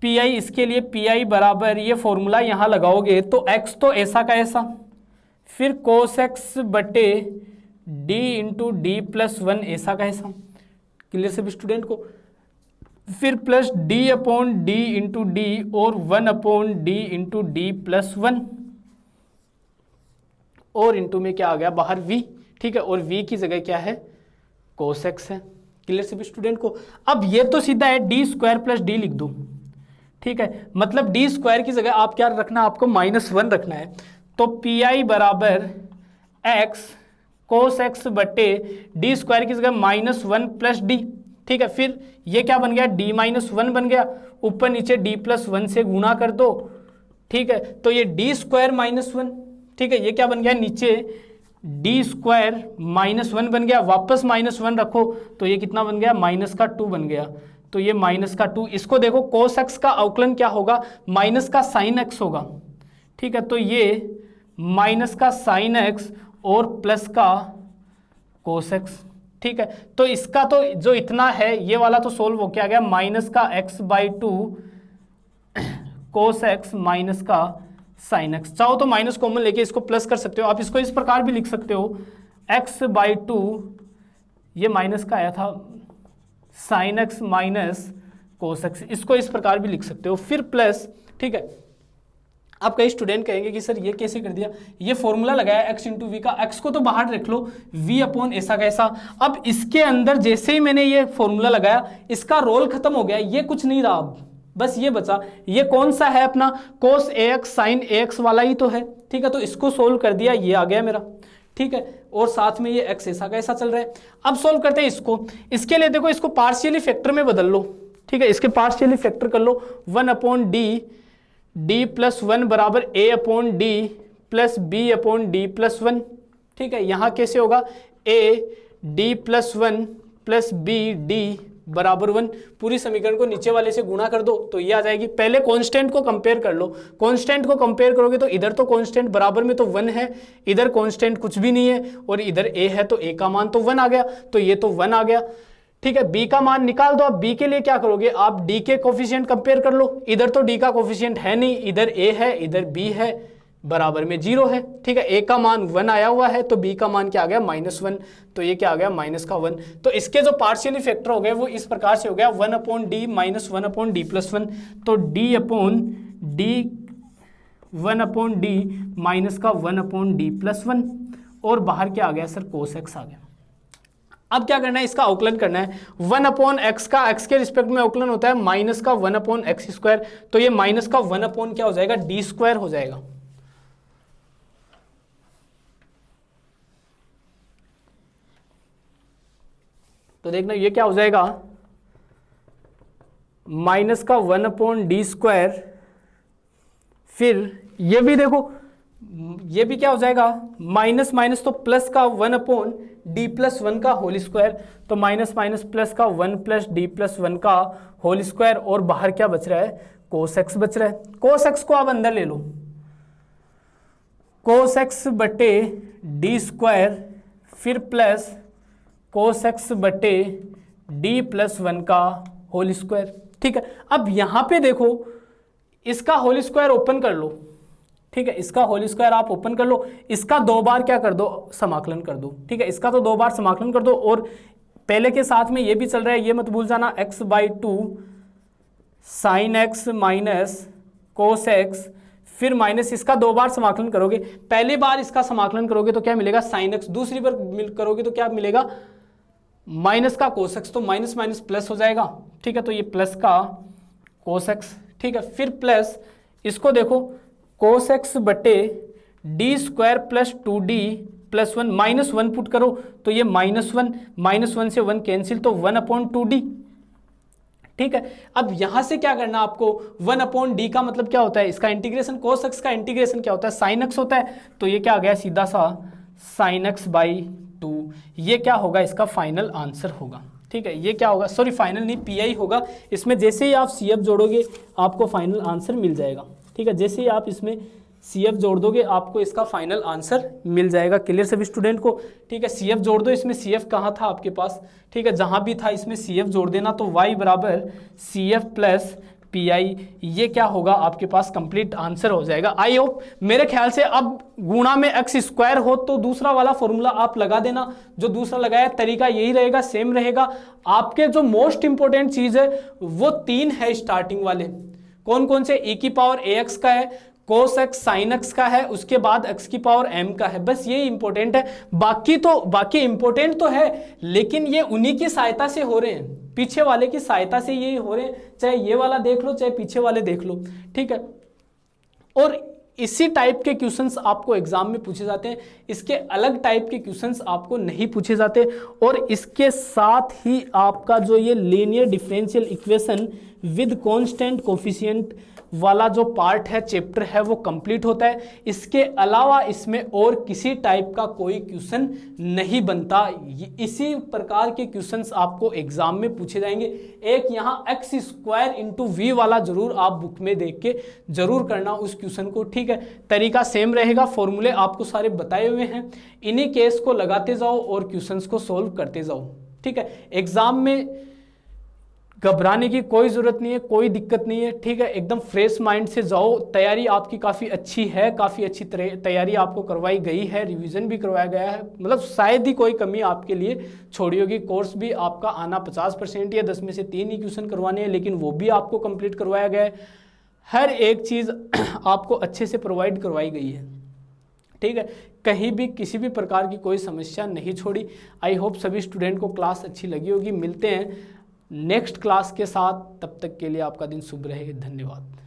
पी आई, इसके लिए पी आई बराबर, ये फॉर्मूला यहाँ लगाओगे तो x तो ऐसा का ऐसा, फिर cos x बटे d इंटू डी प्लस 1 ऐसा का ऐसा। क्लियर सभी स्टूडेंट को, फिर plus d upon D into D और 1 upon D into D plus 1 और इंटू में क्या आ गया बाहर v। ठीक है, और v की जगह क्या है, cos x है। क्लियर सभी स्टूडेंट को। अब ये तो सीधा है डी स्क्वायर प्लस डी लिख दो, ठीक है, मतलब डी स्क्वायर की जगह आप क्या रखना, आपको -1 रखना है। तो पी आई बराबर एक्स कोस एक्स बटे डी स्क्वायर की जगह -1 प्लस डी, ठीक है। फिर ये क्या बन गया, डी -1 बन गया, ऊपर नीचे डी +1 से गुणा कर दो, ठीक है। तो ये डी स्क्वायर -1, ठीक है, ये क्या बन गया, नीचे डी स्क्वायर -1 बन गया, वापस -1 रखो तो ये कितना बन गया, -2 बन गया। तो ये -2, इसको देखो कोस एक्स का अवकलन क्या होगा, माइनस का साइन एक्स होगा, ठीक है। तो ये माइनस का साइन एक्स और प्लस का कोस एक्स, ठीक है। तो इसका तो जो इतना है ये वाला तो सोल्व हो क्या गया, माइनस का x/2 कोस एक्स माइनस का साइन एक्स। चाहो तो माइनस कॉमन लेके इसको प्लस कर सकते हो, आप इसको इस प्रकार भी लिख सकते हो x/2, ये माइनस का आया था, sine x minus cos x, इसको इस प्रकार भी लिख सकते हो, फिर प्लस, ठीक है। आप कई स्टूडेंट कहेंगे कि सर ये कैसे कर दिया, ये फॉर्मूला लगाया x इंटू वी का, x को तो बाहर रख लो, v अपॉन ऐसा कैसा। अब इसके अंदर जैसे ही मैंने ये फॉर्मूला लगाया, इसका रोल खत्म हो गया, ये कुछ नहीं रहा, अब बस ये बचा। ये कौन सा है अपना, cos ax sin ax वाला ही तो है, ठीक है। तो इसको सोल्व कर दिया, ये आ गया मेरा, ठीक है, और साथ में ये x ऐसा कैसा चल रहा है। अब सोल्व करते हैं इसको, इसके लिए देखो इसको पार्शियली फैक्टर में बदल लो, ठीक है, इसके पार्शियली फैक्टर कर लो, 1/d d+1 बराबर a/d प्लस b/d+1, ठीक है। यहाँ कैसे होगा, a d+1 plus b d बराबर 1, पूरी समीकरण को नीचे वाले से गुणा कर दो तो ये आ जाएगी। पहले कांस्टेंट को कंपेयर कर लो, कांस्टेंट को कंपेयर करोगे तो इधर तो कांस्टेंट बराबर में तो 1 है, इधर कांस्टेंट कुछ भी नहीं है, और इधर a है तो a का मान तो 1 आ गया, तो ये तो 1 आ गया, ठीक है। b का मान निकाल दो। अब b के लिए क्या करोगे, आप d के कोफिशिएंट कंपेयर कर लो, इधर तो d का कोफिशिएंट है नहीं, इधर a है इधर b है, बराबर में 0 है, ठीक है। a का मान 1 आया हुआ है तो b का मान क्या आ गया, -1, तो ये क्या आ गया, -1। तो इसके जो पार्शियली फैक्टर हो गए वो इस प्रकार से हो गया, 1/d माइनस 1/d+1, तो d/d 1/d माइनस का 1/d+1, और बाहर क्या आ गया सर, cos x आ गया। अब क्या करना है, इसका अवकलन करना है, 1/x का x के रिस्पेक्ट में अवकलन होता है माइनस का 1/x², तो ये माइनस का 1/ क्या हो जाएगा, d² हो जाएगा। तो देखना ये क्या हो जाएगा, माइनस का 1/d², फिर ये भी देखो, ये भी क्या हो जाएगा, माइनस माइनस तो प्लस का 1/d+1 का होल स्क्वायर, तो माइनस माइनस प्लस का 1 + d+1 का होल स्क्वायर, और बाहर क्या बच रहा है, cos x बच रहा है। cos x को आप अंदर ले लो, cos x बटे d², फिर प्लस cos x बटे d+1 का होल स्क्वायर, ठीक है। अब यहाँ पे देखो इसका होल स्क्वायर ओपन कर लो, ठीक है, इसका होल स्क्वायर आप ओपन कर लो, इसका 2 बार क्या कर दो, समाकलन कर दो, ठीक है, इसका तो 2 बार समाकलन कर दो, और पहले के साथ में ये भी चल रहा है, ये मत भूल जाना, x/2 sin x minus cos x, फिर माइनस इसका 2 बार समाकलन करोगे, पहली बार इसका समाकलन करोगे तो क्या मिलेगा, sin x, दूसरी बार करोगे तो क्या मिलेगा, माइनस का cos x, तो माइनस माइनस प्लस हो जाएगा, ठीक है, तो ये प्लस का cos x, ठीक है, फिर प्लस इसको देखो cos x बटे d² प्लस 2d+1, -1 पुट करो तो ये -1 से 1 कैंसिल, तो 1/2d, ठीक है। अब यहां से क्या करना आपको, 1/d का मतलब क्या होता है, इसका इंटीग्रेशन, cos x का इंटीग्रेशन क्या होता है, sin x होता है, तो ये क्या आ गया, सीधा सा sin x/2, ये क्या होगा, इसका फाइनल आंसर होगा, ठीक है। ये क्या होगा, सॉरी फाइनल नहीं, पी होगा, इसमें जैसे ही आप CF जोड़ोगे आपको फाइनल आंसर मिल जाएगा, ठीक है, जैसे ही आप इसमें CF जोड़ दोगे आपको इसका फाइनल आंसर मिल जाएगा। क्लियर सभी स्टूडेंट को, ठीक है। CF जोड़ दो, इसमें CF कहाँ था आपके पास, ठीक है, जहाँ भी था इसमें CF जोड़ देना, तो y बराबर CF प्लस PI, ये क्या होगा आपके पास, कंप्लीट आंसर हो जाएगा। आई होप, मेरे ख्याल से अब गुणा में x² हो तो दूसरा वाला फॉर्मूला आप लगा देना, जो दूसरा लगाया तरीका यही रहेगा, सेम रहेगा। आपके जो मोस्ट इंपॉर्टेंट चीज़ है वो 3 है स्टार्टिंग वाले, कौन कौन से, e की पावर ax का है, cos x sin x का है, उसके बाद x की पावर m का है, बस ये इंपॉर्टेंट है। बाकी इंपॉर्टेंट तो है, लेकिन ये उन्हीं की सहायता से हो रहे हैं, पीछे वाले की सहायता से ये हो रहे हैं, चाहे ये वाला देख लो चाहे पीछे वाले देख लो, ठीक है। और इसी टाइप के क्वेश्चंस आपको एग्जाम में पूछे जाते हैं, इसके अलग टाइप के क्वेश्चंस आपको नहीं पूछे जाते। और इसके साथ ही आपका जो ये linear differential equation with constant coefficient वाला जो पार्ट है, चैप्टर है, वो कंप्लीट होता है। इसके अलावा इसमें और किसी टाइप का कोई क्वेश्चन नहीं बनता। इसी प्रकार के क्वेश्चंस आपको एग्जाम में पूछे जाएंगे। एक यहाँ एक्स स्क्वायर इंटू वी वाला जरूर आप बुक में देख के जरूर करना उस क्वेश्चन को, ठीक है। तरीका सेम रहेगा, फॉर्मूले आपको सारे बताए हुए हैं, इन्हीं केस को लगाते जाओ और क्वेश्चंस को सोल्व करते जाओ, ठीक है। एग्जाम में घबराने की कोई ज़रूरत नहीं है, कोई दिक्कत नहीं है, ठीक है। एकदम फ्रेश माइंड से जाओ। तैयारी आपकी काफ़ी अच्छी है, काफ़ी अच्छी तैयारी आपको करवाई गई है, रिवीजन भी करवाया गया है, मतलब शायद ही कोई कमी आपके लिए छोड़ी होगी। कोर्स भी आपका आना 50% या 10 में से 3 ही क्वेश्चन करवाने हैं, लेकिन वो भी आपको कंप्लीट करवाया गया है। हर एक चीज़ आपको अच्छे से प्रोवाइड करवाई गई है, ठीक है। कहीं भी किसी भी प्रकार की कोई समस्या नहीं छोड़ी। आई होप सभी स्टूडेंट को क्लास अच्छी लगी होगी। मिलते हैं नेक्स्ट क्लास के साथ, तब तक के लिए आपका दिन शुभ रहे। धन्यवाद।